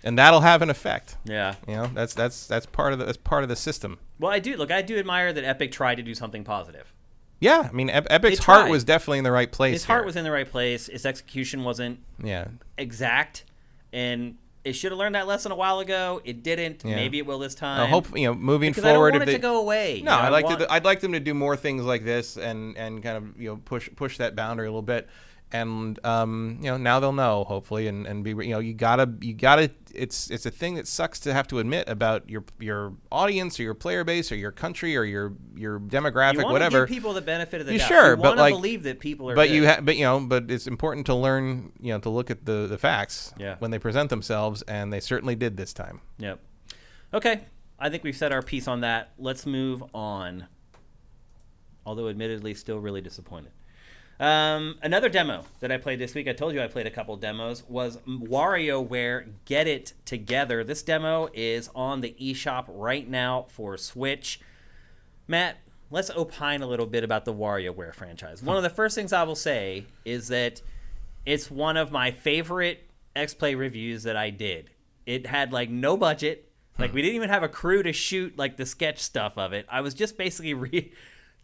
And that'll have an effect. Yeah. That's part of the system. Well, I do admire that Epic tried to do something positive. Yeah, I mean, Epic's heart was definitely in the right place. His heart was in the right place. Its execution wasn't exact, and it should have learned that lesson a while ago. It didn't. Yeah. Maybe it will this time. I hope moving because forward. I don't want it to go away. No, I'd like them to do more things like this and kind of push that boundary a little bit. And now they'll know, hopefully, and be you gotta. It's a thing that sucks to have to admit about your audience or your player base or your country or your demographic, you whatever. Give people the benefit of the doubt. Sure, you but like, believe that people are. But good. but it's important to learn, to look at the facts when they present themselves, and they certainly did this time. Yep. Okay, I think we've said our piece on that. Let's move on. Although, admittedly, still really disappointed. Another demo that I played this week, I told you I played a couple demos, was WarioWare Get It Together. This demo is on the eShop right now for Switch. Matt, let's opine a little bit about the WarioWare franchise. One of the first things I will say is that it's one of my favorite X-Play reviews that I did. It had like no budget. Like we didn't even have a crew to shoot like the sketch stuff of it. I was just basically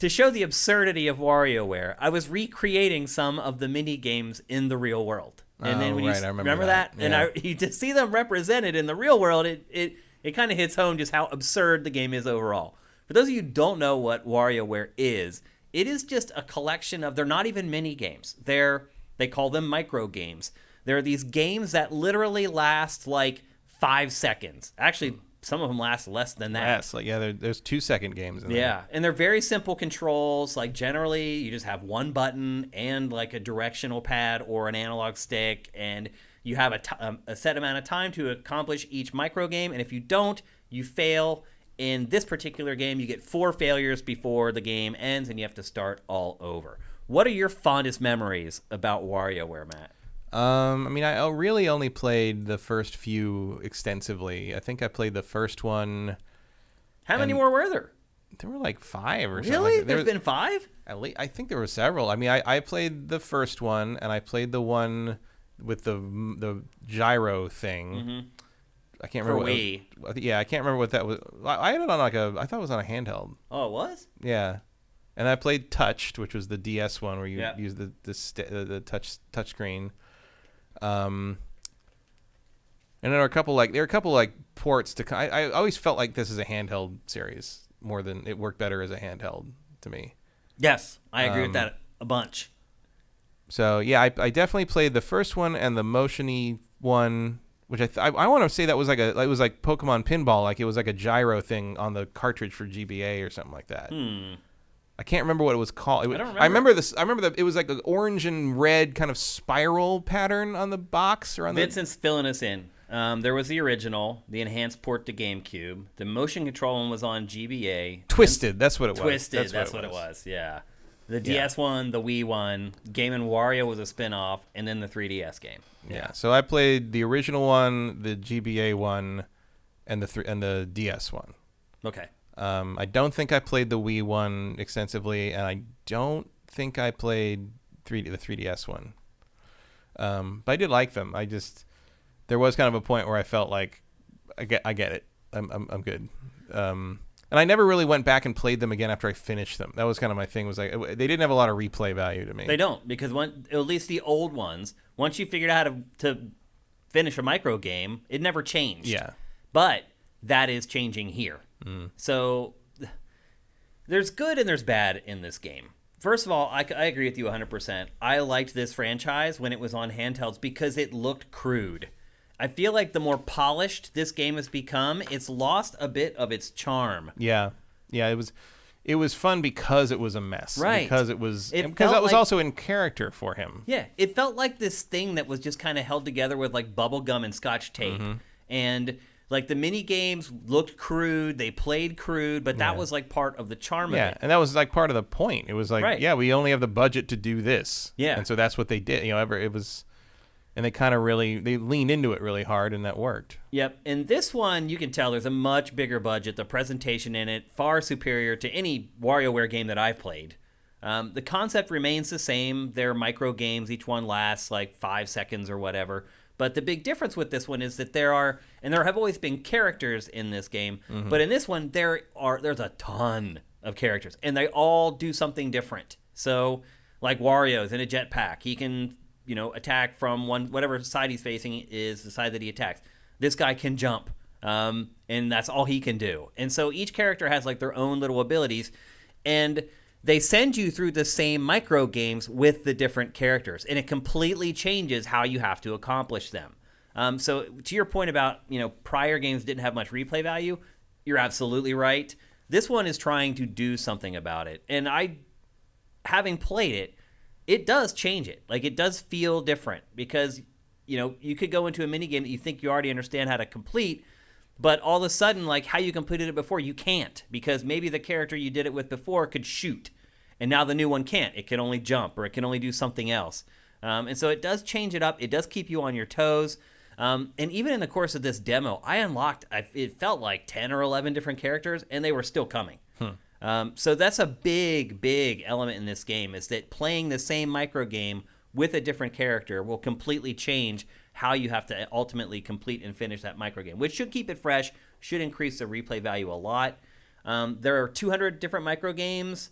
to show the absurdity of WarioWare, I was recreating some of the mini games in the real world. And then when I remember that? Yeah. And you to see them represented in the real world, it kind of hits home just how absurd the game is overall. For those of you who don't know what WarioWare is, it is just a collection of, they're not even mini games. They call them micro games. They're these games that literally last like 5 seconds. Actually, some of them last less than that. Yes, there's 2-second games in there. Yeah, and they're very simple controls. Like generally, you just have one button and like a directional pad or an analog stick, and you have a set amount of time to accomplish each micro game. And if you don't, you fail. In this particular game, you get 4 failures before the game ends, and you have to start all over. What are your fondest memories about WarioWare, Matt? I really only played the first few extensively. I think I played the first one. How many more were there? There were like 5 or something. Really? There's been 5? At least, I think there were several. I mean, I played the first one, and I played the one with the gyro thing. Mm-hmm. I can't remember. For Wii. I can't remember what that was. I had it on I thought it was on a handheld. Oh, it was? Yeah. And I played Touched, which was the DS one where you use the touch screen. And there were a couple ports to. I always felt like this is a handheld series more than it worked better as a handheld to me. Yes, I agree with that a bunch. So yeah, I definitely played the first one and the motion-y one, which I want to say that was like it was like Pokemon Pinball, like it was like a gyro thing on the cartridge for GBA or something like that. I can't remember what it was called. I don't remember. I remember this. I remember that it was like an orange and red kind of spiral pattern on the box or on the. Vincent's filling us in. There was the original, the enhanced port to GameCube. The motion control one was on GBA. Twisted. That's what it was. Twisted. That's what it was. Yeah. The DS one, the Wii one, Game & Wario was a spin-off, and then the 3DS game. Yeah. So I played the original one, the GBA one, and the DS one. Okay. I don't think I played the Wii one extensively, and I don't think I played the 3DS one. But I did like them. There was kind of a point where I felt like I get it. I'm good. And I never really went back and played them again after I finished them. That was kind of my thing. Was like they didn't have a lot of replay value to me. They don't, because at least the old ones, once you figured out how to finish a micro game, it never changed. Yeah. But that is changing here. So there's good and there's bad in this game. First of all, I agree with you 100%. I liked this franchise when it was on handhelds because it looked crude. I feel like the more polished this game has become, it's lost a bit of its charm. Yeah. It was fun because it was a mess. Right. Because that was also in character for him. Yeah. It felt like this thing that was just kind of held together with like bubble gum and scotch tape. And like the mini games looked crude, they played crude, but that was like part of the charm of it. Yeah, and that was like part of the point. It was like, we only have the budget to do this. Yeah. And so that's what they did. It was, and they kind of they leaned into it really hard, and that worked. Yep. In this one, you can tell there's a much bigger budget. The presentation in it, far superior to any WarioWare game that I've played. The concept remains the same. They're micro games. Each one lasts like 5 seconds or whatever. But the big difference with this one is that there have always been characters in this game, but in this one there's a ton of characters, and they all do something different. So, like Wario's in a jetpack, he can attack from whatever side he's facing is the side that he attacks. This guy can jump, and that's all he can do. And so each character has like their own little abilities, and they send you through the same micro games with the different characters, and it completely changes how you have to accomplish them. So to your point about, prior games didn't have much replay value, you're absolutely right. This one is trying to do something about it. And having played it, it does change it. Like, it does feel different because, you could go into a minigame that you think you already understand how to complete, but all of a sudden, like how you completed it before, you can't, because maybe the character you did it with before could shoot, and now the new one can't. It can only jump, or it can only do something else. And so it does change it up. It does keep you on your toes. And even in the course of this demo, I unlocked, it felt like 10 or 11 different characters, and they were still coming. So that's a big, big element in this game, is that playing the same micro game with a different character will completely change how you have to ultimately complete and finish that micro game, which should keep it fresh, should increase the replay value a lot. There are 200 different micro games.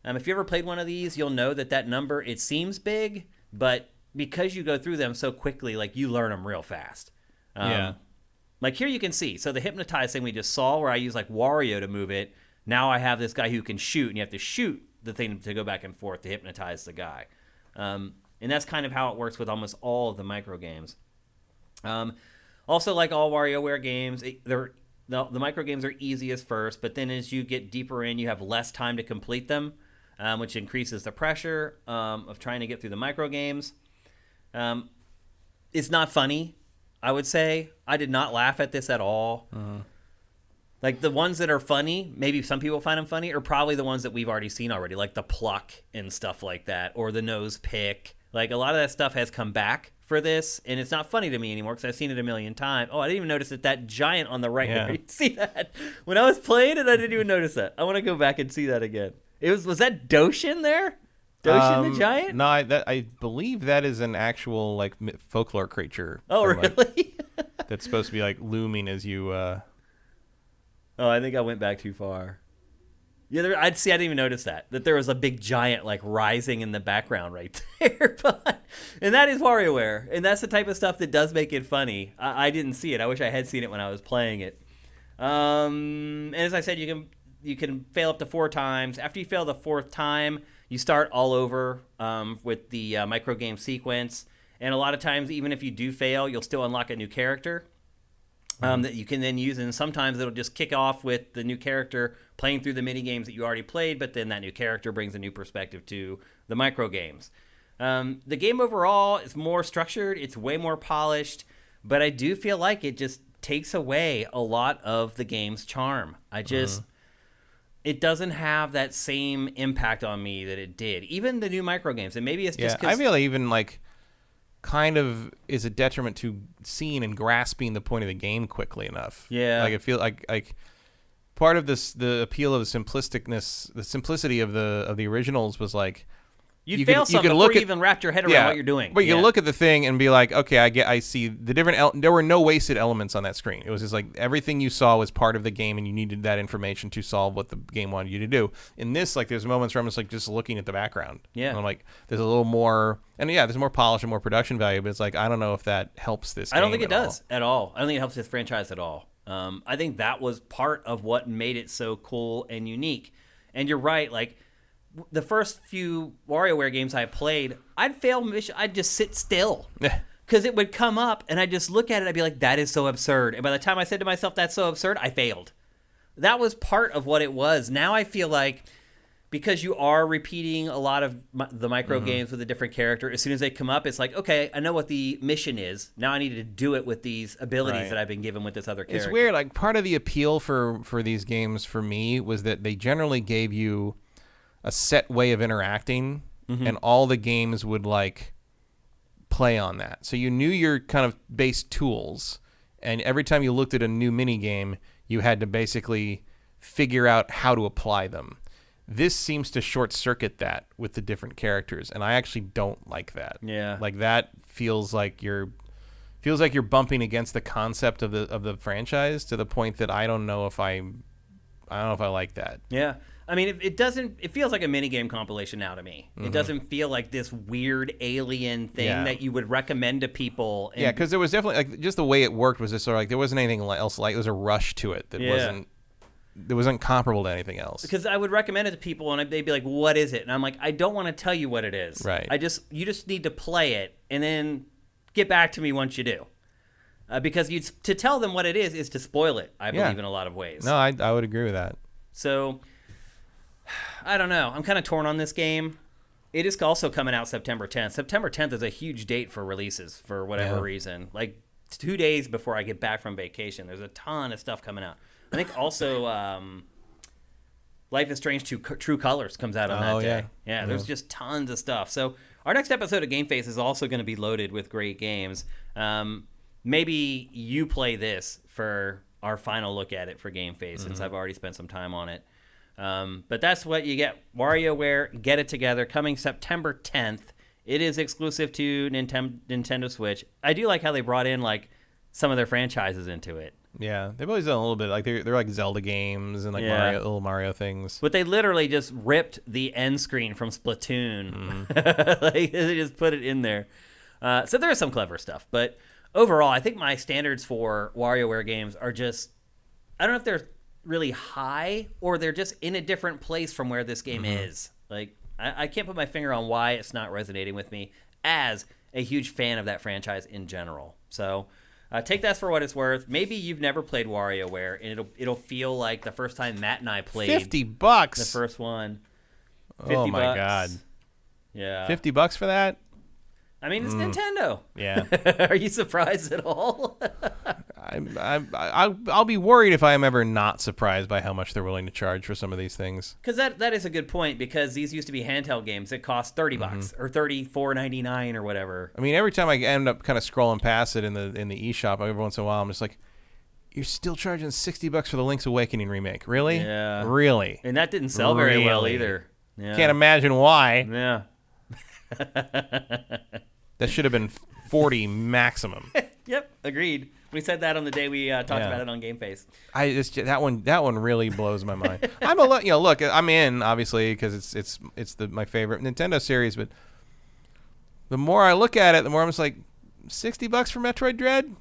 If you ever played one of these, you'll know that number, it seems big, but because you go through them so quickly, like, you learn them real fast. Like here you can see, so the hypnotize thing we just saw, where I use like Wario to move it, now I have this guy who can shoot, and you have to shoot the thing to go back and forth to hypnotize the guy. And that's kind of how it works with almost all of the micro games. Also, like all WarioWare games, the micro games are easiest first, but then as you get deeper in, you have less time to complete them, which increases the pressure of trying to get through the micro games. It's not funny, I would say. I did not laugh at this at all. Like, the ones that are funny, maybe some people find them funny, are probably the ones that we've already seen already, like the pluck and stuff like that, or the nose pick. Like, a lot of that stuff has come back for this, and it's not funny to me anymore because I've seen it a million times. Oh, I didn't even notice that giant on the right there. You see that? When I was playing it, I didn't even notice that. I want to go back and see that again. Was that Doshin there? Doshin the giant? No, I believe that is an actual, like, folklore creature. Oh, really? That's supposed to be, like, looming as you... Oh, I think I went back too far. Yeah, I didn't even notice that there was a big giant like rising in the background right there. And that is WarioWare, and that's the type of stuff that does make it funny. I didn't see it. I wish I had seen it when I was playing it. And as I said, you can fail up to 4 times. After you fail the 4th time, you start all over with the micro game sequence, And a lot of times, even if you do fail, you'll still unlock a new character that you can then use. And sometimes it'll just kick off with the new character playing through the mini games that you already played, but then that new character brings a new perspective to the micro games. The game overall is more structured. It's way more polished, but I do feel like it just takes away a lot of the game's charm. It doesn't have that same impact on me that it did. Even the new micro games, and maybe it's just because I feel even like kind of is a detriment to seeing and grasping the point of the game quickly enough. Yeah, like I feel like part of this, the appeal of the simplicity of the originals was like you fail something before you even wrapped your head around what you're doing. But you can look at the thing and be like, okay, I see the different. There were no wasted elements on that screen. It was just like everything you saw was part of the game, and you needed that information to solve what the game wanted you to do. In this, like, there's moments where I'm just looking at the background. Yeah, and I'm like, there's a little more, and there's more polish and more production value. But it's like, I don't know if that helps this. I don't think it does at all. I don't think it helps this franchise at all. I think that was part of what made it so cool and unique. And you're right, like. The first few WarioWare games I played, I'd fail mission. I'd just sit still because it would come up, and I'd just look at it. I'd be like, "That is so absurd." And by the time I said to myself, "That's so absurd," I failed. That was part of what it was. Now I feel like because you are repeating a lot of the micro games with a different character, as soon as they come up, it's like, okay, I know what the mission is. Now I need to do it with these abilities that I've been given with this other character. It's weird. Like, part of the appeal for these games for me was that they generally gave you a set way of interacting, and all the games would like play on that. So you knew your kind of base tools, and every time you looked at a new mini game, you had to basically figure out how to apply them. This seems to short circuit that with the different characters, and I actually don't like that. Yeah, like that feels like you're bumping against the concept of the franchise to the point that I don't know if I like that. Yeah. I mean, it feels like a minigame compilation now to me. It doesn't feel like this weird alien thing that you would recommend to people. And because there was definitely, like, just the way it worked was just sort of like, there wasn't anything else, like, there was a rush to it that wasn't comparable to anything else. Because I would recommend it to people, and they'd be like, what is it? And I'm like, I don't want to tell you what it is. Right. You just need to play it, and then get back to me once you do. Because to tell them what it is to spoil it, I believe, in a lot of ways. No, I would agree with that. So I don't know. I'm kind of torn on this game. It is also coming out September 10th. September 10th is a huge date for releases for whatever reason. Like 2 days before I get back from vacation, there's a ton of stuff coming out. I think also Life is Strange 2 True Colors comes out on that day. Yeah, there's just tons of stuff. So our next episode of GameFace is also going to be loaded with great games. Maybe you play this for our final look at it for GameFace, since I've already spent some time on it. But that's what you get. WarioWare, Get It Together, coming September 10th. It is exclusive to Nintendo Switch. I do like how they brought in like some of their franchises into it. Yeah, they've always done a little bit. Like they're like Zelda games and like little Mario things. But they literally just ripped the end screen from Splatoon. Like, they just put it in there. So there is some clever stuff. But overall, I think my standards for WarioWare games are just, I don't know if they're really high or they're just in a different place from where this game is. Like, I can't put my finger on why it's not resonating with me as a huge fan of that franchise in general. So take that for what it's worth. Maybe you've never played WarioWare, and it'll feel like the first time Matt and I played. $50. The first one. Oh my God. Yeah. $50 for that? I mean, it's Nintendo. Yeah. Are you surprised at all? I'll be worried if I am ever not surprised by how much they're willing to charge for some of these things. Because that is a good point, because these used to be handheld games that cost $30 or $34.99 or whatever. I mean, every time I end up kind of scrolling past it in the eShop, every once in a while, I'm just like, you're still charging $60 for the Link's Awakening remake? Really? Yeah. Really? And that didn't sell very well either. Yeah. Can't imagine why. Yeah. That should have been 40 maximum. Yep, agreed. We said that on the day we talked about it on GameFace. That one really blows my mind. Look, I'm in obviously because it's my favorite Nintendo series, but the more I look at it, the more I'm just like, $60 for Metroid Dread?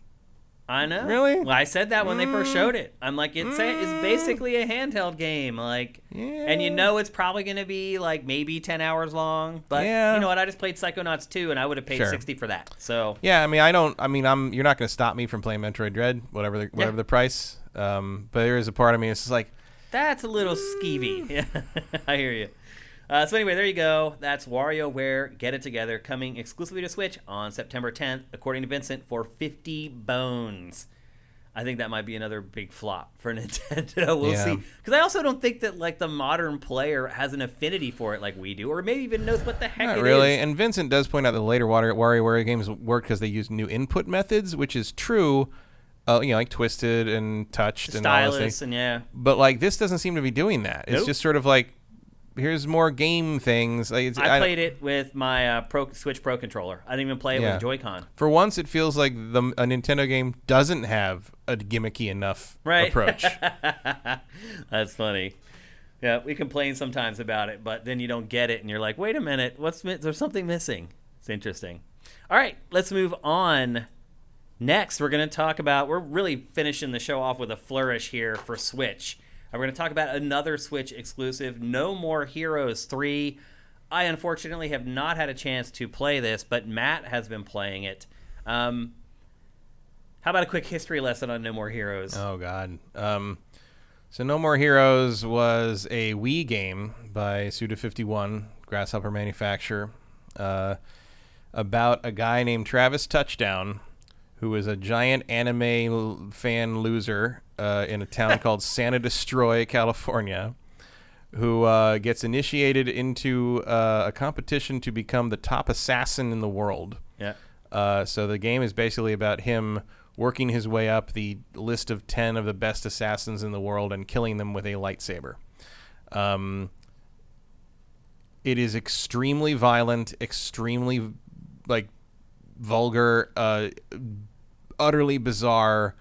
I know. Really? Well, I said that when they first showed it. I'm like, it's basically a handheld game, like, and you know it's probably going to be like maybe 10 hours long. But you know what? I just played Psychonauts 2, and I would have paid $60 for that. So yeah, I mean, you're not going to stop me from playing Metroid Dread, whatever the price. But there is a part of me that's just like, that's a little skeevy. Yeah, I hear you. So anyway, there you go. That's WarioWare Get It Together, coming exclusively to Switch on September 10th, according to Vincent, for 50 bones. I think that might be another big flop for Nintendo. We'll see. Because I also don't think that like the modern player has an affinity for it like we do, or maybe even knows what the heck Not it really. is. And Vincent does point out that the later WarioWare games work because they use new input methods, which is true. Like Twisted and Touched and all those things. And yeah. But like this doesn't seem to be doing that. It's just sort of like, here's more game things. Like, I played it with my Switch Pro controller. I didn't even play it with a Joy-Con. For once, it feels like a Nintendo game doesn't have a gimmicky enough approach. That's funny. Yeah, we complain sometimes about it, but then you don't get it, and you're like, wait a minute, there's something missing. It's interesting. All right, let's move on. Next, we're going to talk about, we're really finishing the show off with a flourish here for Switch. We're going to talk about another Switch exclusive, No More Heroes 3. I unfortunately have not had a chance to play this, but Matt has been playing it. How about a quick history lesson on No More Heroes? Oh, God. So No More Heroes was a Wii game by Suda51, Grasshopper manufacturer, about a guy named Travis Touchdown, who is a giant anime fan loser in a town called Santa Destroy, California, who gets initiated into a competition to become the top assassin in the world. Yeah. So the game is basically about him working his way up the list of 10 of the best assassins in the world and killing them with a lightsaber. It is extremely violent, extremely vulgar, utterly bizarre.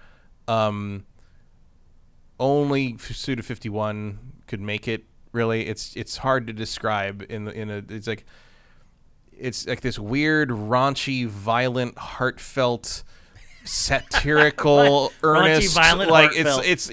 Only Suda51 could make it. Really, it's hard to describe. It's like this weird, raunchy, violent, heartfelt, satirical, earnest, raunchy, violent, like heartfelt. it's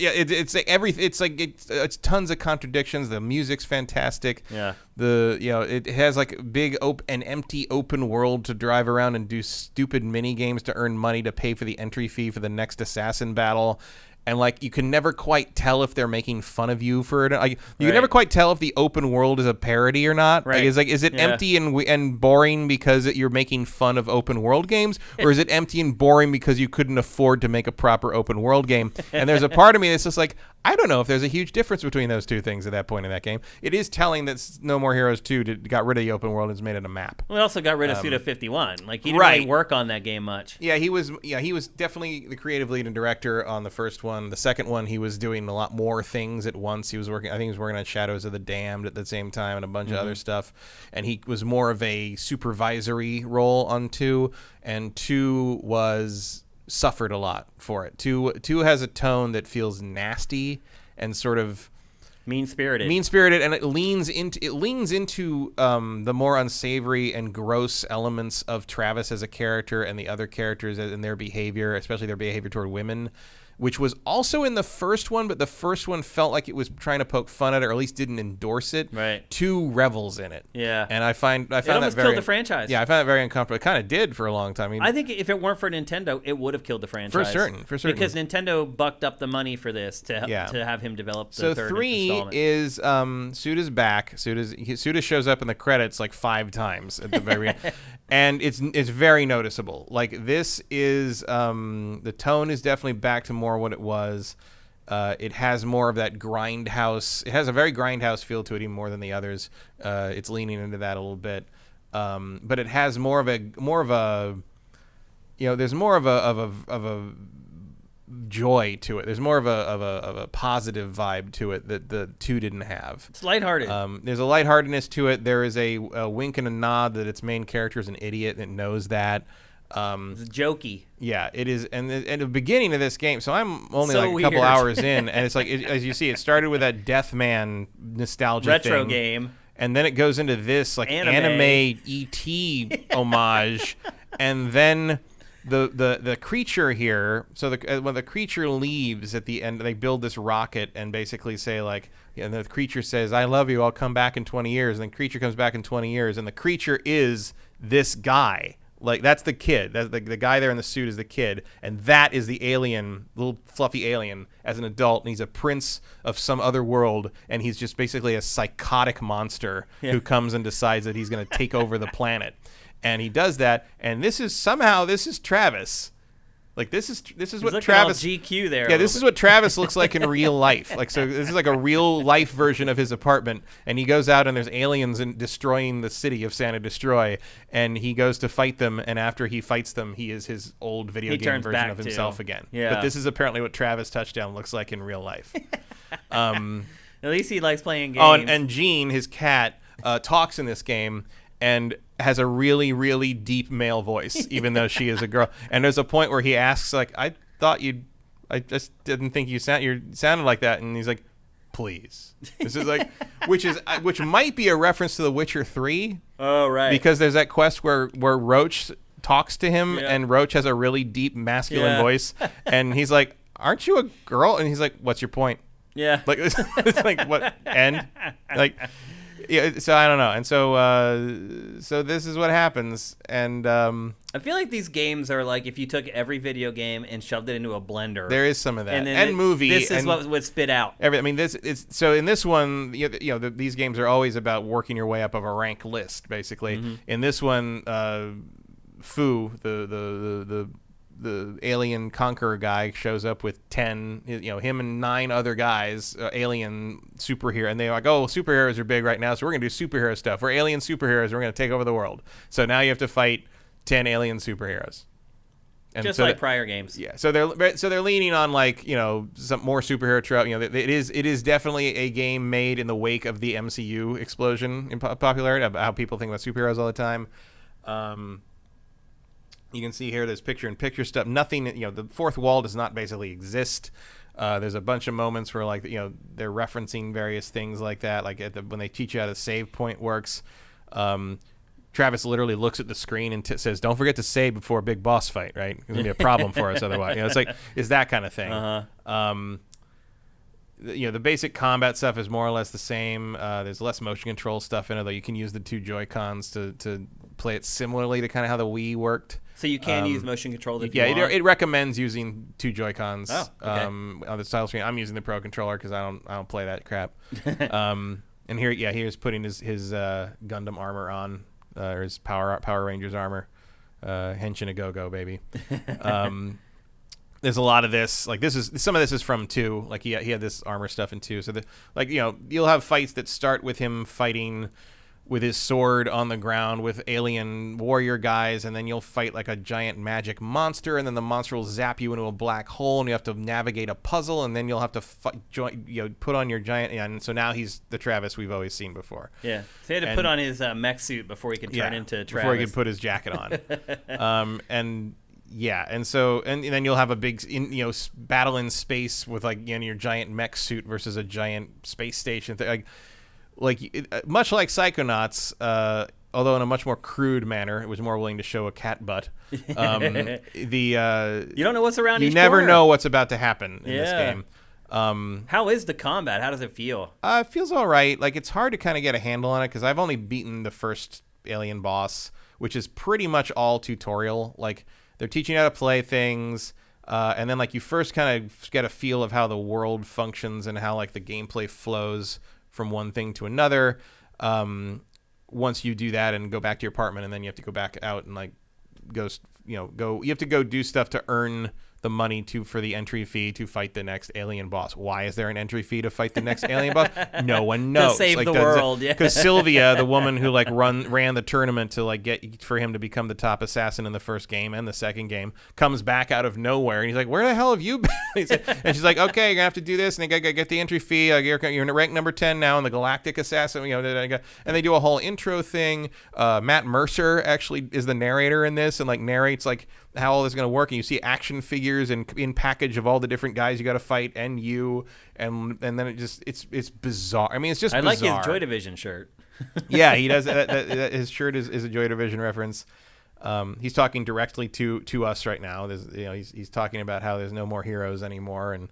tons of contradictions. The music's fantastic. Yeah. It has like big an empty open world to drive around and do stupid mini games to earn money to pay for the entry fee for the next assassin battle. And like you can never quite tell if they're making fun of you for it. Like you can never quite tell if the open world is a parody or not. Right. Is it empty and boring because you're making fun of open world games, or is it empty and boring because you couldn't afford to make a proper open world game? And there's a part of me that's just like, I don't know if there's a huge difference between those two things at that point in that game. It is telling that No More Heroes 2 got rid of the open world and has made it a map. We also got rid of Suda51. Like he didn't really work on that game much. Yeah, he was definitely the creative lead and director on the first one. The second one, he was doing a lot more things at once. I think he was working on Shadows of the Damned at the same time and a bunch of other stuff. And he was more of a supervisory role on 2, and 2 suffered a lot for it. 2 has a tone that feels nasty and sort of mean-spirited, and it leans into the more unsavory and gross elements of Travis as a character and the other characters and their behavior, especially their behavior toward women, which was also in the first one, but the first one felt like it was trying to poke fun at it, or at least didn't endorse it. Right. 2 revels in it. Yeah. And I found that almost very killed the franchise. Yeah, I found it very uncomfortable. It kind of did for a long time. I think if it weren't for Nintendo, it would have killed the franchise. For certain. Because Nintendo bucked up the money for this to have him develop the third installment. So 3 is Suda's back. Suda shows up in the credits like 5 times at the very end. And it's very noticeable. Like this is the tone is definitely back to more what it was. It has more of that grindhouse. It has a very grindhouse feel to it, even more than the others. It's leaning into that a little bit, but it has more of a there's more of a joy to it. There's more of a positive vibe to it that the 2 didn't have. It's lighthearted. There's a lightheartedness to it. There is a wink and a nod that its main character is an idiot and knows that. It's jokey. Yeah, it is. And the beginning of this game, so I'm only So like a couple weird. hours in, and it's like, as you see, it started with that Deathman nostalgia Retro thing, game. and then it goes into this like anime ET homage, and then the creature here. So when the creature leaves at the end, they build this rocket and basically say like, and the creature says, "I love you. I'll come back in 20 years." And the creature comes back in 20 years, and the creature is this guy. Like, that's the kid. That's the guy there in the suit is the kid, and that is the alien, little fluffy alien, as an adult, and he's a prince of some other world, and he's just basically a psychotic monster who comes and decides that he's going to take over the planet. And he does that, and this is Travis. Like, this is what Travis GQ there. Yeah, this is what Travis looks like in real life. Like, so this is like a real life version of his apartment, and he goes out and there's aliens and destroying the city of Santa Destroy, and he goes to fight them, and after he fights them, he is his old video game version of himself again. Yeah. But this is apparently what Travis Touchdown looks like in real life. At least he likes playing games. Oh, and Jean, his cat, talks in this game and has a really, really deep male voice, even though she is a girl. And there's a point where he asks, like, I just didn't think you sounded like that. And he's like, please. This is like, which might be a reference to The Witcher 3. Oh, right. Because there's that quest where Roach talks to him, and Roach has a really deep masculine voice. And he's like, aren't you a girl? And he's like, what's your point? Yeah. Like, it's like, what, end? Like, yeah, so I don't know, and so this is what happens, and I feel like these games are like if you took every video game and shoved it into a blender. There is some of that, and movie. This is what would spit out. I mean, this is so. In this one, these games are always about working your way up of a rank list, basically. Mm-hmm. In this one, Fu, the alien conqueror guy, shows up with 10, him and 9 other guys, alien superhero, and they're like, oh, superheroes are big right now, so we're gonna do superhero stuff. We're alien superheroes, we're gonna take over the world. So now you have to fight 10 alien superheroes. And just like prior games. Yeah. So they're leaning on, like, some more superhero trope. It is definitely a game made in the wake of the MCU explosion in popularity, about how people think about superheroes all the time. You can see here there's picture-in-picture stuff. Nothing, the fourth wall does not basically exist. There's a bunch of moments where, like, they're referencing various things like that. Like when they teach you how the save point works, Travis literally looks at the screen and says, "Don't forget to save before a big boss fight, right? It's gonna be a problem for us otherwise." It's that kind of thing. Uh-huh. The basic combat stuff is more or less the same. There's less motion control stuff in it, though. You can use the 2 Joy-Cons to play it similarly to kind of how the Wii worked. So you can use motion control if you want? Yeah, it recommends using 2 Joy-Cons. Oh, okay. On the style screen. I'm using the Pro Controller because I don't play that crap. And here's putting his Gundam armor on, or his Power Rangers armor. Henshin a go-go, baby. There's a lot of this. Like, some of this is from 2. Like, he had this armor stuff in 2. So you'll have fights that start with him fighting with his sword on the ground with alien warrior guys, and then you'll fight like a giant magic monster, and then the monster will zap you into a black hole, and you have to navigate a puzzle, and then you'll have to put on your giant. And so now he's the Travis we've always seen before. Yeah, so he had to put on his mech suit before he could turn into Travis. Before he could put his jacket on. And then you'll have a big battle in space with, like, your giant mech suit versus a giant space station thing. Much like Psychonauts, although in a much more crude manner, it was more willing to show a cat butt. You don't know what's around. You never know what's about to happen in this game. How is the combat? How does it feel? It feels all right. Like, it's hard to kind of get a handle on it because I've only beaten the first alien boss, which is pretty much all tutorial. Like, they're teaching you how to play things. And then, like, you first kind of get a feel of how the world functions and how, like, the gameplay flows from one thing to another. Once you do that and go back to your apartment, and then you have to go back out and, like, you have to go do stuff to earn the money for the entry fee to fight the next alien boss. Why is there an entry fee to fight the next alien boss? No one knows. To save the world, yeah. Because Sylvia, the woman who, like, ran the tournament to, like, get for him to become the top assassin in the first game and the second game, comes back out of nowhere, and he's like, "Where the hell have you been?" And she's like, "Okay, you're gonna have to do this, and you gotta get the entry fee. You're in rank number 10 now in the Galactic Assassin." And they do a whole intro thing. Matt Mercer actually is the narrator in this, and, like, narrates, like, how all this is going to work, and you see action figures and in package of all the different guys you got to fight, and then it's bizarre. I mean, it's just bizarre. I like his Joy Division shirt. Yeah, he does. His shirt is a Joy Division reference. He's talking directly to us right now. He's talking about how there's no more heroes anymore, and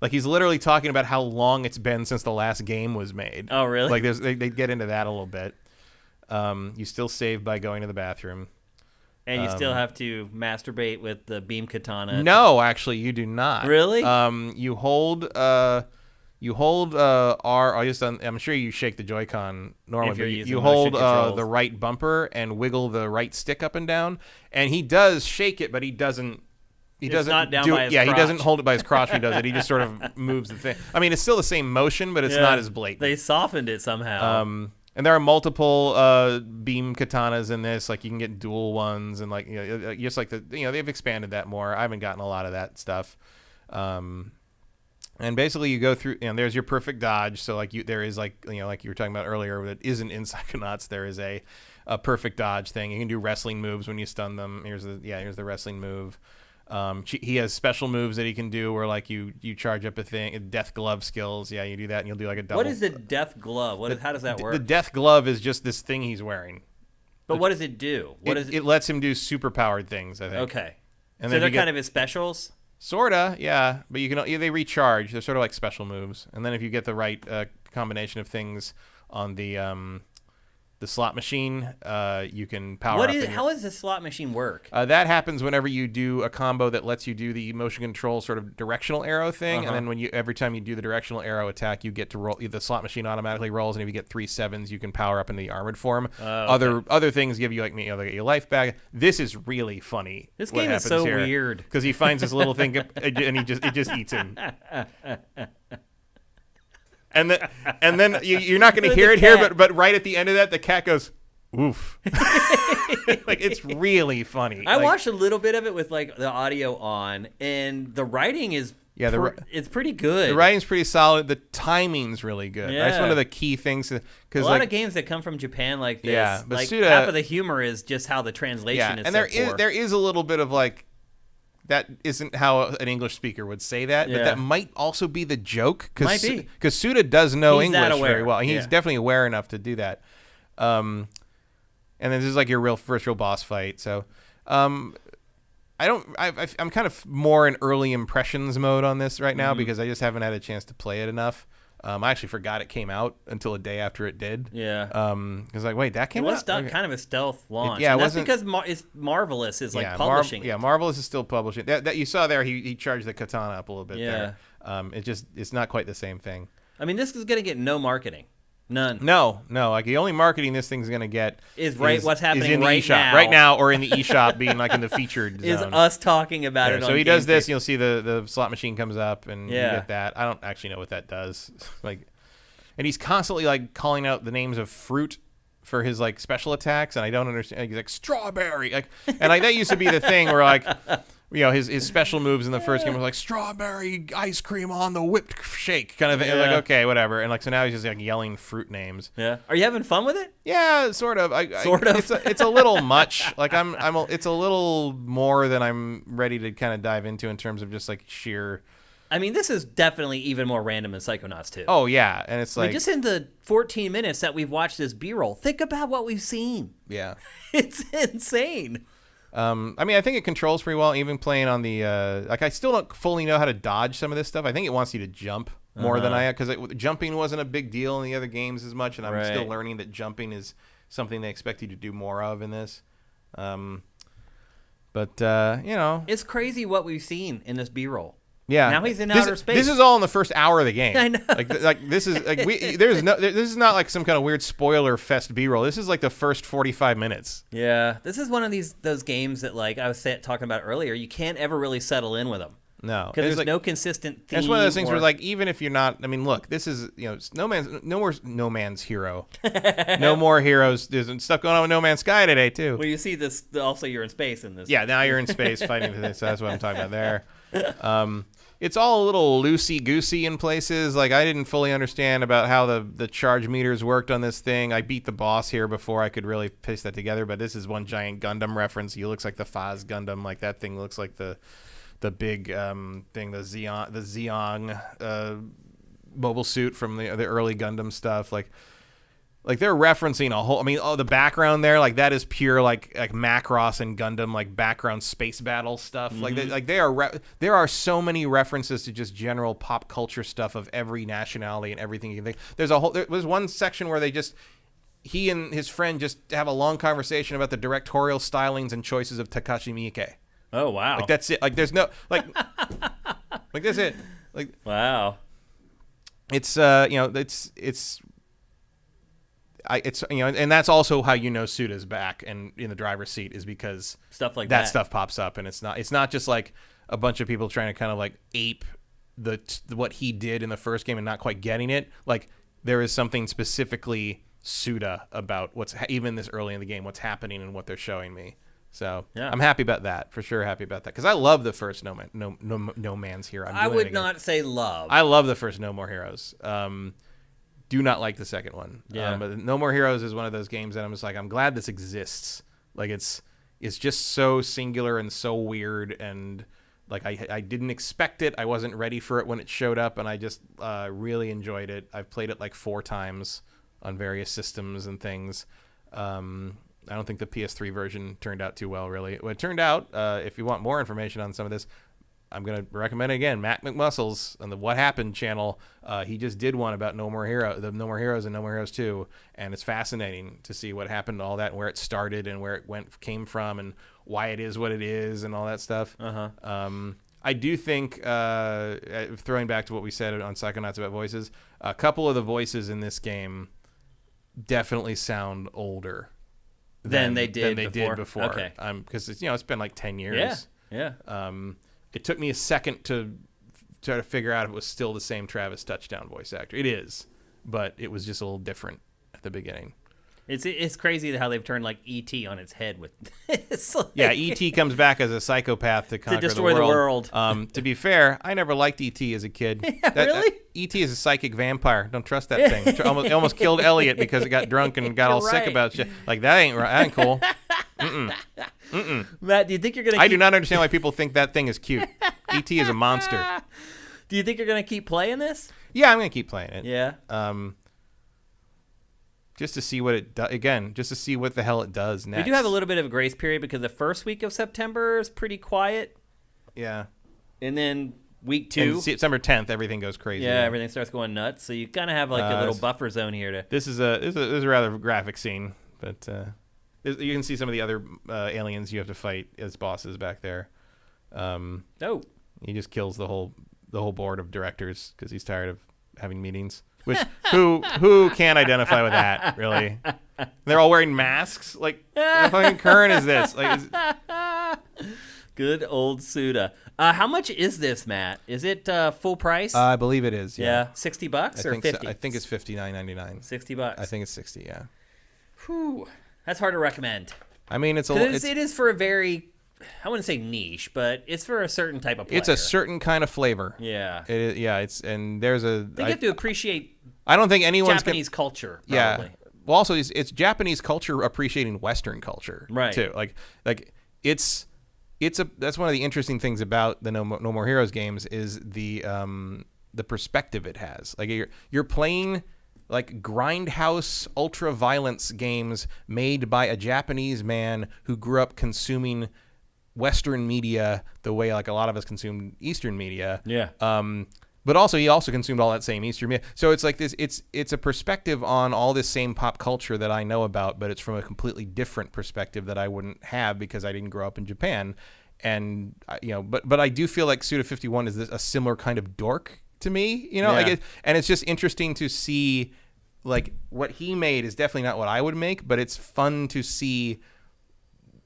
like he's literally talking about how long it's been since the last game was made. Oh, really? Like they get into that a little bit. You still save by going to the bathroom. And you still have to masturbate with the beam katana. No, actually, you do not. Really? You hold R. I'm sure you shake the Joy-Con normally. If you're but using you motion hold controls. the right bumper and wiggle the right stick up and down. And he does shake it, but he doesn't. He doesn't not down do by it. his Yeah, crotch. he doesn't hold it by his crotch. When he does it. He just sort of moves the thing. I mean, it's still the same motion, but it's not as blatant. They softened it somehow. And there are multiple beam katanas in this. Like you can get dual ones, and like just like they've expanded that more. I haven't gotten a lot of that stuff. And basically you go through, and there's your perfect dodge. So like there is like like you were talking about earlier, that isn't in Psychonauts. There is a perfect dodge thing. You can do wrestling moves when you stun them. Here's the wrestling move. He has special moves that he can do where like you charge up a thing, death glove skills. Yeah, you do that and you'll do like a double. What is the death glove? How does that work? The death glove is just this thing he's wearing. But what does it do? It lets him do super powered things, I think. Okay. And so they're kind of his specials? Sorta, yeah. But they recharge. They're sort of like special moves. And then if you get the right combination of things on the slot machine, you can power up. How does the slot machine work? That happens whenever you do a combo that lets you do the motion control sort of directional arrow thing, and then every time you do the directional arrow attack, you get to roll. The slot machine automatically rolls, and if you get 3 7s, you can power up into the armored form. Okay. Other things give you like they get your life back. This is really funny. This game is so weird because he finds this little thing and it just eats him. And then you're not going to hear it here, but right at the end of that, the cat goes, "Oof!" Like it's really funny. I watched a little bit of it with like the audio on, and the writing is it's pretty good. The writing's pretty solid. The timing's really good. Yeah. That's one of the key things. Because a lot of games that come from Japan like this, but like Suda, half of the humor is just how the translation is. And poor. there is a little bit of like. That isn't how an English speaker would say that, but that might also be the joke. Might be. Because Suda does know He's English very well. He's definitely aware enough to do that. And then this is like your first real boss fight. So I'm kind of more in early impressions mode on this right now because I just haven't had a chance to play it enough. I actually forgot it came out until a day after it did. Yeah. Because like, wait, that came out? It was kind of a stealth launch. Yeah, that's because it's Marvelous is like publishing it. Marvelous is still publishing. That you saw there, he charged the katana up a little bit there. It's not quite the same thing. I mean, this is going to get no marketing. None. No. Like the only marketing this thing's gonna get is what's happening in the right eShop now. Right now, or in the eShop, being like in the featured zone. Is us talking about it. So on he does this. GameFace. You'll see the slot machine comes up, and you get that. I don't actually know what that does. And he's constantly like calling out the names of fruit for his like special attacks, and I don't understand. He's like strawberry, that used to be the thing where like. His special moves in the first game was like strawberry ice cream on the whipped shake kind of thing. Like, okay, whatever. And like, so now he's just like yelling fruit names. Yeah. Are you having fun with it? Yeah, sort of. Sort of. It's a little much. Like it's a little more than I'm ready to kind of dive into in terms of just like sheer. I mean, this is definitely even more random than Psychonauts 2. Oh yeah, and it's like just in the 14 minutes that we've watched this B-roll, think about what we've seen. Yeah. It's insane. I mean, I think it controls pretty well, even playing on the, I still don't fully know how to dodge some of this stuff. I think it wants you to jump more than I have, because jumping wasn't a big deal in the other games as much, and I'm still learning that jumping is something they expect you to do more of in this. It's crazy what we've seen in this B-roll. Yeah. Now he's in outer space. This is all in the first hour of the game. I know. Like this is like this is not like some kind of weird spoiler fest B-roll. This is like the first 45 minutes. Yeah. This is one of those games that like I was talking about earlier, you can't ever really settle in with them. No. Because there's no consistent theme. It's one of those things where like even if you're not, I mean, look, this is, no man's hero. No more heroes. There's stuff going on with No Man's Sky today too. Well, you see this also you're in space in this. Yeah, now you're in space fighting for this. So that's what I'm talking about there. It's all a little loosey-goosey in places. Like, I didn't fully understand about how the charge meters worked on this thing. I beat the boss here before I could really piece that together, but this is one giant Gundam reference. He looks like the Phaz Gundam. Like, that thing looks like the big thing, the Zeong, mobile suit from the early Gundam stuff. Like, like they're referencing a whole. I mean, the background there, like that is pure like Macross and Gundam like background space battle stuff. Mm-hmm. There are so many references to just general pop culture stuff of every nationality and everything you can think. There's one section where he and his friend just have a long conversation about the directorial stylings and choices of Takashi Miike. Oh wow! Like that's it. Like there's no like like that's it. Like wow. It's and that's also how Suda's back and in the driver's seat is because stuff like that stuff pops up, and it's not just like a bunch of people trying to kind of like ape what he did in the first game and not quite getting it. Like there is something specifically Suda about even this early in the game, what's happening and what they're showing me. So yeah. I'm happy about that, for sure. Happy about that because I love the first No Man's Hero. I would not say love. I love the first No More Heroes. Do not like the second one. Yeah. But No More Heroes is one of those games that I'm just like, I'm glad this exists. Like it's just so singular and so weird, and like I didn't expect it. I wasn't ready for it when it showed up, and I just really enjoyed it. I've played it like 4 times on various systems and things. I don't think the PS3 version turned out too well, really. Well, it turned out, if you want more information on some of this, I'm going to recommend it again. Matt McMuscles on the What Happened channel. He just did one about the No More Heroes and No More Heroes 2, and it's fascinating to see what happened to all that and where it started and where it came from and why it is what it is and all that stuff. I do think, throwing back to what we said on Psychonauts about voices, a couple of the voices in this game definitely sound older than they did before. Okay. Because it's been like 10 years. Yeah. It took me a second to try to figure out if it was still the same Travis Touchdown voice actor. It is, but it was just a little different at the beginning. It's crazy how they've turned like E.T. on its head with this. Like, yeah, E.T. comes back as a psychopath to conquer destroy the world. To be fair, I never liked E.T. as a kid. Really? E.T. is a psychic vampire. Don't trust that thing. It almost killed Elliot because it got drunk and got all sick about shit. Like, that ain't right. That ain't cool. Matt, do you think you're going to I do not understand why people think that thing is cute. E.T. is a monster. Do you think you're going to keep playing this? Yeah, I'm going to keep playing it. Yeah. Just to see what it does. Again, just to see what the hell it does next. We do have a little bit of a grace period because the first week of September is pretty quiet. Yeah. And then week 2. And September 10th, everything goes crazy. Yeah, everything starts going nuts. So you kind of have like a little buffer zone here. This is a rather graphic scene, but you can see some of the other aliens you have to fight as bosses back there. He just kills the whole board of directors because he's tired of having meetings. Which who can't identify with that, really? They're all wearing masks. Like, what fucking current is this? Like, good old Suda. How much is this, Matt? Is it full price? I believe it is. Yeah, $60 or 50? So. I think it's $59.99. $60. I think it's 60. Yeah. Whew, that's hard to recommend. I mean, it is for a very, I wouldn't say niche, but it's for a certain type of player. It's a certain kind of flavor. Yeah. It is, yeah. There's a. I think you have to appreciate. I don't think anyone's Japanese culture. Probably. Yeah. Well, also it's Japanese culture appreciating Western culture, right? Too. Like that's one of the interesting things about the No More Heroes games is the perspective it has. Like you're playing like grindhouse ultra violence games made by a Japanese man who grew up consuming Western media the way like a lot of us consume Eastern media. Yeah. But also he also consumed all that same Eastern media. So it's like this. It's a perspective on all this same pop culture that I know about, but it's from a completely different perspective that I wouldn't have because I didn't grow up in Japan. And but I do feel like Suda51 is a similar kind of dork to me. And it's just interesting to see like what he made is definitely not what I would make, but it's fun to see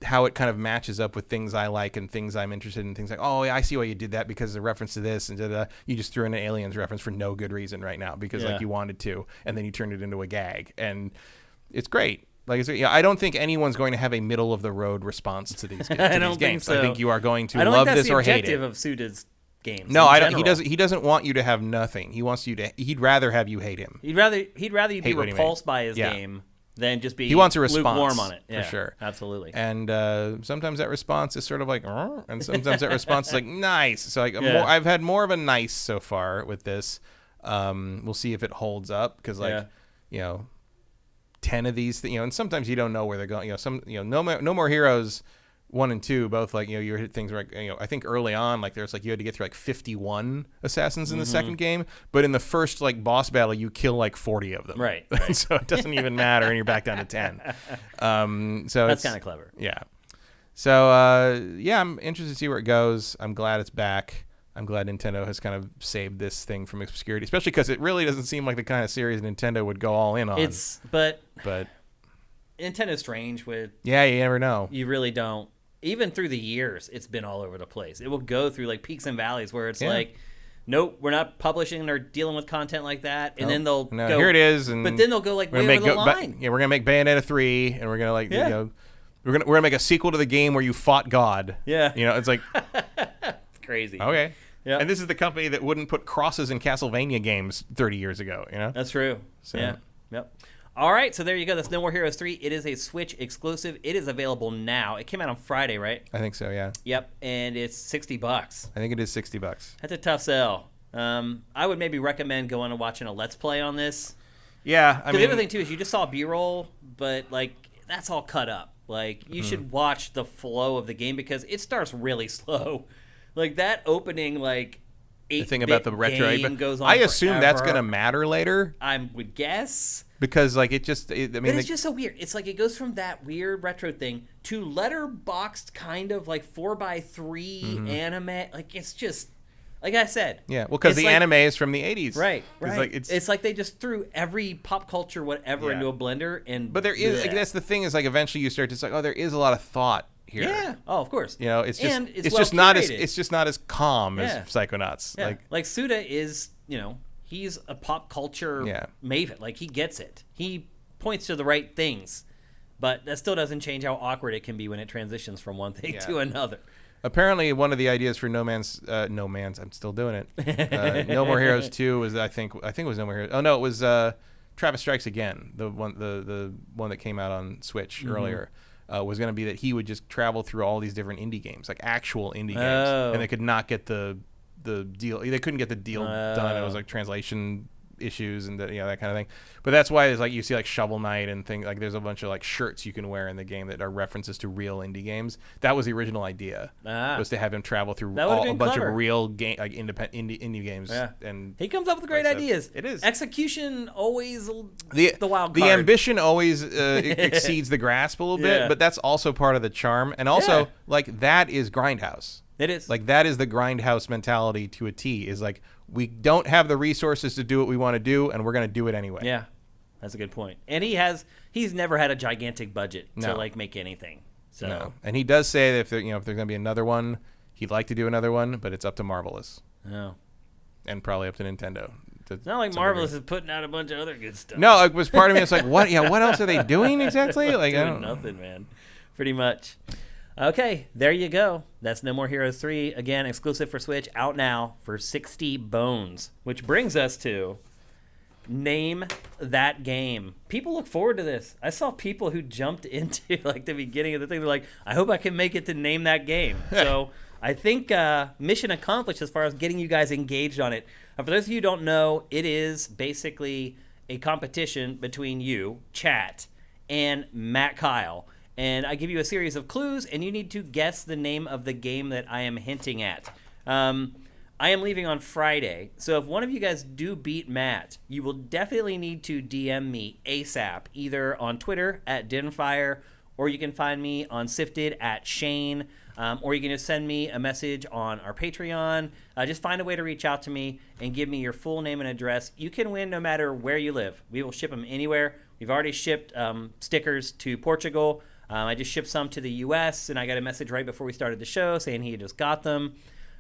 how it kind of matches up with things I like and things I'm interested in. Things like, oh, yeah, I see why you did that because of the reference to this, and you just threw in an Aliens reference for no good reason right now because like you wanted to, and then you turned it into a gag, and it's great. Like, I don't think anyone's going to have a middle of the road response to these games. I don't think so. I think you are going to love this or hate it. I don't think that's the objective of Suda's games. No, He doesn't want you to have nothing. He wants you to. He'd rather have you hate him. He'd rather you be repulsed by his game. Than just be he wants a response, lukewarm on it. For sure. Absolutely. And sometimes that response is sort of like, and sometimes that response is like, nice. So like, I've had more of a nice so far with this. We'll see if it holds up because 10 of these, and sometimes you don't know where they're going. No More Heroes 1 and 2 both, like, you hit things like, I think early on, like, there's like you had to get through like 51 assassins in the second game, but in the first like boss battle you kill like 40 of them. Right. So it doesn't even matter, and you're back down to 10. So that's kind of clever. Yeah. So I'm interested to see where it goes. I'm glad it's back. I'm glad Nintendo has kind of saved this thing from obscurity, especially because it really doesn't seem like the kind of series Nintendo would go all in on. But Nintendo's strange with... Yeah, you never know. You really don't. Even through the years, it's been all over the place. It will go through like peaks and valleys where it's like, nope, we're not publishing or dealing with content like that. And then they'll go... Here it is. But then they'll go like way over the line. We're going to make Bayonetta 3, and we're going to we're gonna make a sequel to the game where you fought God. Yeah. It's like... It's crazy. Okay. Yeah. And this is the company that wouldn't put crosses in Castlevania games 30 years ago, That's true. So. Yeah. Yep. All right, so there you go. That's No More Heroes 3. It is a Switch exclusive. It is available now. It came out on Friday, right? I think so, yeah. Yep, and it's $60. I think it is $60. That's a tough sell. I would maybe recommend going and watching a Let's Play on this. Yeah, The other thing, too, is you just saw B-roll, but, like, that's all cut up. Like, you should watch the flow of the game because it starts really slow. Like, that opening, like, 8-bit the thing about the retro game goes on I assume forever. That's going to matter later. I would guess. Because, like, but it's just so weird. It's like it goes from that weird retro thing to letterboxed kind of like 4x3 anime. Like, it's just, like I said. Yeah, well, because the anime is from the 80s. Right. Like, it's like they just threw every pop culture whatever into a blender. But there is, like, that's the thing is, like, eventually you start to say, there is a lot of thought here. Yeah. Oh, of course. It's just, and it's just not as calm as Psychonauts. Yeah. Like Suda is, he's a pop culture maven. Like, he gets it. He points to the right things. But that still doesn't change how awkward it can be when it transitions from one thing to another. Apparently, one of the ideas for I'm still doing it. No More Heroes 2 was, I think it was No More Heroes. Oh, no, it was Travis Strikes Again, the one that came out on Switch earlier. Was going to be that he would just travel through all these different indie games, like actual indie games, and they could not get the deal. They couldn't get the deal done. It was like translation issues and that kind of thing. But that's why there's like you see like Shovel Knight and things like there's a bunch of like shirts you can wear in the game that are references to real indie games. That was the original idea, was to have him travel through a bunch of real game like independent indie games. Yeah. And he comes up with great ideas. It is execution always the wild card. The ambition always exceeds the grasp a little bit, but that's also part of the charm. And also like that is Grindhouse. It is. Like, that is the Grindhouse mentality to a T, is like, we don't have the resources to do what we want to do, and we're going to do it anyway. Yeah, that's a good point. And he's never had a gigantic budget to, like, make anything. So. No. And he does say that if there's going to be another one, he'd like to do another one, but it's up to Marvelous. Oh. And probably up to Nintendo. It's not like Marvelous is putting out a bunch of other good stuff. No, it was part of me that's like, what? Yeah, what else are they doing exactly? Like, I don't know. Nothing, man. Pretty much. Okay, there you go. That's No More Heroes 3. Again, exclusive for Switch, out now for 60 bones. Which brings us to Name That Game. People look forward to this. I saw people who jumped into like the beginning of the thing. They're like, I hope I can make it to Name That Game. So I think mission accomplished as far as getting you guys engaged on it. For those of you who don't know, it is basically a competition between you, chat, and Matt Kyle. And I give you a series of clues, and you need to guess the name of the game that I am hinting at. I am leaving on Friday, so if one of you guys do beat Matt, you will definitely need to DM me ASAP, either on Twitter at Dinfire, or you can find me on Sifted at Shane, or you can just send me a message on our Patreon. Just find a way to reach out to me and give me your full name and address. You can win no matter where you live. We will ship them anywhere. We've already shipped stickers to Portugal. I just shipped some to the U.S., and I got a message right before we started the show saying he had just got them.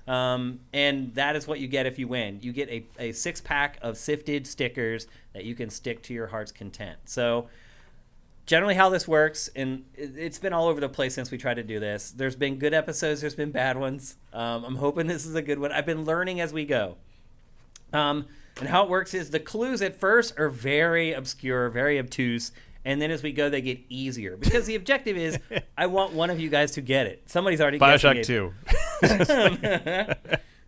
And that is what you get if you win. You get a 6-pack of Sifted stickers that you can stick to your heart's content. So generally how this works, and it's been all over the place since we tried to do this. There's been good episodes. There's been bad ones. I'm hoping this is a good one. I've been learning as we go. And how it works is the clues at first are very obscure, very obtuse. And then as we go, they get easier. Because the objective is, I want one of you guys to get it. Somebody's already guessing Bioshock 2.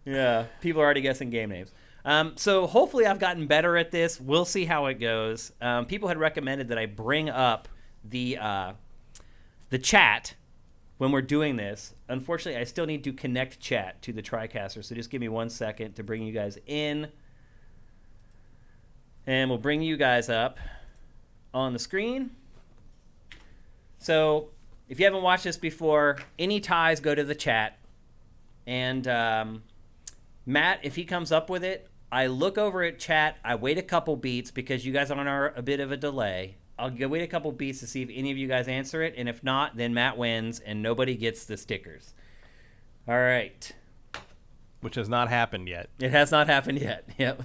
Yeah, people are already guessing game names. So hopefully I've gotten better at this. We'll see how it goes. People had recommended that I bring up the chat when we're doing this. Unfortunately, I still need to connect chat to the TriCaster, so just give me 1 second to bring you guys in. And we'll bring you guys up on the screen. So if you haven't watched this before, any ties go to the chat. And Matt, if he comes up with it, I look over at chat. I wait a couple beats because you guys are on a bit of a delay. I'll wait a couple beats to see if any of you guys answer it. And if not, then Matt wins and nobody gets the stickers. All right. Which has not happened yet. It has not happened yet. Yep.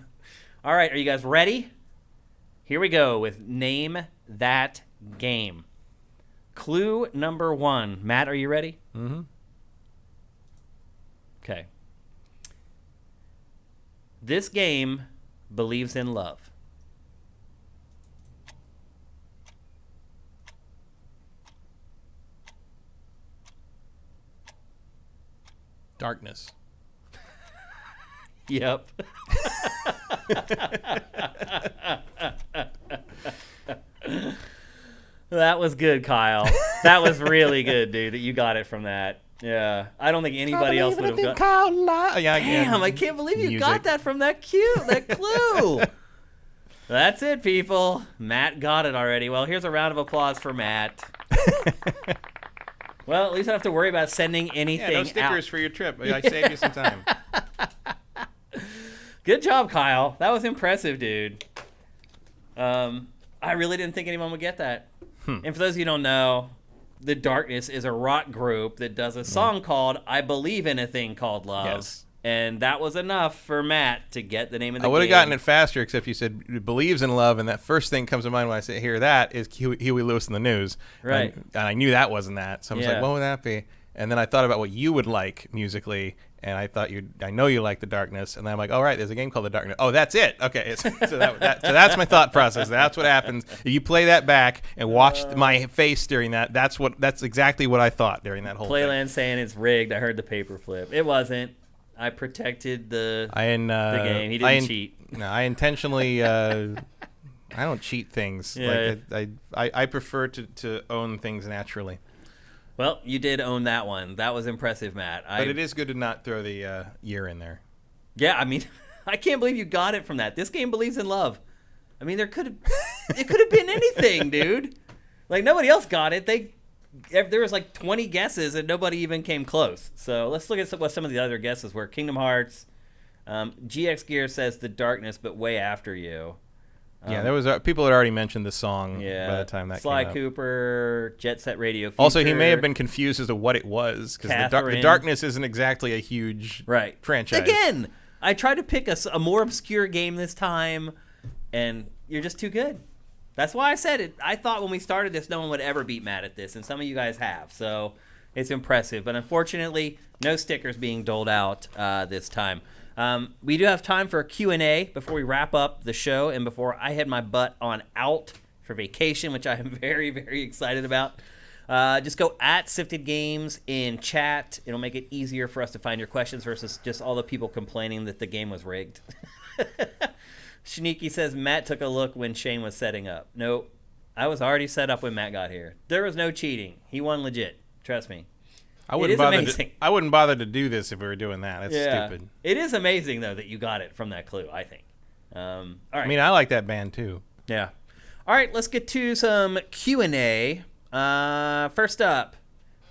All right. Are you guys ready? Here we go with Name That Game. Clue number 1. Matt, are you ready? Mm-hmm. Okay. This game believes in love. Darkness. Yep. That was good, Kyle. That was really good, dude. You got it from that. Yeah. I don't think anybody else would have got. Damn, I can't believe you got that from that clue. That's it, people. Matt got it already. Well, here's a round of applause for Matt. Well, at least I don't have to worry about sending anything no stickers out. For your trip. I saved you some time. Good job, Kyle. That was impressive, dude. I really didn't think anyone would get that. And for those of you who don't know, The Darkness is a rock group that does a song called I Believe in a Thing Called Love. Yes. And that was enough for Matt to get the name of the game. I would have gotten it faster, except you said believes in love, and that first thing comes to mind when I hear that is Huey Lewis in the News. Right. And I knew that wasn't that. So I was like, what would that be? And then I thought about what you would like musically, and I thought I know you like The Darkness, and then I'm like, all right, there's a game called The Darkness. Oh, that's it. Okay, so that's my thought process. That's what happens. If you play that back and watch my face during that, that's exactly what I thought during that whole thing. Playland saying it's rigged. I heard the paper flip. It wasn't. I protected the game. He didn't cheat. No, I intentionally. I don't cheat things. Yeah. I prefer to own things naturally. Well, you did own that one. That was impressive, Matt. But it is good to not throw the year in there. Yeah, I mean, I can't believe you got it from that. This game believes in love. I mean, it could have been anything, dude. Like, nobody else got it. There was like 20 guesses and nobody even came close. So let's look at what some of the other guesses were. Kingdom Hearts. GX Gear says The Darkness, but way after you. Yeah, there was people had already mentioned the song by the time that Sly came up. Cooper, Jet Set Radio Future. Also, he may have been confused as to what it was, because the Darkness isn't exactly a huge franchise. Again, I tried to pick a more obscure game this time, and you're just too good. That's why I said it. I thought when we started this, no one would ever beat Matt at this, and some of you guys have. So it's impressive. But unfortunately, no stickers being doled out this time. We do have time for a Q&A before we wrap up the show and before I head my butt on out for vacation, which I am very, very excited about. Just go at Sifted Games in chat. It'll make it easier for us to find your questions versus just all the people complaining that the game was rigged. Shaniki says Matt took a look when Shane was setting up. Nope. I was already set up when Matt got here. There was no cheating. He won legit. Trust me. I wouldn't bother to do this if we were doing that. That's stupid. It is amazing, though, that you got it from that clue, I think. All right. I mean, I like that band, too. Yeah. All right, let's get to some Q&A. First up,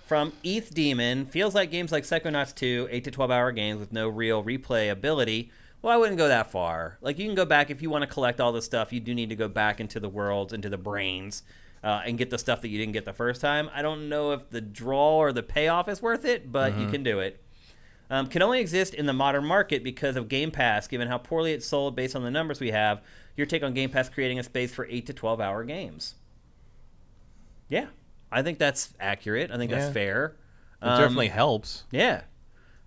from ETH Demon, feels like games like Psychonauts 2, 8 to 12-hour games with no real replayability. Well, I wouldn't go that far. Like, you can go back if you want to collect all this stuff. You do need to go back into the worlds, into the brains, and get the stuff that you didn't get the first time. I don't know if the draw or the payoff is worth it, but you can do it. Can only exist in the modern market because of Game Pass, given how poorly it's sold based on the numbers we have. Your take on Game Pass creating a space for 8 to 12-hour games. Yeah, I think that's accurate. I think that's fair. It definitely helps. Yeah.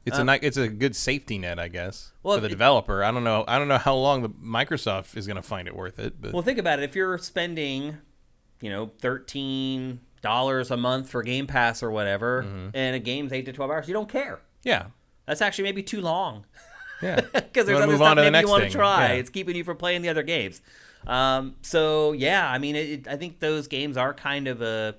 It's a good safety net, I guess, for the developer. I don't know how long Microsoft is going to find it worth it. But. Well, think about it. If you're spending, $13 a month for Game Pass or whatever, and a game's 8 to 12 hours, you don't care. Yeah. That's actually maybe too long. Yeah. Because there's wanna other move on stuff to the maybe you next want to thing. try. Yeah. It's keeping you from playing the other games. So yeah, I mean, I think those games are kind of a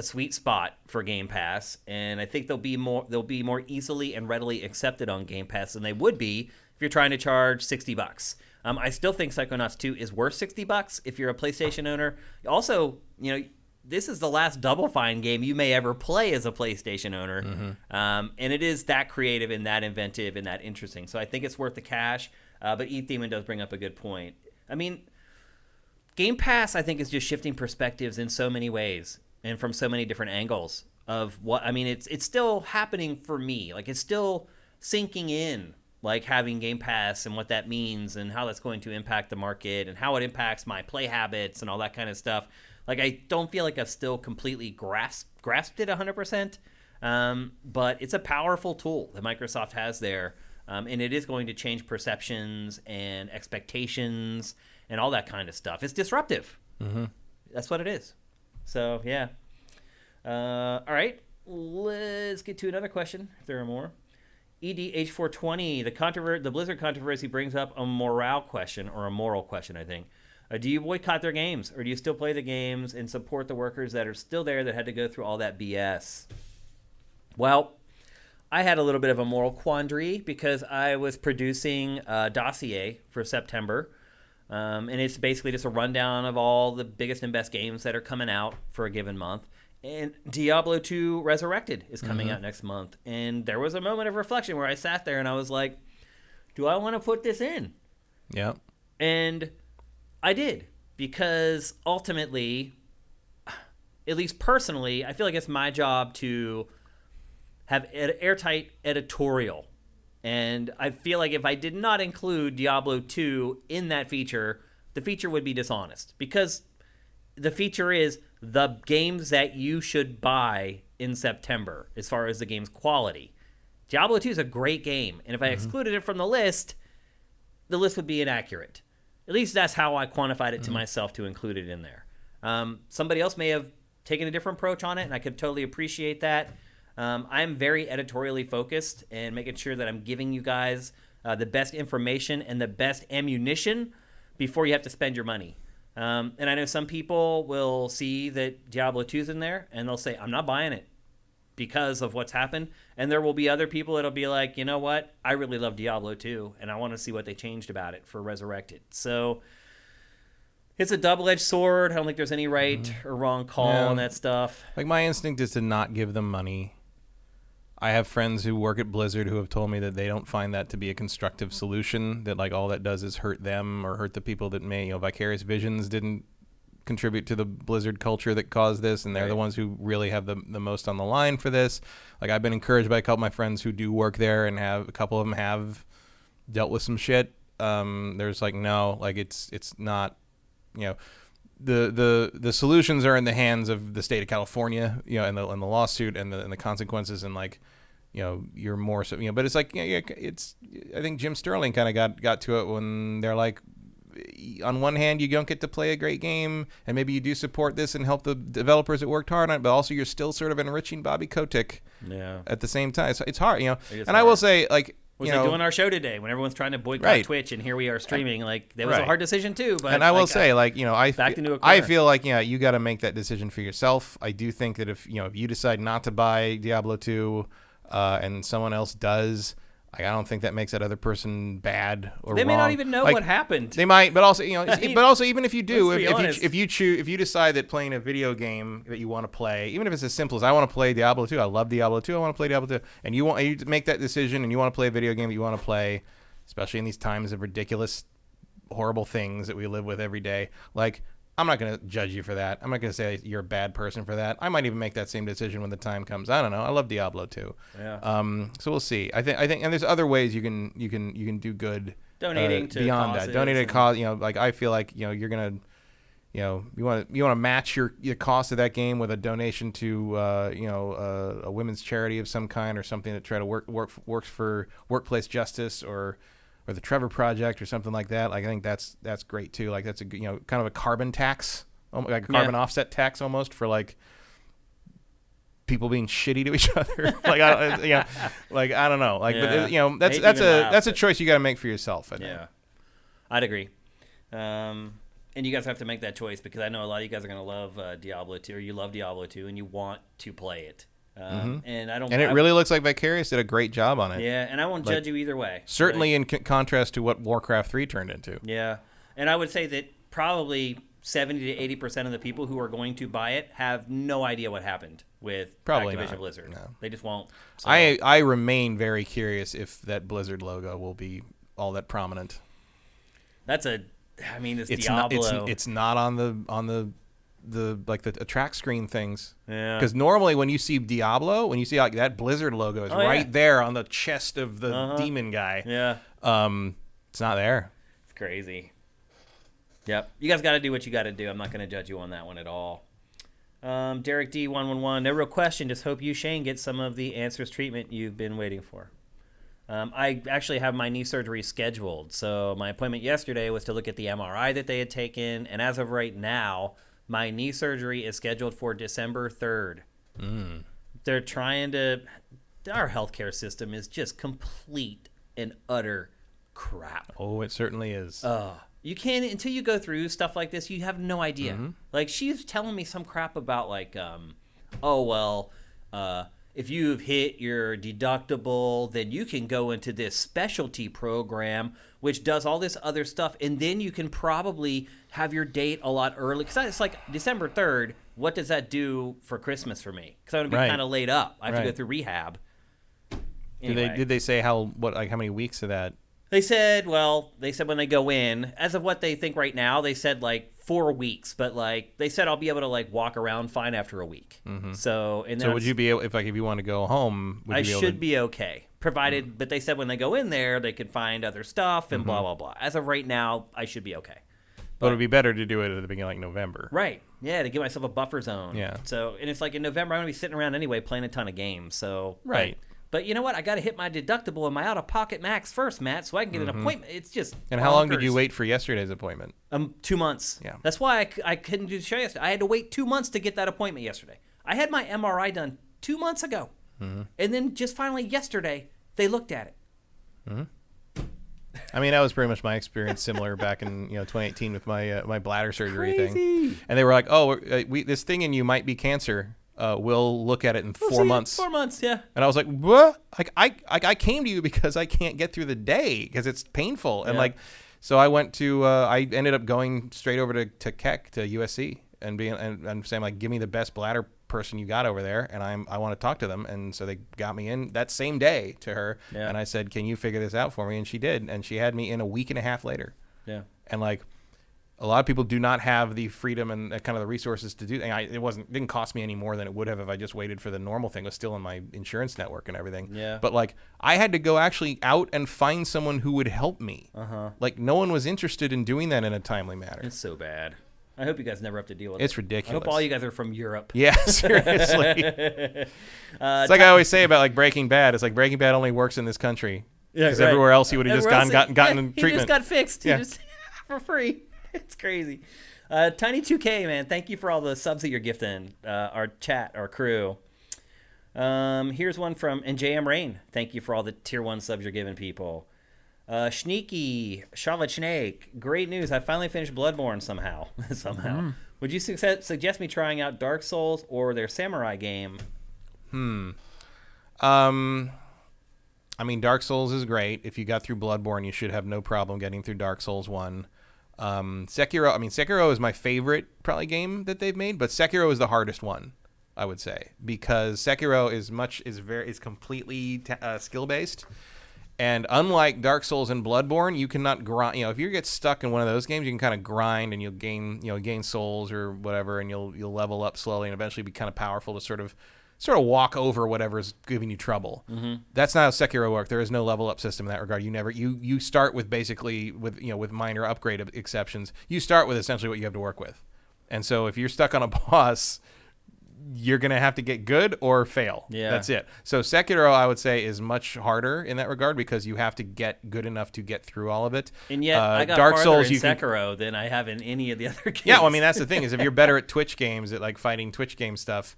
sweet spot for Game Pass, and I think they'll be more easily and readily accepted on Game Pass than they would be if you're trying to charge $60. I still think Psychonauts 2 is worth $60 if you're a PlayStation owner. Also, this is the last Double Fine game you may ever play as a PlayStation owner. And it is that creative and that inventive and that interesting. So I think it's worth the cash. But E. Thiemann does bring up a good point. I mean, Game Pass, I think, is just shifting perspectives in so many ways and from so many different angles of what, I mean, it's still happening for me. Like, it's still sinking in, like having Game Pass and what that means and how that's going to impact the market and how it impacts my play habits and all that kind of stuff. Like, I don't feel like I've still completely grasped it 100%, but it's a powerful tool that Microsoft has there, and it is going to change perceptions and expectations and all that kind of stuff. It's disruptive. That's what it is. So, yeah. All right, let's get to another question, if there are more. EDH420, the Blizzard controversy brings up a morale question, or a moral question, I think. Do you boycott their games, or do you still play the games and support the workers that are still there that had to go through all that BS? Well, I had a little bit of a moral quandary because I was producing a dossier for September, and it's basically just a rundown of all the biggest and best games that are coming out for a given month. And Diablo 2 Resurrected is coming out next month. And there was a moment of reflection where I sat there and I was like, do I want to put this in? Yeah. And I did, because ultimately, at least personally, I feel like it's my job to have airtight editorial. And I feel like if I did not include Diablo 2 in that feature, the feature would be dishonest. Because the feature is the games that you should buy in September as far as the game's quality. Diablo 2 is a great game. And if I excluded it from the list would be inaccurate. At least that's how I quantified it to myself to include it in there. Somebody else may have taken a different approach on it, and I could totally appreciate that. I'm very editorially focused and making sure that I'm giving you guys the best information and the best ammunition before you have to spend your money. And I know some people will see that Diablo 2's in there, and they'll say, I'm not buying it because of what's happened. And there will be other people that'll be like, you know what? I really love Diablo 2, and I want to see what they changed about it for Resurrected. So it's a double-edged sword. I don't think there's any right or wrong call on that stuff. Like, my instinct is to not give them money. I have friends who work at Blizzard who have told me that they don't find that to be a constructive solution, that like all that does is hurt them or hurt the people that may, Vicarious Visions didn't contribute to the Blizzard culture that caused this, and they're the ones who really have the most on the line for this. Like, I've been encouraged by a couple of my friends who do work there, and a couple of them have dealt with some shit. There's like, no, like it's not, the solutions are in the hands of the state of California, and the lawsuit and the consequences, and like, you're more so, but it's like, it's, I think Jim Sterling kind of got to it when they're like, on one hand, you don't get to play a great game, and maybe you do support this and help the developers that worked hard on it, but also you're still sort of enriching Bobby Kotick at the same time. So it's hard, and hard. I will say, like, was like doing our show today when everyone's trying to boycott Twitch, and here we are streaming. Like, that was a hard decision too. But I will say, like, I feel like you got to make that decision for yourself. I do think that if you decide not to buy Diablo 2, and someone else does, I don't think that makes that other person bad or they wrong. May not even know what happened. They might, but also but also even if you do, if you decide that playing a video game that you want to play, even if it's as simple as I want to play Diablo 2, I love Diablo 2, I want to play Diablo 2, and you make that decision and you want to play a video game that you want to play, especially in these times of ridiculous, horrible things that we live with every day, like, I'm not going to judge you for that. I'm not going to say you're a bad person for that. I might even make that same decision when the time comes. I don't know. I love Diablo 2. Yeah. So we'll see. I think, and there's other ways you can do good. Donating to beyond causes that. Donating to cause. Like, I feel like you're gonna, you want to match your cost of that game with a donation to a women's charity of some kind or something that try to works for workplace justice or the Trevor Project or something like that. Like, I think that's great too. Like, that's a kind of a carbon tax, like a carbon offset tax almost for like people being shitty to each other. I don't know. But that's a choice you got to make for yourself. I think. Yeah, I'd agree. And you guys have to make that choice because I know a lot of you guys are going to love Diablo 2, or you love Diablo 2, and you want to play it. And it really looks like Vicarious did a great job on it. Yeah, and I won't judge you either way. Certainly in contrast to what Warcraft 3 turned into. Yeah, and I would say that probably 70 to 80% of the people who are going to buy it have no idea what happened with Activision Blizzard. No. They just won't. So. I remain very curious if that Blizzard logo will be all that prominent. It's Diablo. It's not on the track screen things. Yeah. Because normally when you see Diablo, when you see like that Blizzard logo is right there on the chest of the demon guy. Yeah. It's not there. It's crazy. Yep. You guys got to do what you got to do. I'm not going to judge you on that one at all. Derek D111. No real question. Just hope you, Shane, get some of the answers treatment you've been waiting for. I actually have my knee surgery scheduled. So my appointment yesterday was to look at the MRI that they had taken. And as of right now, my knee surgery is scheduled for December 3rd. They're trying to... Our healthcare system is just complete and utter crap. Oh, it certainly is. You can't... Until you go through stuff like this, you have no idea. Mm-hmm. Like, she's telling me some crap about, like, if you've hit your deductible, then you can go into this specialty program, which does all this other stuff, and then you can probably have your date a lot early. Because it's like December 3rd, what does that do for Christmas for me? Because I'm going to be kind of laid up. I have to go through rehab. Anyway. Did they say how many weeks of that? They said when they go in, as of what they think right now, they said like 4 weeks, but like they said I'll be able to like walk around fine after a week. Mm-hmm. So would you be able, if you want to go home? I should be okay, provided. But they said when they go in there, they could find other stuff and blah blah blah. As of right now, I should be okay. But it'd be better to do it at the beginning, like November. Right. Yeah, to give myself a buffer zone. Yeah. So and it's like in November I'm gonna be sitting around anyway playing a ton of games. So right. But you know what? I got to hit my deductible and my out-of-pocket max first, Matt, so I can get an appointment. It's just And how long did you wait for yesterday's appointment? 2 months. Yeah. That's why I couldn't do the show yesterday. I had to wait 2 months to get that appointment yesterday. I had my MRI done 2 months ago. Mm-hmm. And then just finally yesterday, they looked at it. Mm-hmm. I mean, that was pretty much my experience, similar back in 2018 with my bladder surgery thing. And they were like, "Oh, this thing in you might be cancer. We'll look at it in 4 months." 4 months, yeah. And I was like, "What?" Like I came to you because I can't get through the day because it's painful. And so I went to I ended up going straight over to Keck to USC and saying like, "Give me the best bladder person you got over there, and I want to talk to them." And so they got me in that same day to her, and I said, "Can you figure this out for me?" And she did, and she had me in a week and a half later. Yeah. And like a lot of people do not have the freedom and kind of the resources to do. And it didn't cost me any more than it would have if I just waited for the normal thing. It was still in my insurance network and everything. Yeah. But like I had to go actually out and find someone who would help me. Like no one was interested in doing that in a timely manner. It's so bad. I hope you guys never have to deal with it. It's ridiculous. I hope all you guys are from Europe. Yeah, seriously. It's like I always say about like Breaking Bad. It's like Breaking Bad only works in this country. Because everywhere else he would have just gotten treatment. He just got fixed. He just for free. It's crazy. Tiny2K, man, thank you for all the subs that you're gifting our chat, our crew. Here's one from JM Rain. Thank you for all the tier 1 subs you're giving people. Schneeky, Charlotte Snake, great news. I finally finished Bloodborne somehow. Would you suggest me trying out Dark Souls or their samurai game? I mean, Dark Souls is great. If you got through Bloodborne, you should have no problem getting through Dark Souls 1. Sekiro is my favorite probably game that they've made, but Sekiro is the hardest one, I would say, because Sekiro is completely skill based, and unlike Dark Souls and Bloodborne, you cannot grind. If you get stuck in one of those games, you can kind of grind and you'll gain souls or whatever, and you'll level up slowly and eventually be kind of powerful to sort of walk over whatever's giving you trouble. Mm-hmm. That's not how Sekiro works. There is no level up system in that regard. You start with basically with minor upgrade exceptions. You start with essentially what you have to work with. And so if you're stuck on a boss, you're going to have to get good or fail. Yeah. That's it. So Sekiro, I would say, is much harder in that regard because you have to get good enough to get through all of it. And yet I got Dark farther Souls, in Sekiro than I have in any of the other games. Yeah, well, I mean, that's the thing is if you're better at Twitch games, at like fighting Twitch game stuff,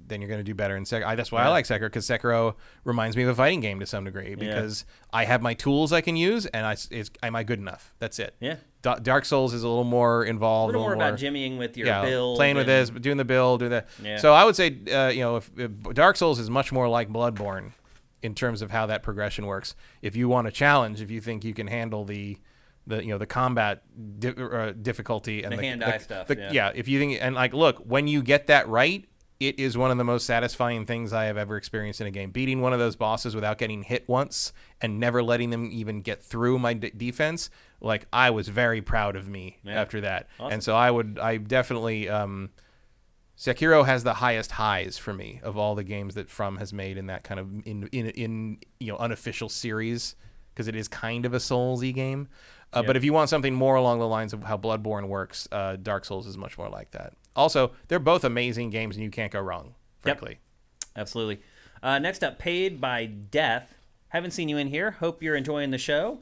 then you're going to do better in Sekiro. That's why I like Sekiro, because Sekiro reminds me of a fighting game to some degree, because I have my tools I can use, and am I good enough? That's it. Yeah. Dark Souls is a little more involved. A little more about jimmying with your build. Playing with this, doing the build, doing that. Yeah. So I would say, if Dark Souls is much more like Bloodborne in terms of how that progression works. If you want a challenge, if you think you can handle the combat difficulty and the hand-eye stuff. If you think, and like, look, when you get that right, it is one of the most satisfying things I have ever experienced in a game. Beating one of those bosses without getting hit once and never letting them even get through my defense, like, I was very proud of me after that. Awesome. And so I definitely, Sekiro has the highest highs for me of all the games that From has made in that kind of in unofficial series, because it is kind of a Souls-y game. But if you want something more along the lines of how Bloodborne works, Dark Souls is much more like that. Also, they're both amazing games, and you can't go wrong, frankly. Yep. Absolutely. Next up, Paid by Death. Haven't seen you in here. Hope you're enjoying the show.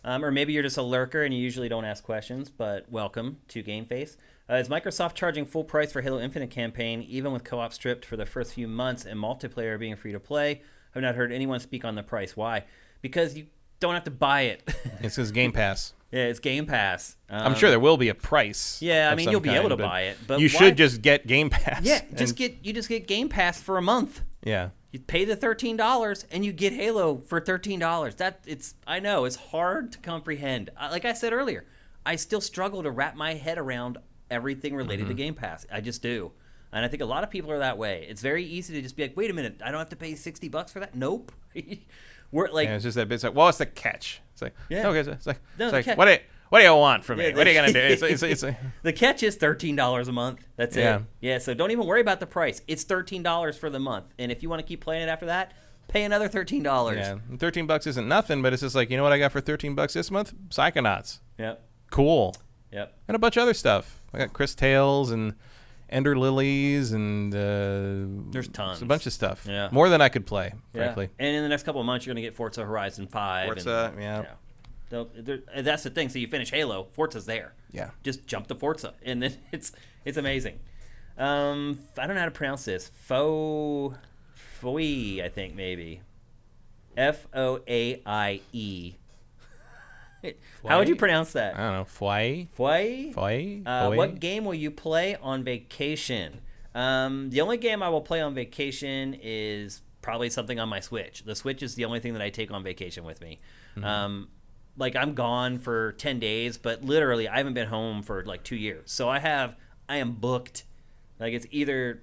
Or maybe you're just a lurker and you usually don't ask questions, but welcome to GameFace. Is Microsoft charging full price for Halo Infinite campaign, even with co-op stripped for the first few months and multiplayer being free to play? I've not heard anyone speak on the price. Why? Because you don't have to buy it. It's his Game Pass. Yeah, it's Game Pass. I'm sure there will be a price. Yeah, I mean, you'll be able to buy it, but you should just get Game Pass. Yeah, you just get Game Pass for a month. Yeah. You pay the $13 and you get Halo for $13. I know it's hard to comprehend. Like I said earlier, I still struggle to wrap my head around everything related to Game Pass. I just do. And I think a lot of people are that way. It's very easy to just be like, wait a minute, I don't have to pay $60 for that? Nope. We're like, it's just that bit. It's like, well, it's the catch. It's like, okay, it's like, catch. What do you want from me? What are you gonna do? It's like, the catch is $13 a month. That's it. Yeah. So don't even worry about the price. It's $13 for the month, and if you want to keep playing it after that, pay another $13. Yeah, $13 isn't nothing, but it's just like, you know what I got for $13 this month? Psychonauts. Yep. Cool. Yep. And a bunch of other stuff. I got Chris Tales and Ender Lilies and there's tons, a bunch of stuff. Yeah, more than I could play, frankly. And in the next couple of months, you're gonna get Forza Horizon 5. Forza, that's the thing. So you finish Halo, Forza's there. Yeah, just jump to Forza, and then it's amazing. I don't know how to pronounce this. Foy, I think maybe. Foaie. How would you pronounce that? I don't know. Foy. What game will you play on vacation? The only game I will play on vacation is probably something on my Switch. The Switch is the only thing that I take on vacation with me. Mm-hmm. Like, I'm gone for 10 days, but literally I haven't been home for like 2 years. So I am booked. Like, it's either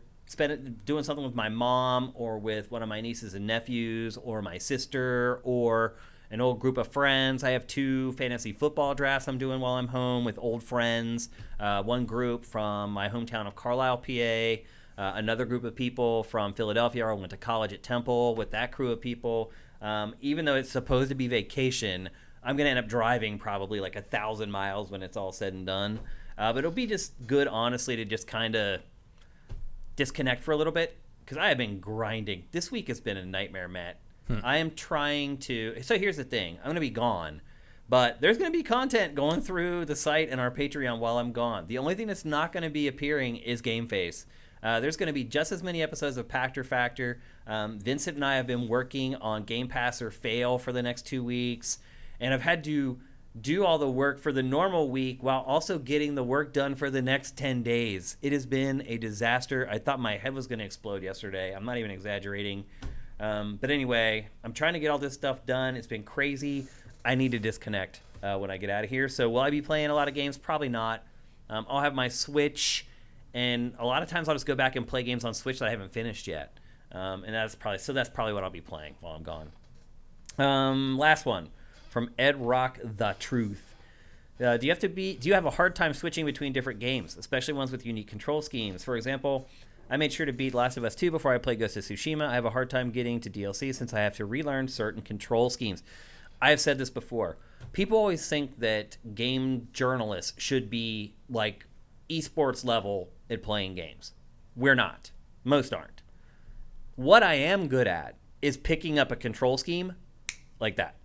doing something with my mom or with one of my nieces and nephews or my sister or an old group of friends. I have 2 fantasy football drafts I'm doing while I'm home with old friends. One group from my hometown of Carlisle, PA. Another group of people from Philadelphia. I went to college at Temple with that crew of people. Even though it's supposed to be vacation, I'm going to end up driving probably like 1,000 miles when it's all said and done. But it'll be just good, honestly, to just kind of disconnect for a little bit, because I have been grinding. This week has been a nightmare, Matt. I am trying to... So here's the thing. I'm going to be gone, but there's going to be content going through the site and our Patreon while I'm gone. The only thing that's not going to be appearing is GameFace. There's going to be just as many episodes of Pachter Factor. Vincent and I have been working on Game Pass or Fail for the next 2 weeks, and I've had to do all the work for the normal week while also getting the work done for the next 10 days. It has been a disaster. I thought my head was going to explode yesterday. I'm not even exaggerating. But anyway, I'm trying to get all this stuff done. It's been crazy. I need to disconnect when I get out of here. So will I be playing a lot of games? Probably not. I'll have my Switch, and a lot of times I'll just go back and play games on Switch that I haven't finished yet. And that's probably what I'll be playing while I'm gone. Last one from Ed Rock The Truth. Do you have a hard time switching between different games, especially ones with unique control schemes? For example, I made sure to beat Last of Us 2 before I played Ghost of Tsushima. I have a hard time getting to DLC since I have to relearn certain control schemes. I have said this before. People always think that game journalists should be like esports level at playing games. We're not. Most aren't. What I am good at is picking up a control scheme like that.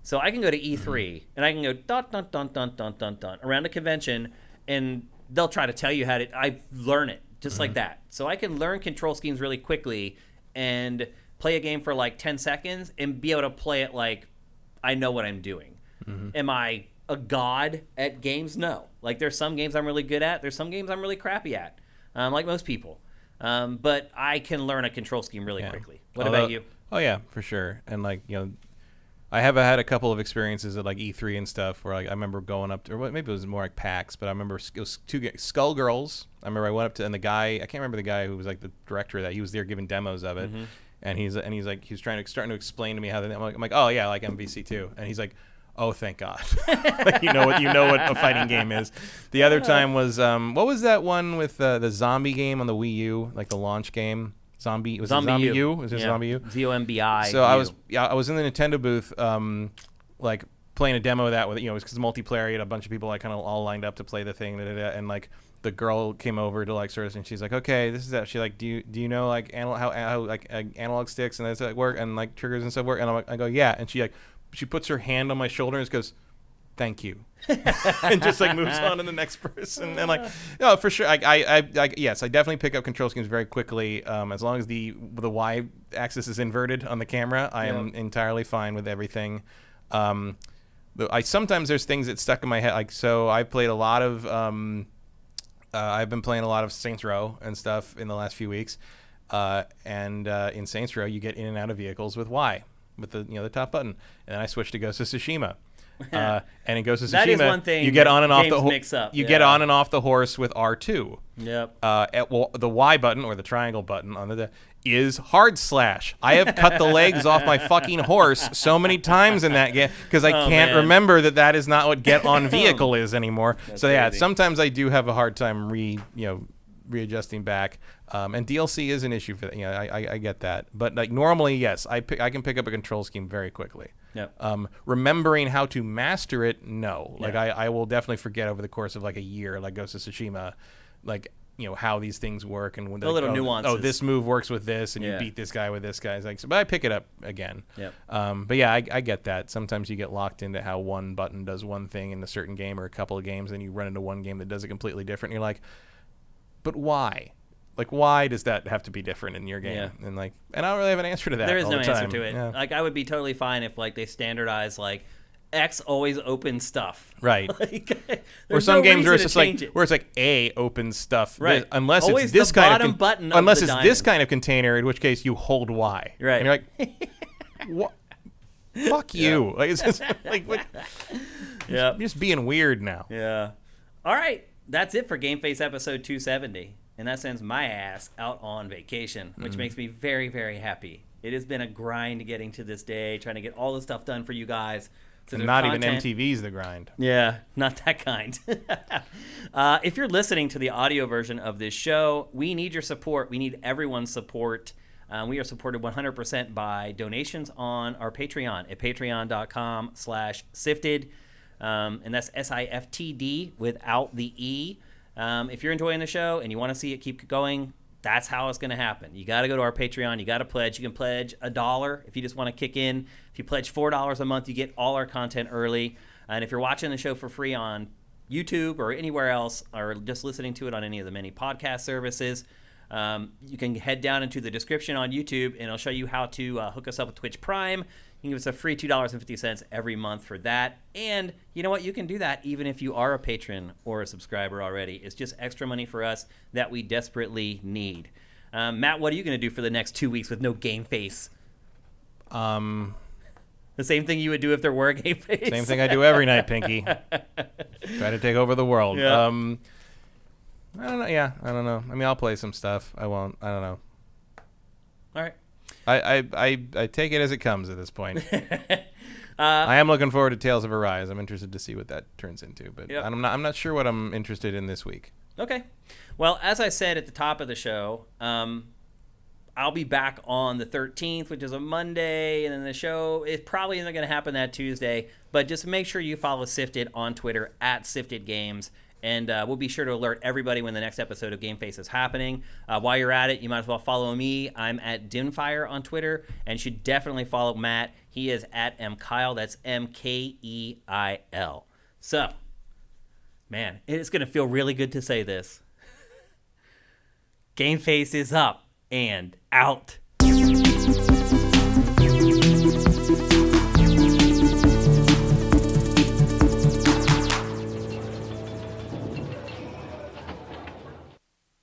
So I can go to E3 and I can go dun dun dun dun dun dun dun around a convention, and they'll try to tell you how to. I learn it just like that. So I can learn control schemes really quickly and play a game for like 10 seconds and be able to play it like I know what I'm doing. Am I a god at games? No. Like there's some games I'm really good at. There's some games I'm really crappy at, like most people. But I can learn a control scheme really quickly. What about you? Oh yeah, for sure. And like, I have had a couple of experiences at like E3 and stuff where like I remember going up to, or maybe it was more like PAX, but I remember it was Skullgirls. I remember I went up to, and the guy, I can't remember the guy who was like the director of that. He was there giving demos of it, and he's like he was starting to explain to me how I'm like oh yeah, like MVC2, and he's like, oh thank God, like, you know what a fighting game is. The other time was what was that one with the zombie game on the Wii U, like the launch game? Zombie U? Was it Zombie U? ZOMBI. So I was in the Nintendo booth, like playing a demo of that with, it was because multiplayer. You had a bunch of people like kind of all lined up to play the thing, and like the girl came over to like sort of, and she's like, okay, this is that. She's like, do you know like how like analog sticks and that's like work and like triggers and stuff work? And I go yeah, and she puts her hand on my shoulder and goes, thank you, and just like moves on to the next person. And like, for sure, yes, I definitely pick up control schemes very quickly. As long as the Y axis is inverted on the camera, I am entirely fine with everything. Sometimes there's things that stuck in my head. Like, so I played a lot of, I've been playing a lot of Saints Row and stuff in the last few weeks. And in Saints Row, you get in and out of vehicles with Y, with the top button. And then I switched to Ghost of Tsushima. And in Ghost of Tsushima, that is one thing you get on and off get on and off the horse with R2. Yep. The Y button or the triangle button on the is hard slash. I have cut the legs off my fucking horse so many times in that game because I can't remember that is not what get on vehicle is anymore. That's so yeah, crazy. Sometimes I do have a hard time readjusting back. And DLC is an issue for that. I get that. But like normally, yes, I can pick up a control scheme very quickly. Yep. Remembering how to master it, no. Like I will definitely forget over the course of like a year, like Ghost of Tsushima, like how these things work and when the little nuances. Oh, this move works with this, and you beat this guy with this guy. It's like, but I pick it up again. Yep. But yeah, I get that. Sometimes you get locked into how one button does one thing in a certain game or a couple of games, and you run into one game that does it completely different. And you're like, but why? Like, why does that have to be different in your game? Yeah. And I don't really have an answer to that. There is no answer to it. Yeah. Like, I would be totally fine if like they standardize like X always opens stuff. Right. Or some games where it's just like where it's like A opens stuff. Right. Unless always it's this the kind of button. Unless it's this kind of container, in which case you hold Y. Right. And you're like, what? Fuck you. Like it's just like what? Yeah. You're just being weird now. Yeah. All right. That's it for GameFace episode 270. And that sends my ass out on vacation, which makes me very, very happy. It has been a grind getting to this day, trying to get all the stuff done for you guys. So and not even MTV's the grind. Yeah, not that kind. If you're listening to the audio version of this show, we need your support. We need everyone's support. We are supported 100% by donations on our Patreon at patreon.com/sifted. And that's SIFTD without the E. If you're enjoying the show and you want to see it keep going, that's how it's going to happen. You got to go to our Patreon. You got to pledge. You can pledge $1 if you just want to kick in. If you pledge $4 a month, you get all our content early. And if you're watching the show for free on YouTube or anywhere else, or just listening to it on any of the many podcast services, you can head down into the description on YouTube, and it'll show you how to hook us up with Twitch Prime. You can give us a free $2.50 every month for that. And you know what? You can do that even if you are a patron or a subscriber already. It's just extra money for us that we desperately need. Matt, what are you going to do for the next 2 weeks with no GameFace? The same thing you would do if there were a GameFace. Same thing I do every night, Pinky. Try to take over the world. Yeah. I don't know. Yeah, I don't know. I mean, I'll play some stuff. I won't. I don't know. All right. I take it as it comes at this point. I am looking forward to Tales of Arise. I'm interested to see what that turns into, but yep. I'm not sure what I'm interested in this week. Okay. Well, as I said at the top of the show, I'll be back on the 13th, which is a Monday, and then the show is probably not going to happen that Tuesday, but just make sure you follow Sifted on Twitter at Sifted Games. And we'll be sure to alert everybody when the next episode of GameFace is happening. While you're at it, you might as well follow me. I'm at Dimfire on Twitter. And you should definitely follow Matt. He is at MKeil. That's MKEIL. So, man, it's going to feel really good to say this. GameFace is up and out.